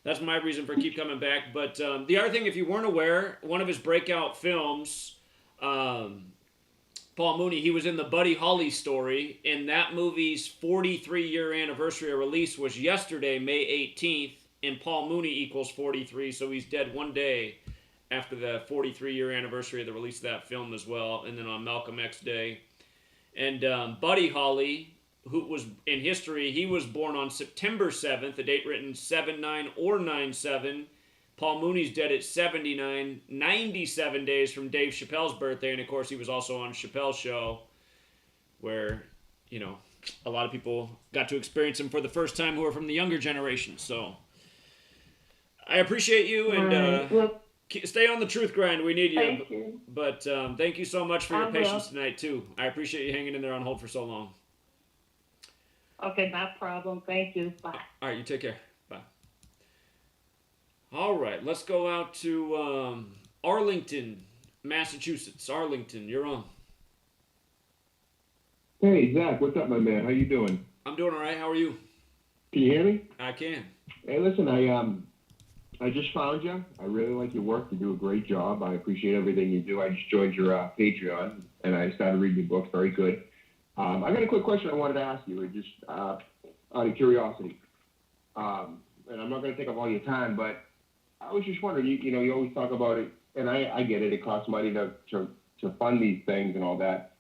that's my reason for keep coming back. But the other thing, if you weren't aware, one of his breakout films, Paul Mooney, he was in the Buddy Holly story, and that movie's 43-year anniversary of release was yesterday, May 18th, and Paul Mooney equals 43, so he's dead one day after the 43-year anniversary of the release of that film as well, and then on Malcolm X Day. And Buddy Holly, who was in history, he was born on September 7th, a date written 7-9 or 9-7. Paul Mooney's dead at 79, 97 days from Dave Chappelle's birthday, and of course he was also on Chappelle's show, where, a lot of people got to experience him for the first time who are from the younger generation. So I appreciate you, and stay on the truth grind. We need you. Thank you. But thank you so much for your patience tonight, too. I appreciate you hanging in there on hold for so long. Okay, no problem. Thank you. Bye. All right, you take care. Bye. All right, let's go out to Arlington, Massachusetts. Arlington, you're on. Hey, Zach, what's up, my man? How you doing? I'm doing all right. How are you? Can you hear me? I can. Hey, listen, I just found you. I really like your work. You do a great job. I appreciate everything you do. I just joined your Patreon, and I started reading your books. Very good. I got a quick question I wanted to ask you, just out of curiosity. And I'm not going to take up all your time, but I was just wondering, you always talk about it, and I get it. It costs money to fund these things and all that.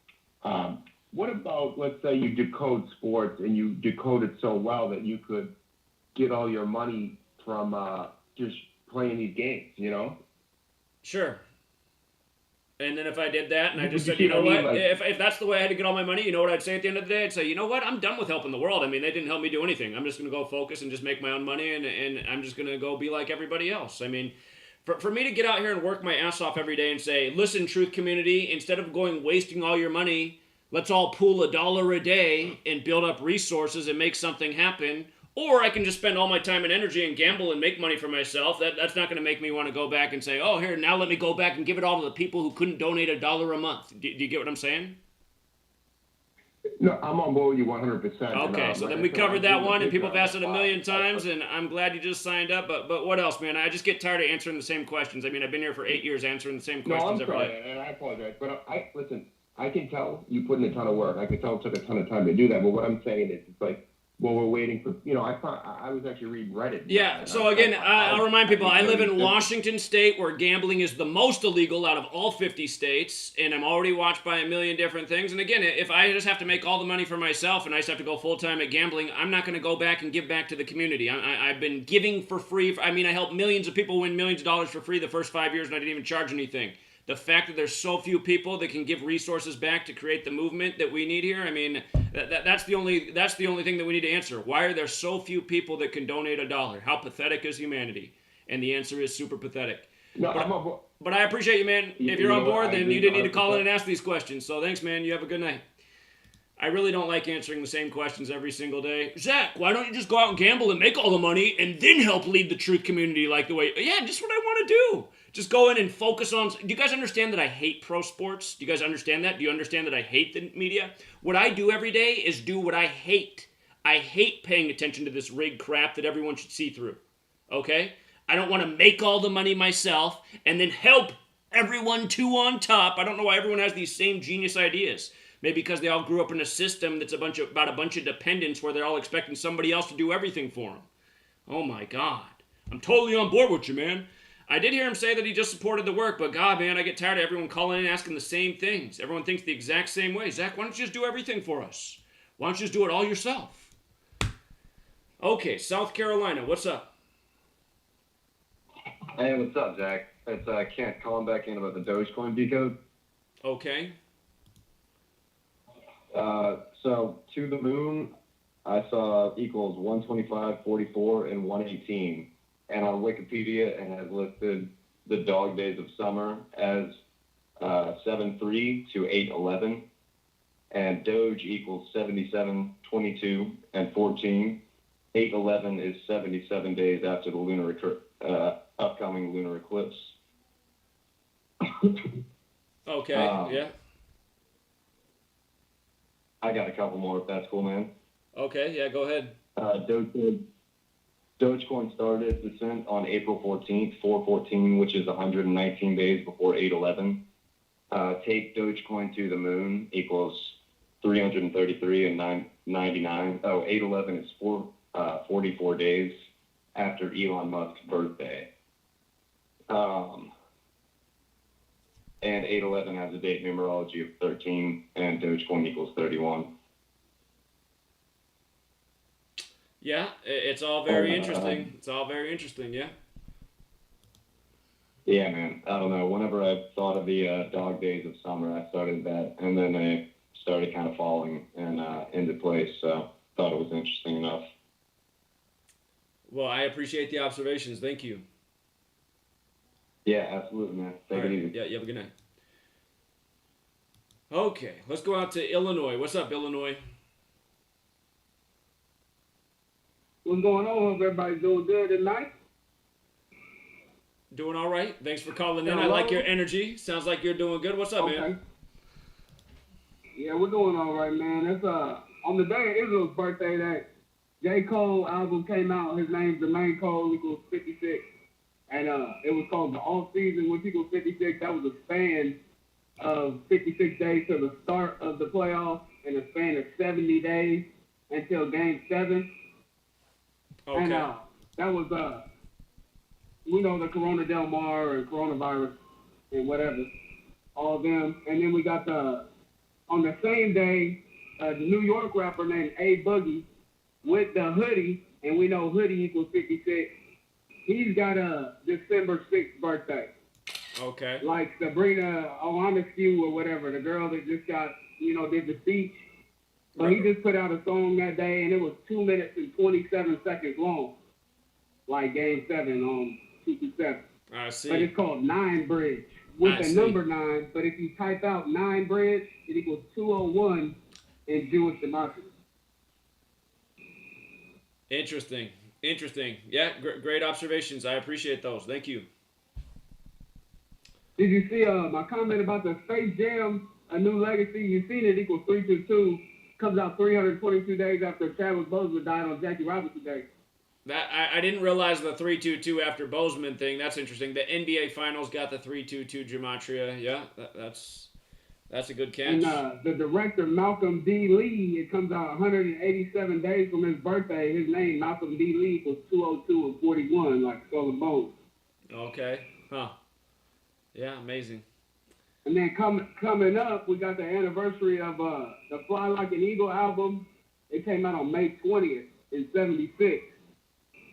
What about, let's say you decode sports and you decode it so well that you could get all your money from just playing these games, Sure. And then if I did that and I just said, you know what, if that's the way I had to get all my money, you know what I'd say at the end of the day? I'd say, you know what, I'm done with helping the world. I mean, they didn't help me do anything. I'm just going to go focus and just make my own money, and I'm just going to go be like everybody else. I mean, for me to get out here and work my ass off every day and say, listen, truth community, instead of wasting all your money, let's all pool $1 a day and build up resources and make something happen. Or I can just spend all my time and energy and gamble and make money for myself. That's not going to make me want to go back and say, oh, here, now let me go back and give it all to the people who couldn't donate $1 a month. Do you get what I'm saying? No, I'm on board with you 100%. Okay, so then we covered that one, and people have asked it a million times, and I'm glad you just signed up. But what else, man? I just get tired of answering the same questions. I mean, I've been here for 8 years answering the same questions every day. And I apologize, but listen. I can tell you put in a ton of work. I can tell it took a ton of time to do that. But what I'm saying is, it's like, well, we're waiting for. I was actually reading Reddit. Yeah. So again, I'll remind people, I live in Washington State, where gambling is the most illegal out of all 50 states, and I'm already watched by a million different things. And again, if I just have to make all the money for myself and I just have to go full time at gambling, I'm not going to go back and give back to the community. I've been giving for free. I helped millions of people win millions of dollars for free the first 5 years, and I didn't even charge anything. The fact that there's so few people that can give resources back to create the movement that we need here, that's the only thing that we need to answer. Why are there so few people that can donate $1? How pathetic is humanity? And the answer is super pathetic. No, but I appreciate you, man. If you're on board, then you didn't need to call in and ask these questions. So thanks, man. You have a good night. I really don't like answering the same questions every single day. Zach, why don't you just go out and gamble and make all the money and then help lead the truth community like the way... Yeah, just what I want to do. Just go in and focus on... Do you guys understand that I hate pro sports? Do you guys understand that? Do you understand that I hate the media? What I do every day is do what I hate. I hate paying attention to this rigged crap that everyone should see through. Okay? I don't want to make all the money myself and then help everyone too on top. I don't know why everyone has these same genius ideas. Maybe because they all grew up in a system that's about a bunch of dependents where they're all expecting somebody else to do everything for them. Oh my God. I'm totally on board with you, man. I did hear him say that he just supported the work, but God, man, I get tired of everyone calling in and asking the same things. Everyone thinks the exact same way. Zach, why don't you just do everything for us? Why don't you just do it all yourself? Okay, South Carolina, what's up? Hey, what's up, Zach? It's Kent calling back in about the Dogecoin decode. Okay. So to the moon, I saw equals 125, 44, and 118. And on Wikipedia, it has listed the dog days of summer as 7/3 to 8/11. And Doge equals 77, 22, and 14. 8/11 is 77 days after the upcoming lunar eclipse. Okay, yeah. I got a couple more if that's cool, man. Okay, yeah, go ahead. Dogecoin started its descent on April 14th, 4/14, which is 119 days before 8/11. Take Dogecoin to the moon equals 333 and 99. Oh, 8/11 is 44 days after Elon Musk's birthday. And 8/11 has a date numerology of 13, and Dogecoin equals 31. Yeah, it's all very interesting. It's all very interesting, yeah. Yeah, man. I don't know. Whenever I thought of the dog days of summer, I started that, and then they started kind of falling and into place. So thought it was interesting enough. Well, I appreciate the observations. Thank you. Yeah, absolutely, man. Take it easy. Yeah, you have a good night. Okay, let's go out to Illinois. What's up, Illinois? What's going on? Hope everybody's doing good tonight. Doing all right. Thanks for calling in. I Hello? like your energy. Sounds like you're doing good. What's up, man? Yeah, we're doing all right, man. It's on the day of Israel's birthday that J. Cole album came out. His name's Jermaine Cole equals 56. And it was called The Off Season, which equals 56. That was a span of 56 days to the start of the playoffs and a span of 70 days until Game 7. Okay. And that was, we know the Corona Del Mar and coronavirus and whatever, all of them. And then we got on the same day, the New York rapper named A Boogie with the hoodie, and we know hoodie equals 56. He's got a December 6th birthday. Okay. Like Sabrina Ionescu or whatever, the girl that just got, did the speech. But he just put out a song that day, and it was 2 minutes and 27 seconds long. Like Game 7 on 227. I see. But it's called 9 Bridge with the number 9. But if you type out 9 Bridge, it equals 201 in Jewish democracy. Interesting. Yeah, great observations. I appreciate those. Thank you. Did you see my comment about the Space Jam, A New Legacy? You seen it equals 322. comes out 322 days after Chadwick Boseman died on Jackie Robinson Day. That I didn't realize the 322 after Bozeman thing. That's interesting. The NBA Finals got the 322 Gematria. Yeah, that's a good catch. And the director, Malcolm D. Lee, it comes out 187 days from his birthday. His name, Malcolm D. Lee, was 202 and 41, like Skull and Bones. Okay. Huh. Yeah, amazing. And then coming up, we got the anniversary of the Fly Like an Eagle album. It came out on May 20th in 76.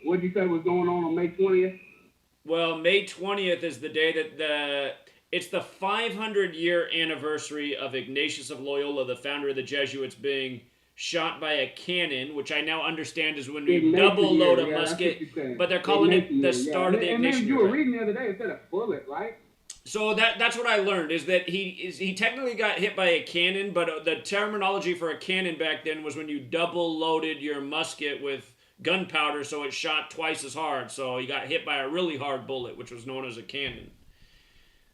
What did you say was going on May 20th? Well, May 20th is the day that it's the 500-year anniversary of Ignatius of Loyola, the founder of the Jesuits, being shot by a cannon, which I now understand is when you double load a musket, but they're calling it the start of the ignition. And you were reading the other day, it said a bullet, right? So that's what I learned, is that he technically got hit by a cannon, but the terminology for a cannon back then was when you double loaded your musket with gunpowder, so it shot twice as hard. So he got hit by a really hard bullet, which was known as a cannon.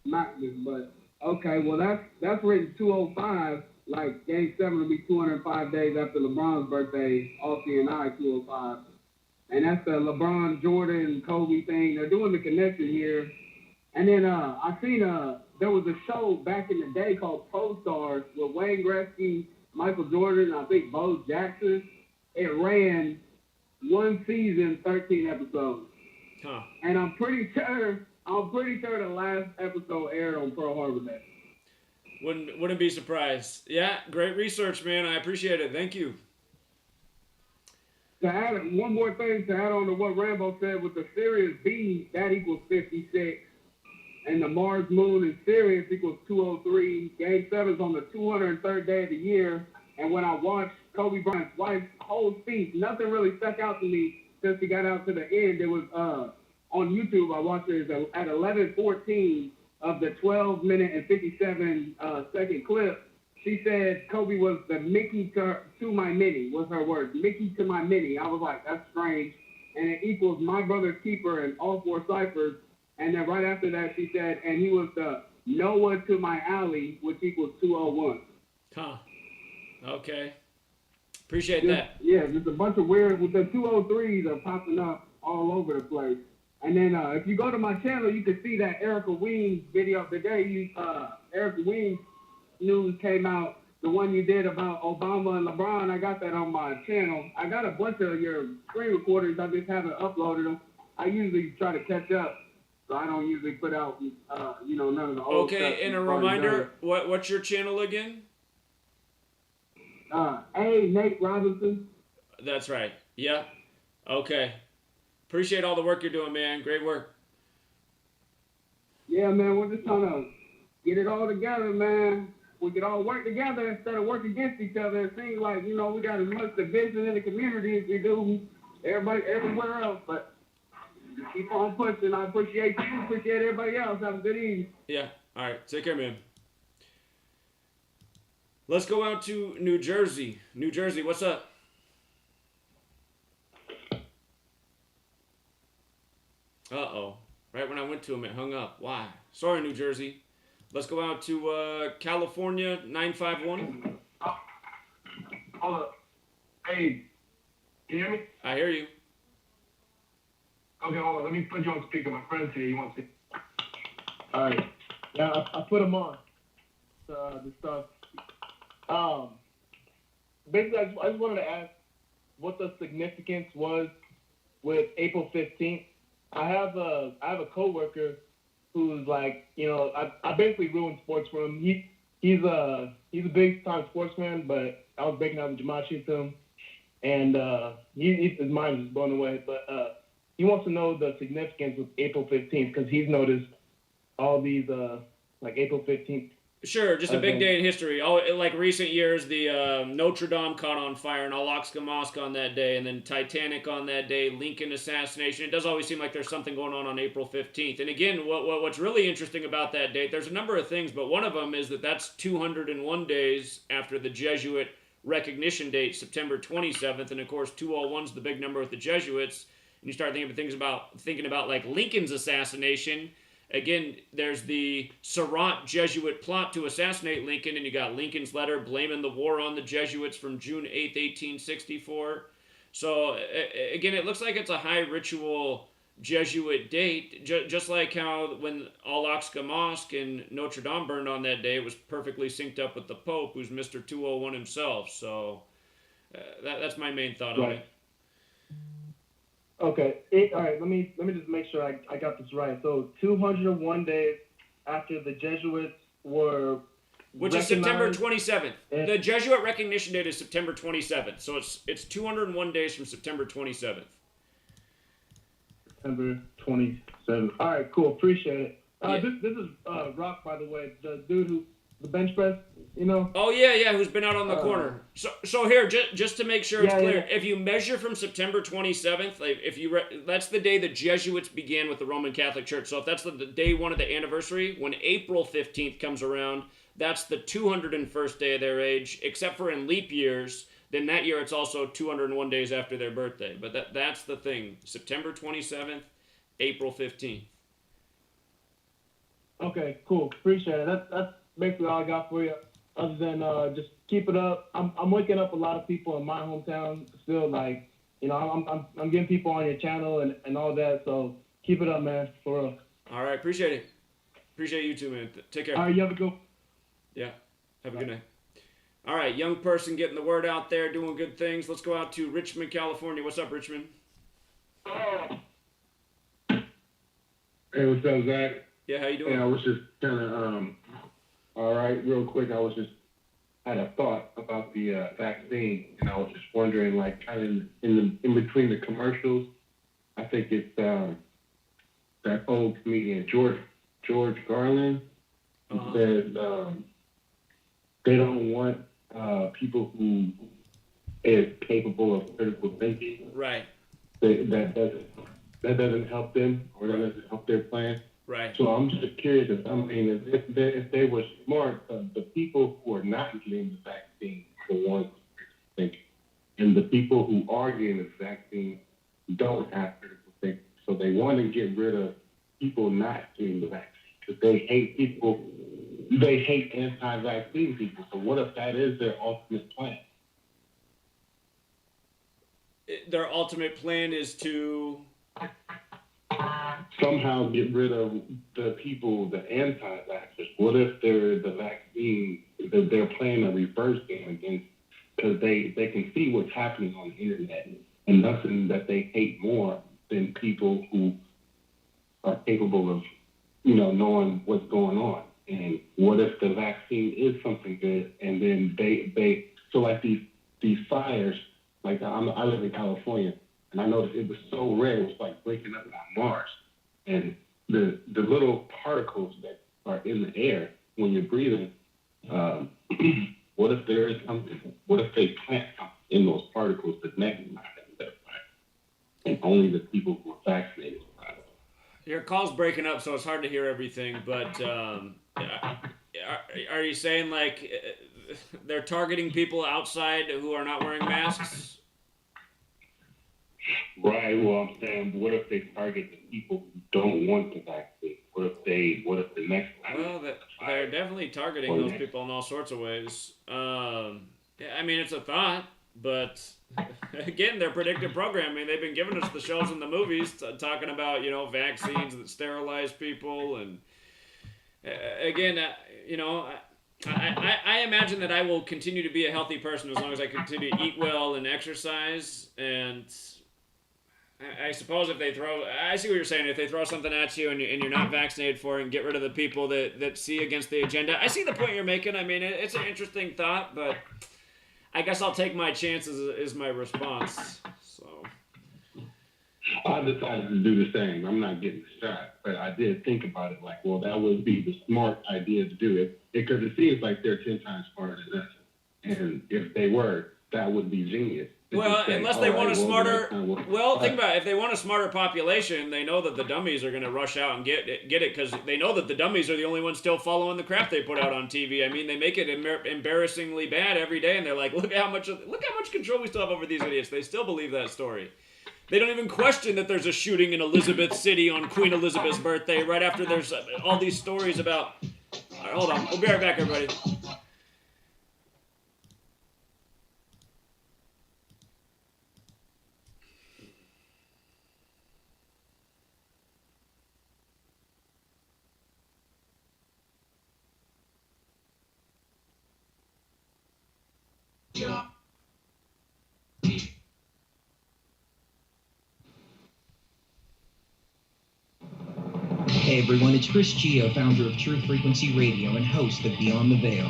But okay, well that's written 205. Like Game 7 will be 205 days after LeBron's birthday. Aussie and I 205, and that's the LeBron, Jordan, Kobe thing. They're doing the connection here. And then I seen there was a show back in the day called Pro Stars with Wayne Gretzky, Michael Jordan, and I think Bo Jackson. It ran one season, 13 episodes. Huh. And I'm pretty sure the last episode aired on Pearl Harbor Day. Wouldn't be surprised. Yeah, great research, man. I appreciate it. Thank you. To add one more thing to add on to what Rambo said, with the Sirius B, that equals 56. And the Mars, Moon, and Sirius equals 203. Game 7 is on the 203rd day of the year. And when I watched Kobe Bryant's wife's whole speech, nothing really stuck out to me since he got out to the end. It was on YouTube. I watched it at 11:14 of the 12-minute and 57-second clip. She said Kobe was the Mickey to my Minnie, was her word. Mickey to my Minnie. I was like, that's strange. And it equals my brother's keeper in all four ciphers. And then right after that, she said, and he was the Noah to my alley, which equals 201. Huh. Okay. Appreciate that. Yeah, just a bunch of weird, with the 203s are popping up all over the place. And then if you go to my channel, you can see that Erica Wing video of the day. Erica Wing news came out, the one you did about Obama and LeBron. I got that on my channel. I got a bunch of your screen recordings. I just haven't uploaded them. I usually try to catch up. So I don't usually put out, none of the old stuff. Okay, and a reminder, what's your channel again? Nate Robinson. That's right. Yeah. Okay. Appreciate all the work you're doing, man. Great work. Yeah, man. We're just trying to get it all together, man. We could all work together instead of work against each other. It seems like, we got as much division in the community as we do everywhere else. But just keep on pushing. I appreciate you. Appreciate everybody else. Have a good evening. Yeah. All right. Take care, man. Let's go out to New Jersey. New Jersey, what's up? Uh-oh. Right when I went to him, it hung up. Why? Sorry, New Jersey. Let's go out to California, 951. Hold up. Hey, can you hear me? I hear you. Okay, hold on. Let me put you on speaker. My friend's here. You want to see? All right. Yeah, I put them on. The stuff. Basically, I just wanted to ask what the significance was with April 15th. I have a coworker who's like, I basically ruined sports for him. He's a big time sportsman, but I was breaking out the Gematria to him, and his mind is just blown away. But he wants to know the significance of April 15th because he's noticed all these like April 15th. Sure, just a big day in history. Like recent years, the Notre Dame caught on fire and Al-Aqsa Mosque on that day, and then Titanic on that day, Lincoln assassination. It does always seem like there's something going on April 15th. And again, what's really interesting about that date, there's a number of things, but one of them is that's 201 days after the Jesuit recognition date, September 27th, and of course 201 is the big number with the Jesuits. And you start thinking about like Lincoln's assassination. Again, there's the Surratt Jesuit plot to assassinate Lincoln, and you got Lincoln's letter blaming the war on the Jesuits from June 8th, 1864. So, again, it looks like it's a high ritual Jesuit date, just like how when Al-Aqsa Mosque in Notre Dame burned on that day, it was perfectly synced up with the Pope, who's Mr. 201 himself. So, that's my main thought on it. Okay. All right. Let me just make sure I got this right. So 201 days after the Jesuits were which is September 27th. The Jesuit recognition date is September 27th. So it's 201 days from September 27th. September 27th. All right. Cool. Appreciate it. This is Rock, by the way, the dude who the bench press, you know. Oh yeah, who's been out on the corner. So here, just to make sure it's clear, if you measure from September 27th, like if you that's the day the Jesuits began with the Roman Catholic Church. So if that's the day one of the anniversary, when April 15th comes around, that's the 201st day of their age. Except for in leap years, then that year it's also 201 days after their birthday. But that's the thing: September 27th, April 15th. Okay, cool. Appreciate it. That's basically all I got for you. Other than just keep it up. I'm waking up a lot of people in my hometown. Still, like, you know, I'm getting people on your channel and all that. So keep it up, man. For real. All right, appreciate it. Appreciate you too, man. Take care. All right, you have a good. Yeah, have a good night. All right, young person getting the word out there, doing good things. Let's go out to Richmond, California. What's up, Richmond? Hey, what's up, Zach? Yeah, how you doing? Yeah, I was just kind of all right, real quick. I was just had a thought about the vaccine, and I was just wondering, like, kind of in between the commercials, I think it's that old comedian George Garland who said they don't want people who is capable of critical thinking. Right. That doesn't help them, or that doesn't help their plan. Right. So I'm just curious. If they were smart, the people who are not getting the vaccine are the ones who think, and the people who are getting the vaccine don't have critical thinking. So they want to get rid of people not getting the vaccine because they hate people. They hate anti-vaccine people. So what if that is their ultimate plan? Their ultimate plan is to somehow get rid of the people, the anti-vaxxers. What if the vaccine, they're playing a reverse game against, because they can see what's happening on the internet, and nothing that they hate more than people who are capable of, knowing what's going on. And what if the vaccine is something good, and then so like these fires, like I live in California, and I noticed it was so red, it was like breaking up on Mars. And the little particles that are in the air when you're breathing, what if there is something? What if they plant something in those particles that magnify that fire? And only the people who are vaccinated survive. Your call's breaking up, so it's hard to hear everything. But are you saying like they're targeting people outside who are not wearing masks? Right. Well, I'm saying, what if they target the people who don't want the vaccine? What if the next time? Well, they're definitely targeting those people in all sorts of ways. I mean, it's a thought, but again, they're predictive programming. They've been giving us the shows and the movies talking about, vaccines that sterilize people. And again, I imagine that I will continue to be a healthy person as long as I continue to eat well and exercise. And I suppose if they I see what you're saying. If they throw something at you and you're not vaccinated for it and get rid of the people that see against the agenda, I see the point you're making. I mean, it's an interesting thought, but I guess I'll take my chances is my response. So I decided to do the same. I'm not getting shot, but I did think about it like, well, that would be the smart idea to do it because it seems like they're 10 times smarter than us. And if they were, that would be genius. Well, unless they want a smarter... Well, think about it. If they want a smarter population, they know that the dummies are going to rush out and get it because they know that the dummies are the only ones still following the crap they put out on TV. I mean, they make it embarrassingly bad every day, and they're like, look how much control we still have over these idiots. They still believe that story. They don't even question that there's a shooting in Elizabeth City on Queen Elizabeth's birthday right after there's all these stories about... All right, hold on. We'll be right back, everybody. Hey everyone, it's Chris Geo, founder of Truth Frequency Radio and host of Beyond the Veil.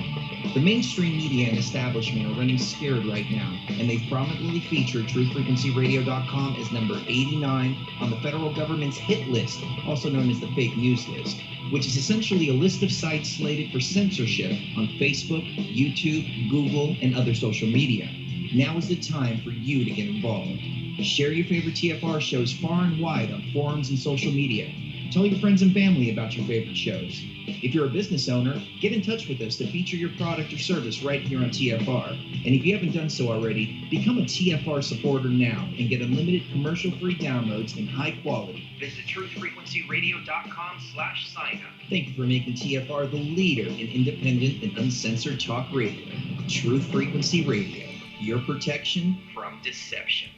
The mainstream media and establishment are running scared right now, and they've prominently featured TruthFrequencyRadio.com as number 89 on the federal government's hit list, also known as the fake news list, which is essentially a list of sites slated for censorship on Facebook, YouTube, Google, and other social media. Now is the time for you to get involved. Share your favorite TFR shows far and wide on forums and social media. Tell your friends and family about your favorite shows. If you're a business owner, get in touch with us to feature your product or service right here on TFR. And if you haven't done so already, become a TFR supporter now and get unlimited commercial-free downloads in high quality. Visit truthfrequencyradio.com/sign-up. Thank you for making TFR the leader in independent and uncensored talk radio. Truth Frequency Radio, your protection from deception.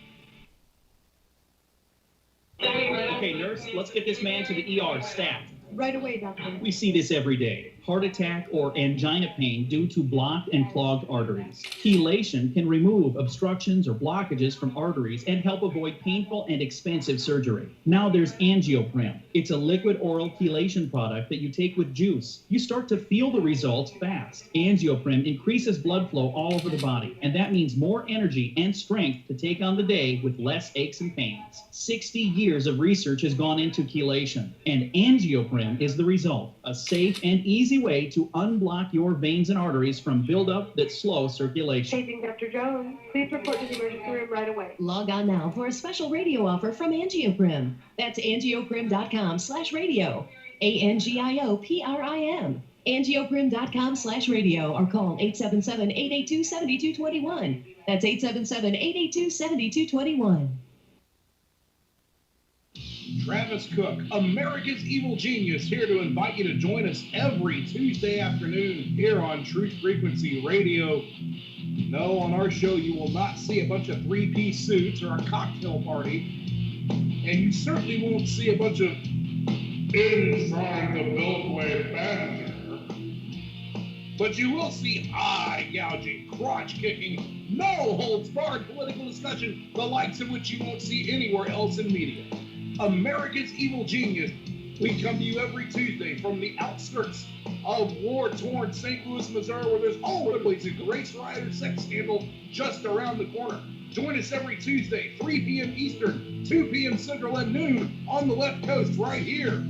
Okay, nurse, let's get this man to the ER stat. Right away, doctor. We see this every day. Heart attack or angina pain due to blocked and clogged arteries. Chelation can remove obstructions or blockages from arteries and help avoid painful and expensive surgery. Now there's Angioprim. It's a liquid oral chelation product that you take with juice. You start to feel the results fast. Angioprim increases blood flow all over the body, and that means more energy and strength to take on the day with less aches and pains. 60 years of research has gone into chelation, and Angioprim is the result. A safe and easy way to unblock your veins and arteries from buildup that slow circulation. Saving Dr. Jones. Please report to the emergency room right away. Log on now for a special radio offer from Angioprim. That's angioprim.com/radio. ANGIOPRIM. Angioprim.com/radio or call 877-882-7221. That's 877-882-7221. Travis Cook, America's Evil Genius, here to invite you to join us every Tuesday afternoon here on Truth Frequency Radio. No, on our show you will not see a bunch of three-piece suits or a cocktail party, and you certainly won't see a bunch of inside the Beltway banter. But you will see eye-gouging, crotch-kicking, no-holds-barred political discussion, the likes of which you won't see anywhere else in media. America's Evil Genius. We come to you every Tuesday from the outskirts of war-torn St. Louis, Missouri, where there's always a race rider sex scandal just around the corner. Join us every Tuesday, 3 p.m. Eastern, 2 p.m. Central, and noon on the left coast right here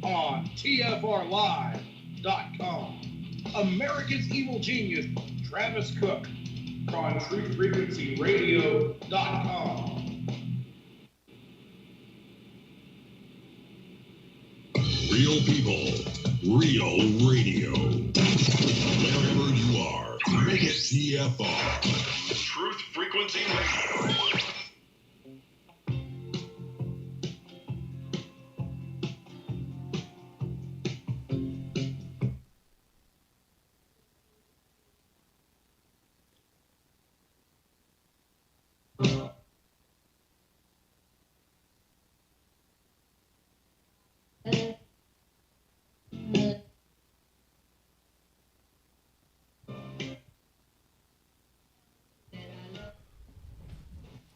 on TFRLive.com. America's Evil Genius, Travis Cook, on TruthFrequencyRadio.com. Real people, real radio. Wherever you are, make it TFR. Truth Frequency Radio.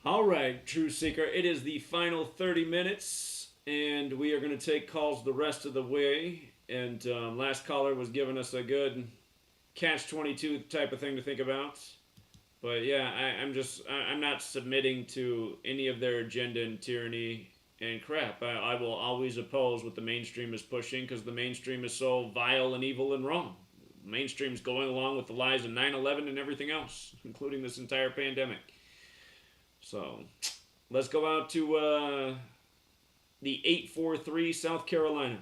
All right, True Seeker, it is the final 30 minutes, and we are going to take calls the rest of the way. And last caller was giving us a good catch-22 type of thing to think about. But yeah, I'm not submitting to any of their agenda and tyranny and crap. I will always oppose what the mainstream is pushing because the mainstream is so vile and evil and wrong. The mainstream is going along with the lies of 9/11 and everything else, including this entire pandemic. So, let's go out to the 843 South Carolina.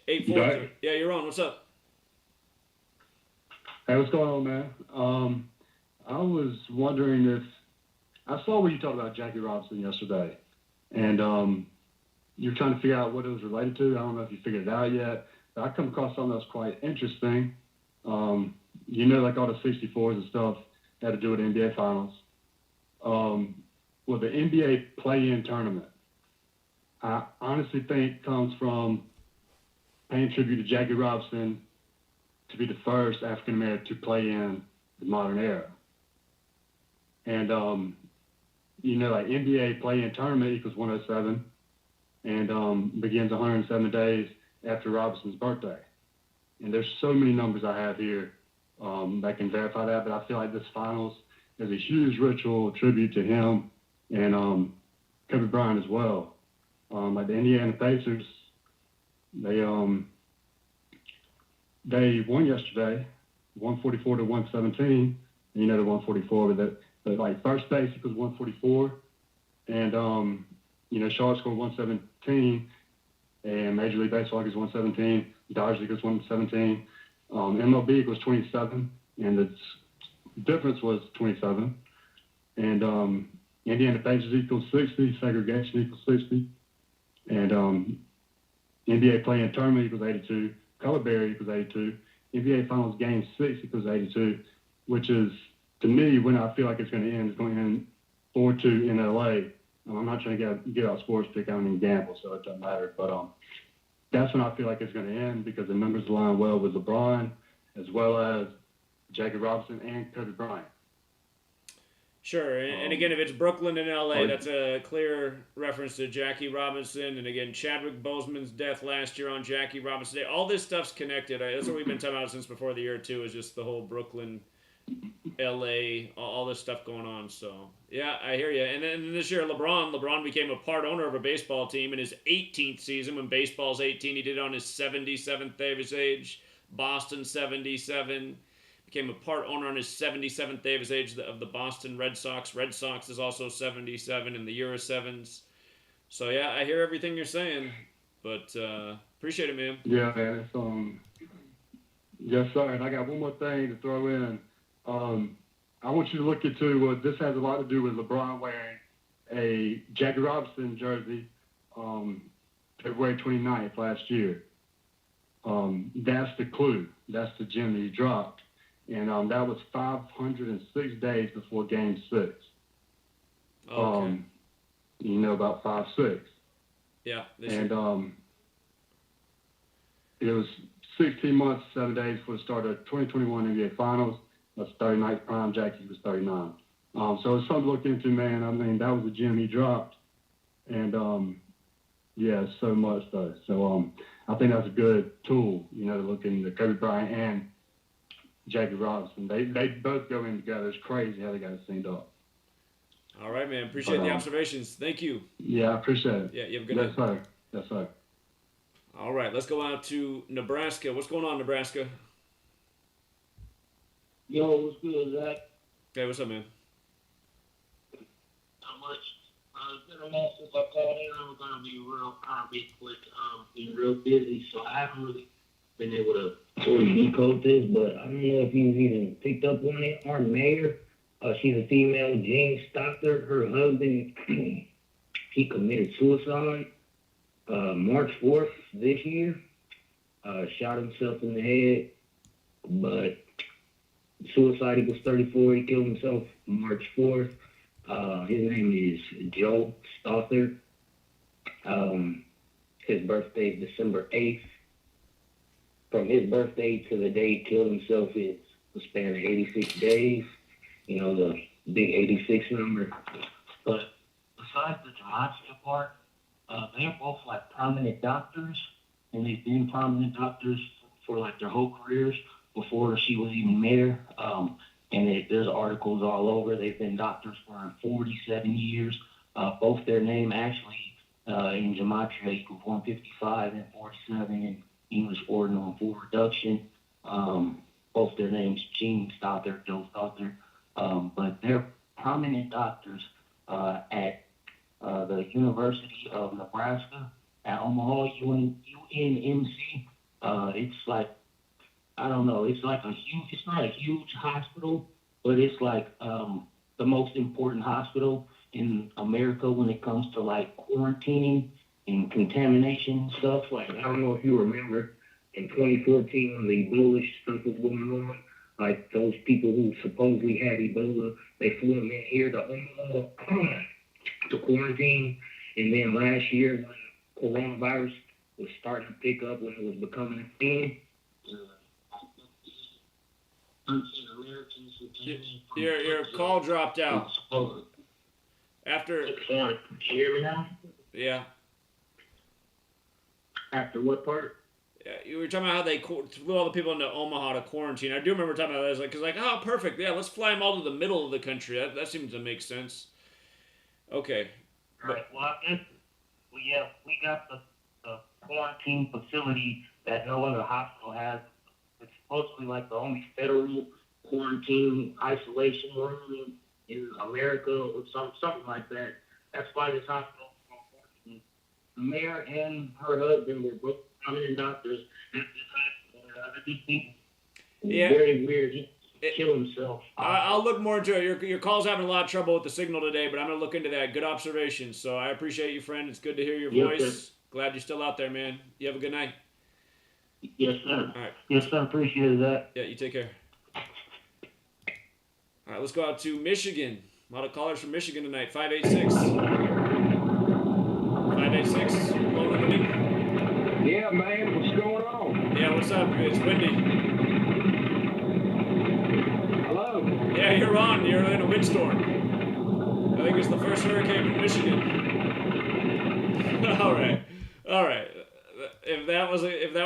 Yeah, you're on. What's up? Hey, what's going on, man? I was wondering if I saw where you talked about Jackie Robinson yesterday, and you're trying to figure out what it was related to. I don't know if you figured it out yet, but I come across something that's quite interesting. Like all the 64s and stuff had to do with the NBA Finals. Well, the NBA play-in tournament, I honestly think comes from paying tribute to Jackie Robinson to be the first African American to play in the modern era. And, like NBA play-in tournament equals 107 and begins 107 days after Robinson's birthday. And there's so many numbers I have here that can verify that, but I feel like this finals is a huge ritual tribute to him and Kobe Bryant as well. Like the Indiana Pacers, they won yesterday, 144 to 117. And the 144, but like first base equals 144, and Charlotte scored 117, and Major League Baseball equals 117, Dodgers equals 117, MLB equals 27, and the difference was 27, and Indiana Pacers equals 60, segregation equals 60, and NBA play-in tournament equals 82, color barrier equals 82, NBA Finals Game 6 equals 82, which is, to me, when I feel like it's going to end, it's going to end 4-2 in LA. I'm not trying to get out sports pick. I don't even gamble, so it doesn't matter. But that's when I feel like it's going to end because the numbers align well with LeBron as well as Jackie Robinson and Kobe Bryant. Sure, and again, if it's Brooklyn and LA, that's a clear reference to Jackie Robinson. And again, Chadwick Boseman's death last year on Jackie Robinson Day. All this stuff's connected. That's what we've been talking about since before the year, too, is just the whole Brooklyn, LA, all this stuff going on. So, yeah, I hear you. And then this year, LeBron became a part owner of a baseball team in his 18th season. When baseball's 18, he did it on his 77th day of his age. Boston, 77. Became a part owner on his 77th day of his age of the Boston Red Sox. Red Sox is also 77 in the year of sevens. So, yeah, I hear everything you're saying. But appreciate it, man. Yeah, man. It's, yes, sir. And I got one more thing to throw in. I want you to look into this has a lot to do with LeBron wearing a Jackie Robinson jersey February 29th last year. That's the clue. That's the gem that he dropped. And that was 506 days before Game 6. Okay. About 5-6. Yeah. And it was 16 months, 7 days for the start of 2021 NBA Finals. That's 39th prime. Jackie was 39. So it's something to look into, man. I mean, that was a gem he dropped. And, so much, though. So I think that's a good tool, to look into Kobe Bryant and Jackie Robinson. They both go in together. It's crazy how they got it synced up. All right, man. Appreciate the observations. Thank you. Yeah, I appreciate it. Yeah, you have a good night. Yes, sir. Yes, sir. All right, let's go out to Nebraska. What's going on, Nebraska? Yo, what's good, Zach? Hey, what's up, man? Not much. It's been a minute since I called in. I'm gonna be quick. Been real busy, so I haven't really been able to sort of decode this, but I don't know if you've even picked up on it. Our mayor, she's a female, Jane Stocker. Her husband, he committed suicide March 4th this year. Shot himself in the head, but suicide equals 34. He killed himself March 4th. His name is Joe Stothard. His birthday is December 8th. From his birthday to the day he killed himself is a span of 86 days. The big 86 number. But besides the Gematria part, they're both like prominent doctors, and they've been prominent doctors for like their whole careers before she was even mayor. And there's articles all over. They've been doctors for 47 years. Both their name actually in Gematria equals 155 and 47 in English Ordinal Full Reduction. Both their names, Gene Stothard, Joe Stothard. But they're prominent doctors at the University of Nebraska at Omaha, UNMC. It's like, I don't know, it's It's like it's not a huge hospital, but it's like the most important hospital in America when it comes to like quarantining and contamination and stuff. Like, I don't know if you remember in 2014 when the Ebola stuff was going on, like those people who supposedly had Ebola, they flew them in here to to quarantine. And then last year when coronavirus was starting to pick up, when it was becoming a thing, Your call dropped out. After. Can you hear me now? Yeah. After what part? Yeah, you were talking about how they flew all the people into Omaha to quarantine. I do remember talking about that. Like, oh, perfect. Yeah, let's fly them all to the middle of the country. That seems to make sense. Okay. Right. Well, I guess, we got the quarantine facility that no other hospital has. It's supposedly like the only federal quarantine isolation room in America or something like that. That's why this hospital, the mayor and her husband were both prominent doctors at this hospital. I just think it's very weird. He killed himself. I'll look more into it. Your call's having a lot of trouble with the signal today, but I'm going to look into that. Good observation. So I appreciate you, friend. It's good to hear your voice. Sir. Glad you're still out there, man. You have a good night. Yes, sir. All right. Yes, sir. Appreciate that. Yeah, you take care. All right, let's go out to Michigan. A lot of callers from Michigan tonight. 586. 586. Hello, Windy. Yeah, man. What's going on? Yeah, what's up? It's Windy. Hello. Yeah, you're on. You're in a windstorm. I think it's the first hurricane in Michigan. All right. If that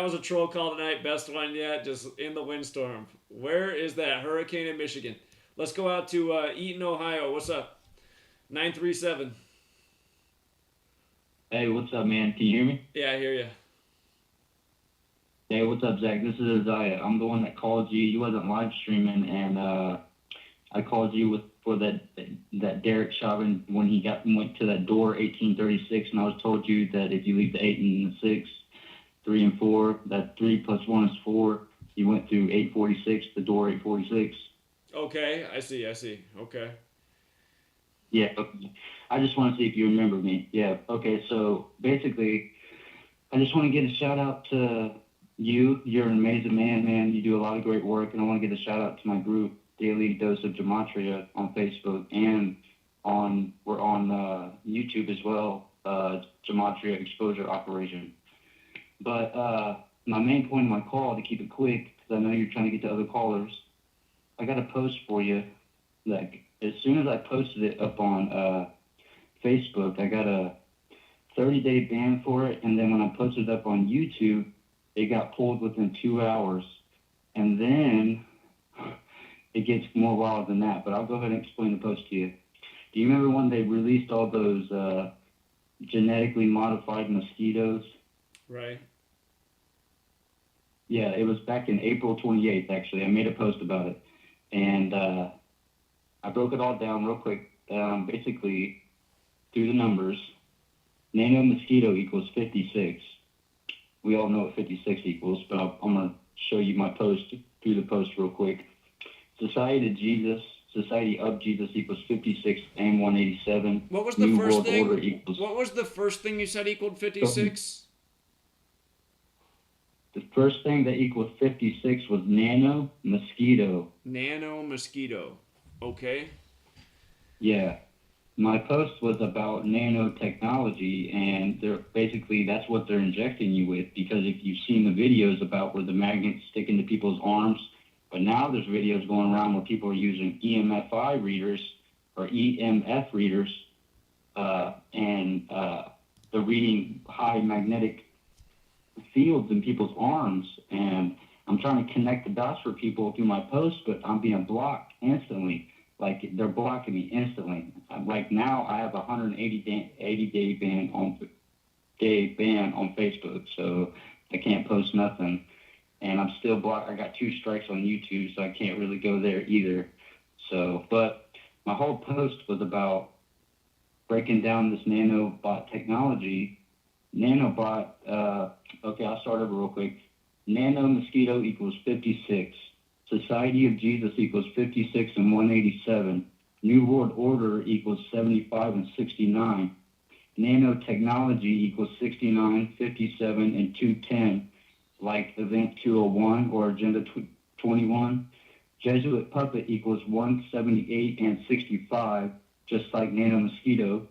was a troll call tonight, best one yet. Just in the windstorm. Where is that hurricane in Michigan? Let's go out to Eaton, Ohio. What's up? 937. Hey, what's up, man? Can you hear me? Yeah, I hear you. Hey, what's up, Zach? This is Isaiah. I'm the one that called you. You wasn't live streaming, and I called you for that Derek Chauvin when he went to that door 1836, and I was told you that if you leave the 8 and the 6, 3 and 4, that 3 plus 1 is 4. You went through 846, the door 846. Okay, I see. Okay. Yeah, I just want to see if you remember me. Yeah, okay, so basically, I just want to get a shout out to you. You're an amazing man. You do a lot of great work, and I want to get a shout out to my group, Daily Dose of Gematria, on Facebook, and we're on YouTube as well, Gematria Exposure Operation. But my main point of my call, to keep it quick, because I know you're trying to get to other callers, I got a post for you. Like, as soon as I posted it up on Facebook, I got a 30-day ban for it, and then when I posted it up on YouTube, it got pulled within 2 hours. And then it gets more wild than that, but I'll go ahead and explain the post to you. Do you remember when they released all those genetically modified mosquitoes? Right. Yeah, it was back in April 28th, actually. I made a post about it. And I broke it all down real quick. Basically, through the numbers, nano mosquito equals 56. We all know what 56 equals, but I'm going to show you my post through the post real quick. Society of Jesus equals 56 and 187. What was the New first World thing? Order equals, What was the first thing you said equaled 56? the first thing that equals 56 was nano mosquito. Nano mosquito. Okay. Yeah. My post was about nanotechnology, and that's what they're injecting you with, because if you've seen the videos about where the magnets stick into people's arms, but now there's videos going around where people are using EMFI readers or EMF readers, and they're reading high magnetic fields in people's arms, and I'm trying to connect the dots for people through my post, but I'm being blocked instantly. Like, they're blocking me instantly. Like, now I have a 180-day ban on Facebook, so I can't post nothing. And I'm still blocked. I got 2 strikes on YouTube, so I can't really go there either. So, but my whole post was about breaking down this nanobot technology. Nanobot, okay, I'll start over real quick. Nano mosquito equals 56. Society of Jesus equals 56 and 187. New World Order equals 75 and 69. Nanotechnology equals 69, 57, and 210, like Event 201 or Agenda 21. Jesuit Puppet equals 178 and 65, just like Nano Mosquito.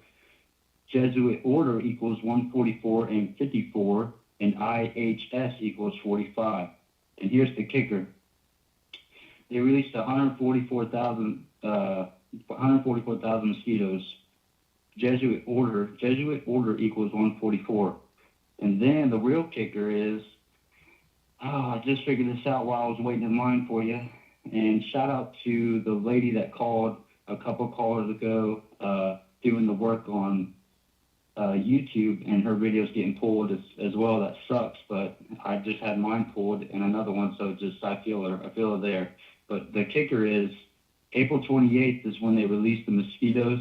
Jesuit Order equals 144 and 54, and IHS equals 45. And here's the kicker. They released 144,000 mosquitoes. Jesuit Order equals 144. And then the real kicker is, I just figured this out while I was waiting in line for you. And shout out to the lady that called a couple callers ago, doing the work on YouTube, and her video's getting pulled as well. That sucks, but I just had mine pulled and another one, so just I feel her there. But the kicker is April 28th is when they released the mosquitoes.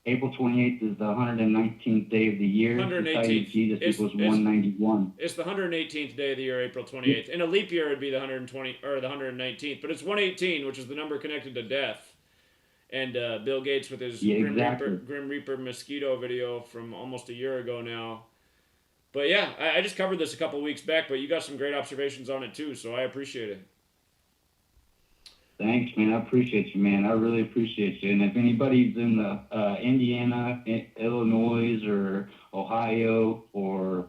April 28th is the 119th day of the year. 118th. Jesus equals 191. It's the 118th day of the year, April 28th. In a leap year, it'd be the 120 or the 119th, but it's 118, which is the number connected to death. And Bill Gates with his Grim Reaper mosquito video from almost a year ago now. But yeah, I just covered this a couple weeks back, but you got some great observations on it too, so I appreciate it. Thanks, man. I appreciate you, man. I really appreciate you. And if anybody's in the Indiana, Illinois, or Ohio, or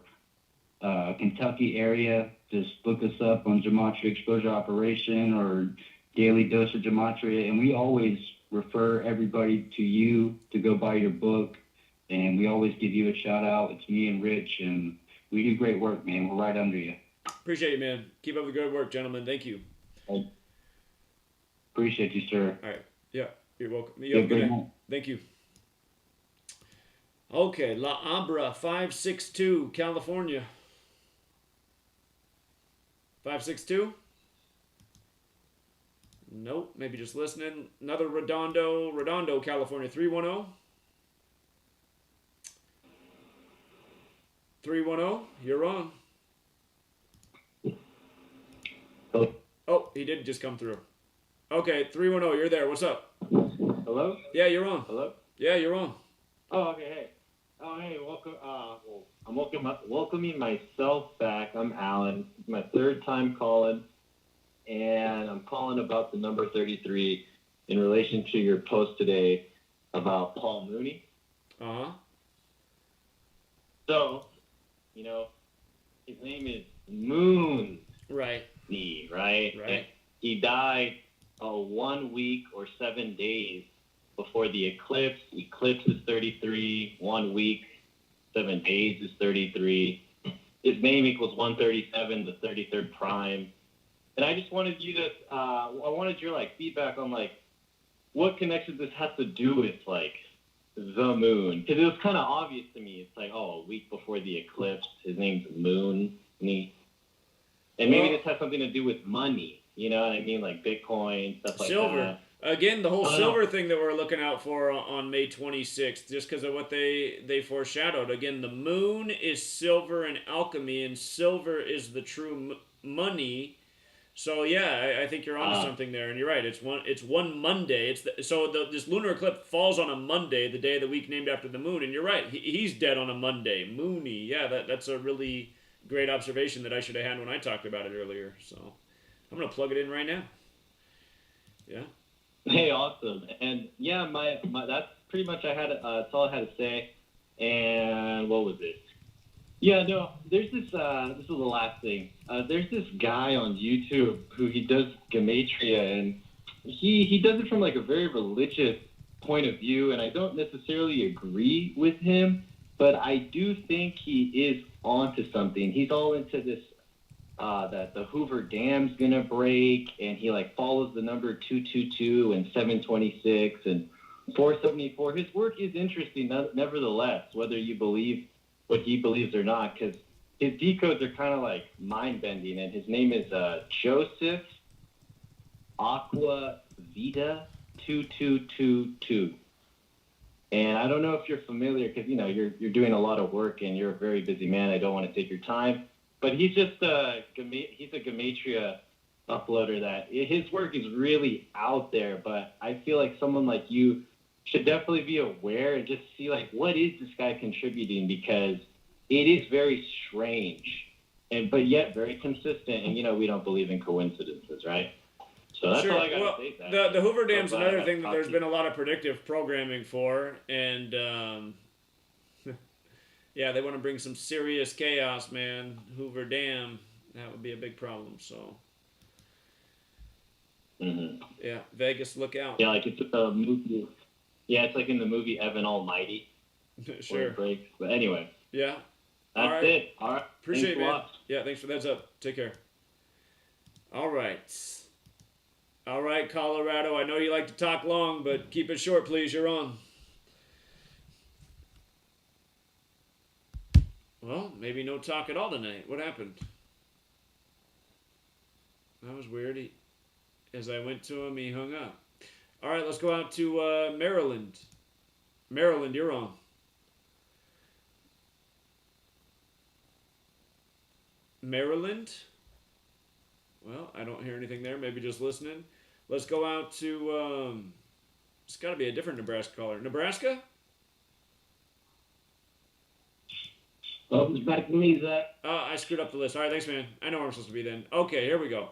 Kentucky area, just look us up on Gematria Exposure Operation or Daily Dose of Gematria. And we always refer everybody to you to go buy your book. And we always give you a shout out. It's me and Rich, and we do great work, man. We're right under you. Appreciate you, man. Keep up the good work, gentlemen. Thank you. Appreciate you, sir. All right. Yeah, you're welcome. You have a good night. Thank you. Okay, La Abra 562, California. 562? Nope, maybe just listening. Another Redondo, California, 310. 310, you're on. Oh, he did just come through. Okay, 310, you're there. What's up? Hello? Yeah, you're on. Hello? Yeah, you're on. Oh, okay, hey. Oh, hey, welcome. I'm welcoming myself back. I'm Alan. It's my third time calling, and I'm calling about the number 33 in relation to your post today about Paul Mooney. Uh-huh. So, his name is Moon. Right. Right? Right. And he died 1 week or 7 days before the eclipse. Eclipse is 33. 1 week, 7 days is 33. His name equals 137, the 33rd prime. And I just wanted you to, I wanted your feedback on what connection this has to do with the moon, because it was kind of obvious to me. It's a week before the eclipse, his name's Moon, and maybe this has something to do with money. You know what I mean? Like Bitcoin, stuff like Silver. that. Again, the whole silver thing that we're looking out for on May 26th, just because of what they foreshadowed. Again, the moon is silver and alchemy, and silver is the true money. So yeah, I think you're onto something there, and you're right. It's one Monday. This lunar eclipse falls on a Monday, the day of the week named after the moon, and you're right. He's dead on a Monday. Mooney. Yeah, that's a really great observation that I should have had when I talked about it earlier. So I'm gonna plug it in right now. Yeah. Hey, awesome. And yeah, my that's pretty much that's all I had to say. And what was it? Yeah, no, there's this is the last thing. There's this guy on YouTube who he does Gematria, and he does it from a very religious point of view, and I don't necessarily agree with him, but I do think he is onto something. He's all into this that the Hoover Dam's gonna break, and he follows the number 222 and 726 and 474. His work is interesting, nevertheless, whether you believe what he believes or not, because his decodes are kind of mind-bending, and his name is Joseph Aqua Vita 2222. And I don't know if you're familiar, because you're doing a lot of work and you're a very busy man. I don't want to take your time, but he's just he's a Gematria uploader that his work is really out there, but I feel like someone like you should definitely be aware and just see like what is this guy contributing, because it is very strange but yet very consistent, and we don't believe in coincidences, right? So that's all I gotta say. The Hoover Dam's another thing that there's been a lot of predictive programming for, and yeah, they want to bring some serious chaos, man. Hoover Dam, that would be a big problem. So yeah, Vegas, look out. Yeah, like it's a movie. Yeah, it's like in the movie Evan Almighty. Sure. Breaks. But anyway. Yeah. That's it. All right. Appreciate it, Thanks a man. lot. Yeah, thanks for the heads up. Take care. All right. All right, Colorado. I know you like to talk long, but keep it short, please. You're on. Well, maybe no talk at all tonight. What happened? That was weird. As I went to him, he hung up. All right, let's go out to Maryland. Maryland, you're on. Maryland? Well, I don't hear anything there. Maybe just listening. Let's go out to, it's got to be a different Nebraska caller. Nebraska? Oh, it's back to me, Zach. I screwed up the list. All right, thanks, man. I know where I'm supposed to be then. Okay, here we go.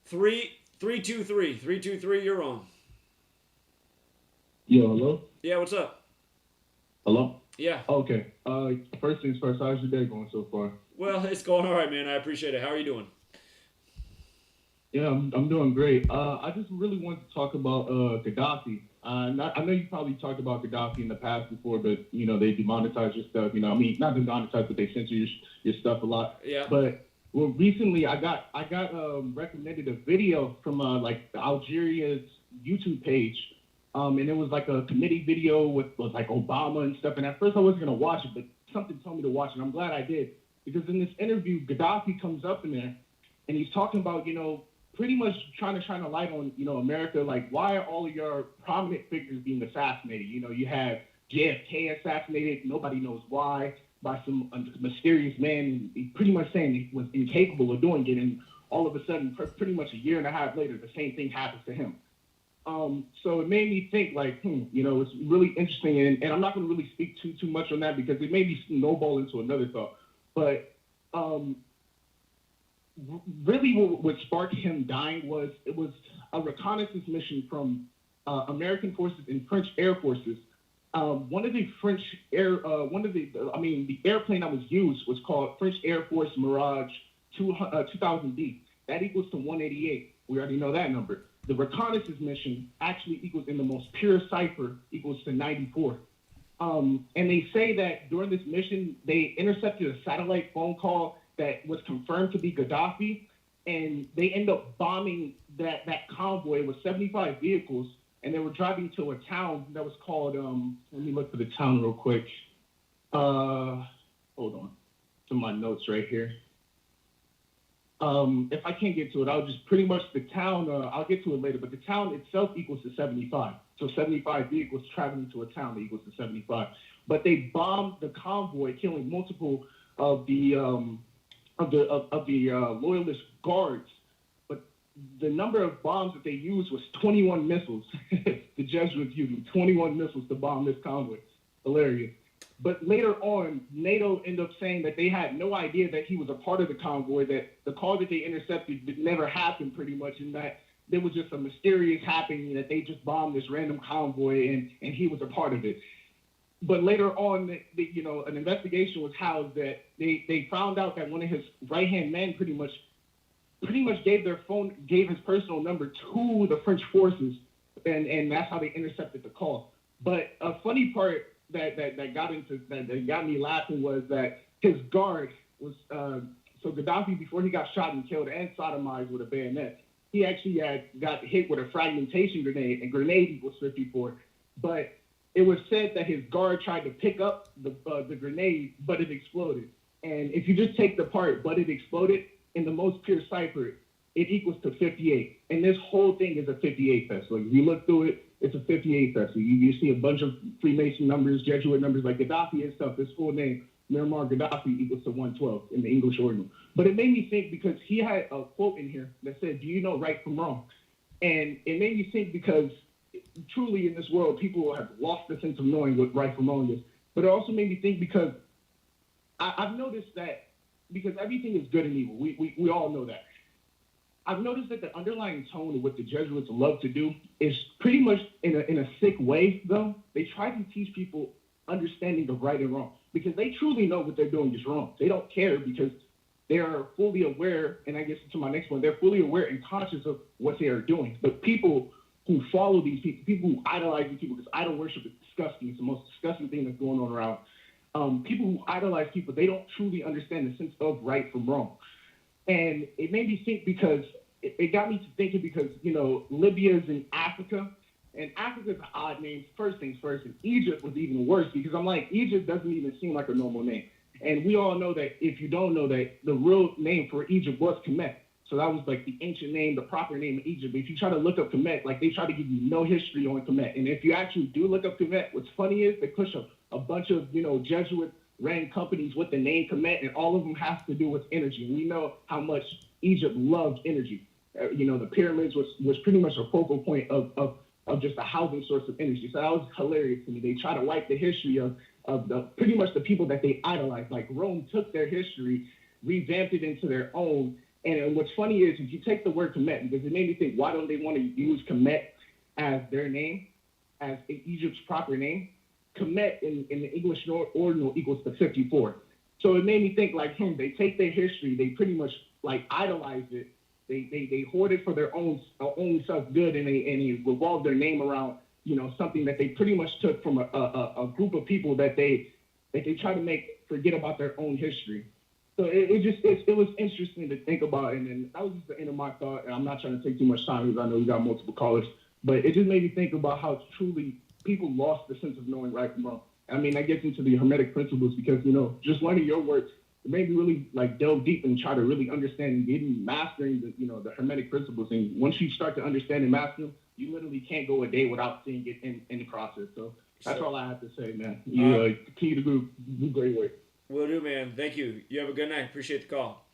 323. 323, you're on. Yo, hello? Yeah, what's up? Hello? Yeah. Okay. First things first, how's your day going so far? Well, it's going all right, man. I appreciate it. How are you doing? Yeah, I'm doing great. I just really wanted to talk about Gaddafi. I know you probably talked about Gaddafi in the past before, but they demonetized your stuff. Not demonetized, but they censor your stuff a lot. Yeah. But recently I got recommended a video from like the Algeria's YouTube page, and it was like a committee video with like Obama and stuff. And at first I wasn't gonna watch it, but something told me to watch it. I'm glad I did, because in this interview, Gaddafi comes up in there, and he's talking about pretty much trying to shine a light on, America. Like, why are all of your prominent figures being assassinated? You have JFK assassinated, nobody knows why, by some mysterious man. He's pretty much saying he was incapable of doing it. And all of a sudden, pretty much a year and a half later, the same thing happens to him. So it made me think, like, it's really interesting. And I'm not going to really speak too much on that, because it made me snowball into another thought. But really what sparked him dying was a reconnaissance mission from American forces and French Air Forces. One of the French the airplane that was used was called French Air Force Mirage 2000D. That equals to 188. We already know that number. The reconnaissance mission actually equals, in the most pure cipher, equals to 94. And they say that during this mission, they intercepted a satellite phone call that was confirmed to be Gaddafi, and they end up bombing that convoy with 75 vehicles, and they were driving to a town that was called, let me look for the town real quick. Hold on, to my notes right here. If I can't get to it, I'll just pretty much the town, I'll get to it later, but the town itself equals to 75. So 75 vehicles traveling to a town that equals to 75. But they bombed the convoy, killing multiple of the loyalist guards. But the number of bombs that they used was 21 missiles. The Jesuits used 21 missiles to bomb this convoy. Hilarious. But later on, NATO ended up saying that they had no idea that he was a part of the convoy, that the call that they intercepted never happened, pretty much, and that there was just a mysterious happening, that they just bombed this random convoy and he was a part of it. But later on, an investigation was housed that they found out that one of his right-hand men pretty much gave his personal number to the French forces, and that's how they intercepted the call. But a funny part that got me laughing was that his guard was so Gaddafi, before he got shot and killed and sodomized with a bayonet, he actually got hit with a fragmentation grenade, and grenade equals 54. But it was said that his guard tried to pick up the grenade, but it exploded. And if you just take the part, but it exploded, in the most pure cipher, it equals to 58. And this whole thing is a 58 fest. Like, if you look through it, it's a 58 fest. So you see a bunch of Freemason numbers, Jesuit numbers, like Gaddafi and stuff. His full name, Muammar Gaddafi, equals to 112 in the English ordinal. But it made me think because he had a quote in here that said, "Do you know right from wrong?" And it made me think because truly in this world, people have lost the sense of knowing what right from wrong is. But it also made me think because I've noticed that because everything is good and evil. We all know that. I've noticed that the underlying tone of what the Jesuits love to do is pretty much in a sick way, though. They try to teach people understanding of right and wrong because they truly know what they're doing is wrong. They don't care because they are fully aware, and I guess to my next point, they're fully aware and conscious of what they are doing. But people who follow these people who idolize these people, because idol worship is disgusting. It's the most disgusting thing that's going on around. People who idolize people, they don't truly understand the sense of right from wrong. And it made me think because it got me to thinking because, Libya is in Africa, and Africa is an odd name, first things first, and Egypt was even worse because I'm like, Egypt doesn't even seem like a normal name. And we all know that if you don't know that, the real name for Egypt was Kemet. So that was like the ancient name, the proper name of Egypt. But if you try to look up Kemet, like they try to give you no history on Kemet. And if you actually do look up Kemet, what's funny is they push a bunch of, Jesuit ran companies with the name Kemet, and all of them have to do with energy. And we know how much Egypt loved energy. The pyramids was pretty much a focal point of just a housing source of energy. So that was hilarious to me. They try to wipe the history of the pretty much the people that they idolized. Like Rome took their history, revamped it into their own. And what's funny is if you take the word Kemet, because it made me think, why don't they want to use Kemet as their name, as Egypt's proper name? Kemet in the English ordinal equals to 54. So it made me think like, they take their history, they pretty much like idolize it. They hoard it for their own self-good, and they revolve their name around, something that they pretty much took from a group of people that they try to make forget about their own history. So it was interesting to think about, and then that was just the end of my thought. And I'm not trying to take too much time because I know we got multiple callers, but it just made me think about how truly people lost the sense of knowing right from wrong. I mean, I get into the Hermetic principles because just learning your words, it made me really like delve deep and try to really understand and getting mastering the Hermetic principles. And once you start to understand and master them, you literally can't go a day without seeing it in the process. So that's all I have to say, man. You continue to do great work. Will do, man. Thank you. You have a good night. Appreciate the call.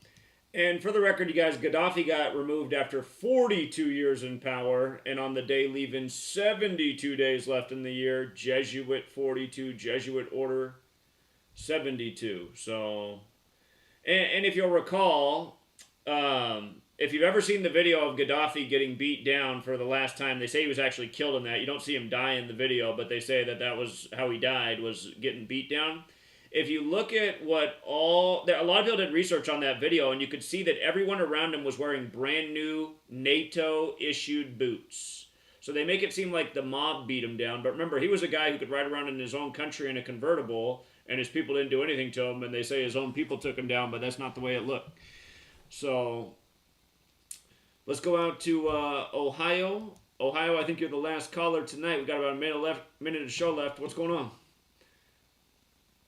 And for the record, you guys, Gaddafi got removed after 42 years in power, and on the day leaving 72 days left in the year, Jesuit 42, Jesuit order 72. So, and if you'll recall, if you've ever seen the video of Gaddafi getting beat down for the last time, they say he was actually killed in that. You don't see him die in the video, but they say that was how he died, was getting beat down. If you look at a lot of people did research on that video, and you could see that everyone around him was wearing brand new NATO-issued boots. So they make it seem like the mob beat him down. But remember, he was a guy who could ride around in his own country in a convertible, and his people didn't do anything to him, and they say his own people took him down, but that's not the way it looked. So let's go out to Ohio. Ohio, I think you're the last caller tonight. We've got about a minute of show left. What's going on?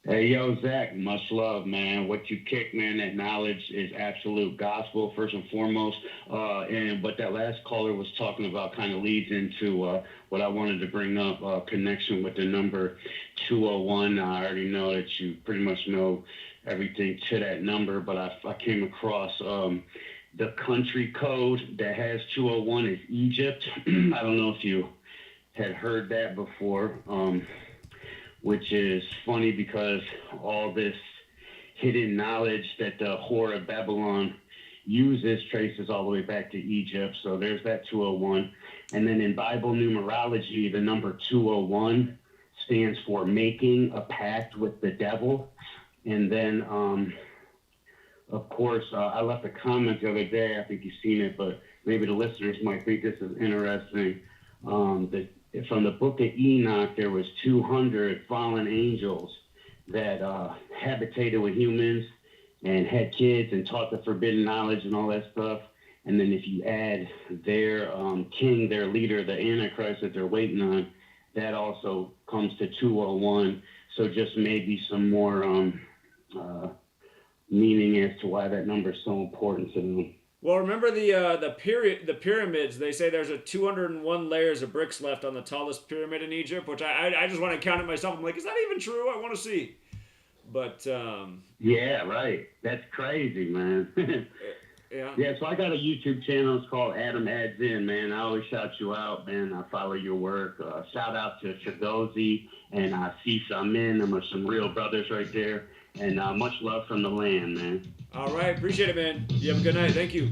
Hey, yo, Zach, much love, man. What you kick, man, that knowledge is absolute gospel, first and foremost. And what that last caller was talking about kind of leads into what I wanted to bring up, connection with the number 201. I already know that you pretty much know everything to that number, but I came across the country code that has 201 is Egypt. I don't know if you had heard that before. Which is funny because all this hidden knowledge that the whore of Babylon uses traces all the way back to Egypt. So there's that 201. And then in Bible numerology, the number 201 stands for making a pact with the devil. And then, of course, I left a comment the other day. I think you've seen it, but maybe the listeners might think this is interesting. That from the book of Enoch, there was 200 fallen angels that habitated with humans and had kids and taught the forbidden knowledge and all that stuff. And then if you add their king, their leader, the Antichrist that they're waiting on, that also comes to 201. So just maybe some more meaning as to why that number is so important to them. Well, remember the pyramids. They say there's 201 layers of bricks left on the tallest pyramid in Egypt, which I just want to count it myself. I'm like, is that even true? I want to see. But Yeah, right. That's crazy, man. yeah. Yeah, so I got a YouTube channel. It's called Adam Adds In, man. I always shout you out, man. I follow your work. Shout out to Chagozi and Sisa Min. Them are some real brothers right there. And much love from the land, man. All right, appreciate it, man. You have a good night. Thank you.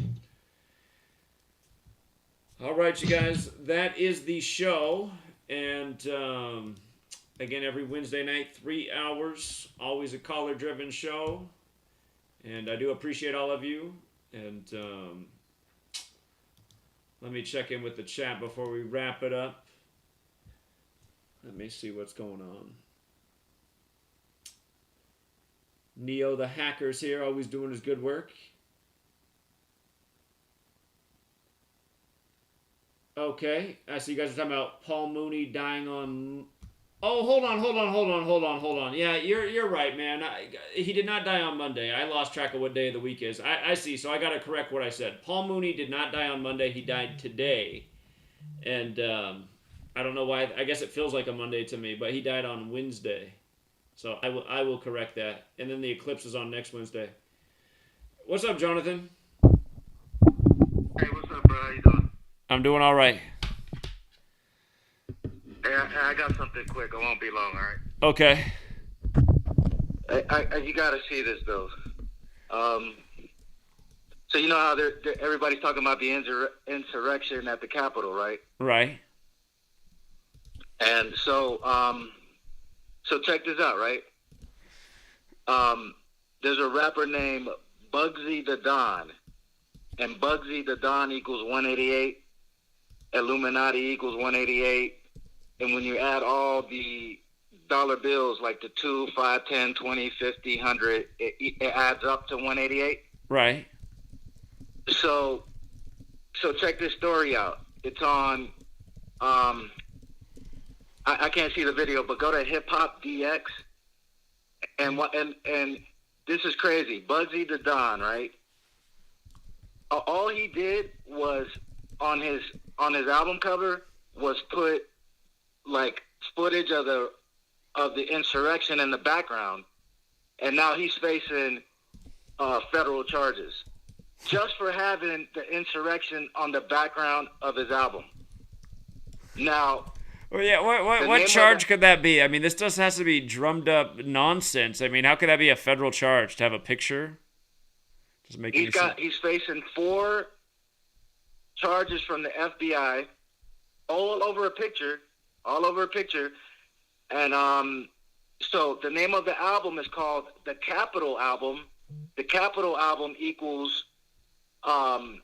All right, you guys, that is the show. And again, every Wednesday night, 3 hours, always a caller-driven show. And I do appreciate all of you. And let me check in with the chat before we wrap it up. Let me see what's going on. Neo the Hacker's here, always doing his good work. Okay, I see you guys are talking about Paul Mooney dying on... Oh, hold on. Yeah, you're right, man. He did not die on Monday. I lost track of what day of the week is. I see, so I got to correct what I said. Paul Mooney did not die on Monday. He died today. And I don't know why. I guess it feels like a Monday to me, but he died on Wednesday. So I will correct that. And then the eclipse is on next Wednesday. What's up, Jonathan? Hey, what's up, bro? How you doing? I'm doing all right. Hey, I got something quick. I won't be long, all right? Okay. You got to see this, though. So you know how everybody's talking about the insurrection at the Capitol, right? Right. And so check this out, right? There's a rapper named Bugsy the Don, and Bugsy the Don equals 188. Illuminati equals 188. And when you add all the dollar bills, like the 2, 5, 10, 20, 50, 100, it adds up to 188. Right. So check this story out. It's on, I can't see the video, but go to Hip Hop DX. And this is crazy. Bugsy the Don, right? All he did was on his album cover was put like footage of the insurrection in the background, and now he's facing federal charges just for having the insurrection on the background of his album. Now, well, yeah, what charge could that be? I mean, this just has to be drummed up nonsense. I mean, how could that be a federal charge to have a picture? Doesn't make any sense. He's facing 4 charges from the FBI, all over a picture. And so the name of the album is called the Capitol Album. The Capitol Album equals the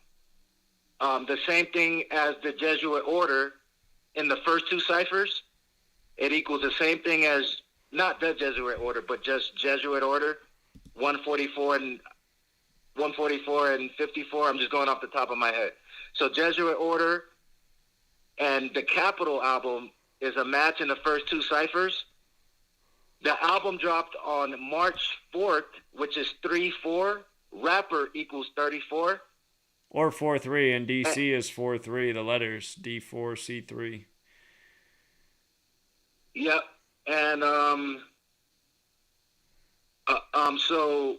same thing as the Jesuit Order in the first 2 ciphers. It equals the same thing as, not the Jesuit Order, but just Jesuit Order, 144 and 54. I'm just going off the top of my head. So Jesuit Order and the Capitol Album is a match in the first 2 ciphers. The album dropped on March 4th, which is 3-4. Rapper equals 34. Or 4-3, and DC is 4-3, the letters, D4C3. Yep. And so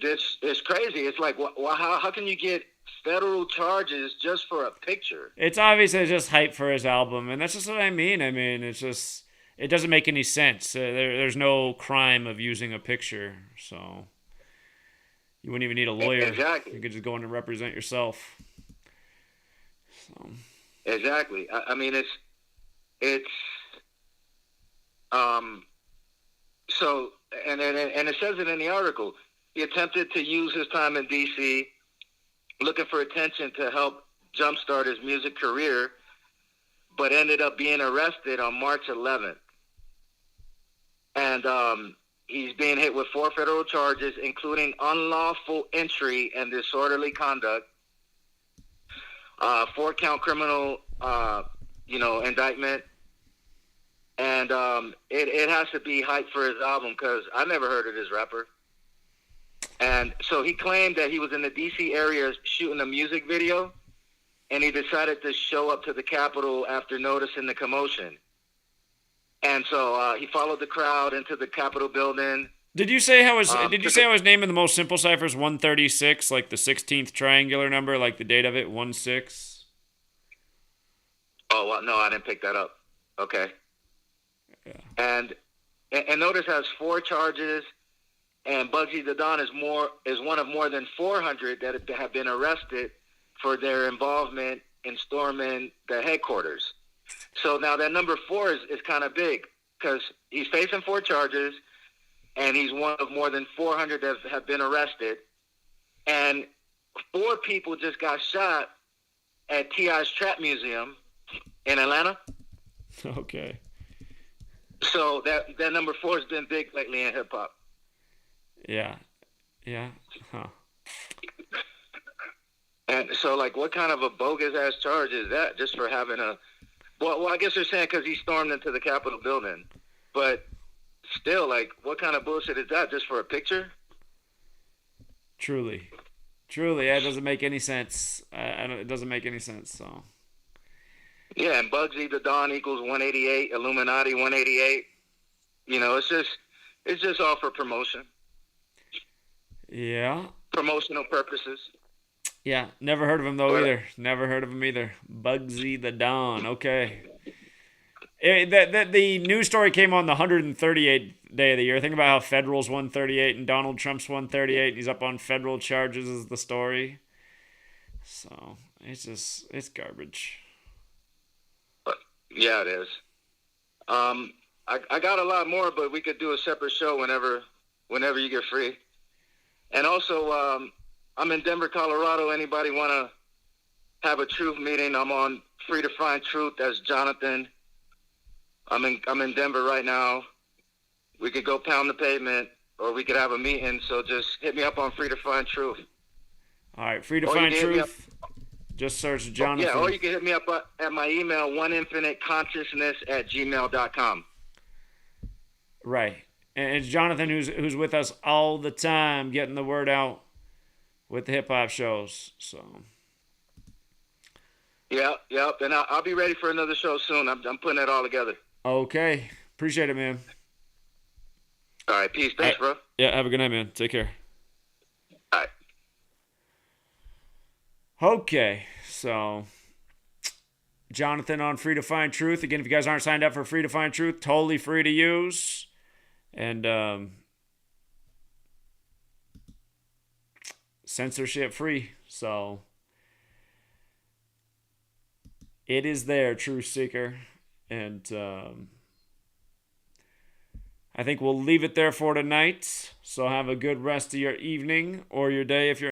this is crazy. It's like, how can you get federal charges just for a picture? It's obviously just hype for his album, and that's just what I mean. I mean, it's just, it doesn't make any sense. There's no crime of using a picture, so you wouldn't even need a lawyer. Exactly. You could just go in and represent yourself. So. Exactly. I mean, it's so, and it says it in the article. He attempted to use his time in D.C. looking for attention to help jumpstart his music career, but ended up being arrested on March 11th. And he's being hit with 4 federal charges, including unlawful entry and disorderly conduct, 4-count criminal, indictment. And it has to be hype for his album, because I never heard of this rapper. And so he claimed that he was in the D.C. area shooting a music video, and he decided to show up to the Capitol after noticing the commotion. And so he followed the crowd into the Capitol building. Did you say how his name in the most simple cipher is 136, like the 16th triangular number, like the date of it, 16? Oh, well, no, I didn't pick that up. Okay. Yeah. And notice has 4 charges, and Bugsy the Don is one of more than 400 that have been arrested for their involvement in storming the headquarters. So now that number 4 is kind of big because he's facing 4 charges, and he's one of more than 400 that have been arrested. And 4 people just got shot at T.I.'s Trap Museum in Atlanta. Okay. So that number 4 has been big lately in hip-hop. Yeah. Yeah. Huh. And so, like, what kind of a bogus-ass charge is that just for having a... Well, I guess they're saying because he stormed into the Capitol building. But still, like, what kind of bullshit is that just for a picture? Truly. That doesn't make any sense. It doesn't make any sense, so... Yeah, and Bugsy the Don equals 188, Illuminati 188. You know, it's just all for promotion. Yeah. Promotional purposes. Yeah, never heard of him though either. Never heard of him either. Bugsy the Don. Okay. The news story came on the 138th day of the year. Think about how federal's 138 and Donald Trump's 138. And he's up on federal charges is the story. So it's garbage. Yeah, it is. I got a lot more, but we could do a separate show whenever you get free. And also, I'm in Denver, Colorado. Anybody want to have a truth meeting? I'm on Free to Find Truth. That's Jonathan. I'm in Denver right now. We could go pound the pavement, or we could have a meeting. So just hit me up on Free to Find Truth. All right, Free to Find Truth. Just search Jonathan. Yeah, or you can hit me up at my email, oneinfiniteconsciousness@gmail.com. Right. And it's Jonathan who's with us all the time, getting the word out with the hip-hop shows. So. Yep. And I'll be ready for another show soon. I'm putting it all together. Okay. Appreciate it, man. All right. Peace. Thanks, bro. Yeah, have a good night, man. Take care. All right. Okay, so Jonathan on Free to Find Truth. Again, if you guys aren't signed up for Free to Find Truth, totally free to use. And censorship free. So it is there, Truth Seeker. And I think we'll leave it there for tonight. So have a good rest of your evening or your day if you're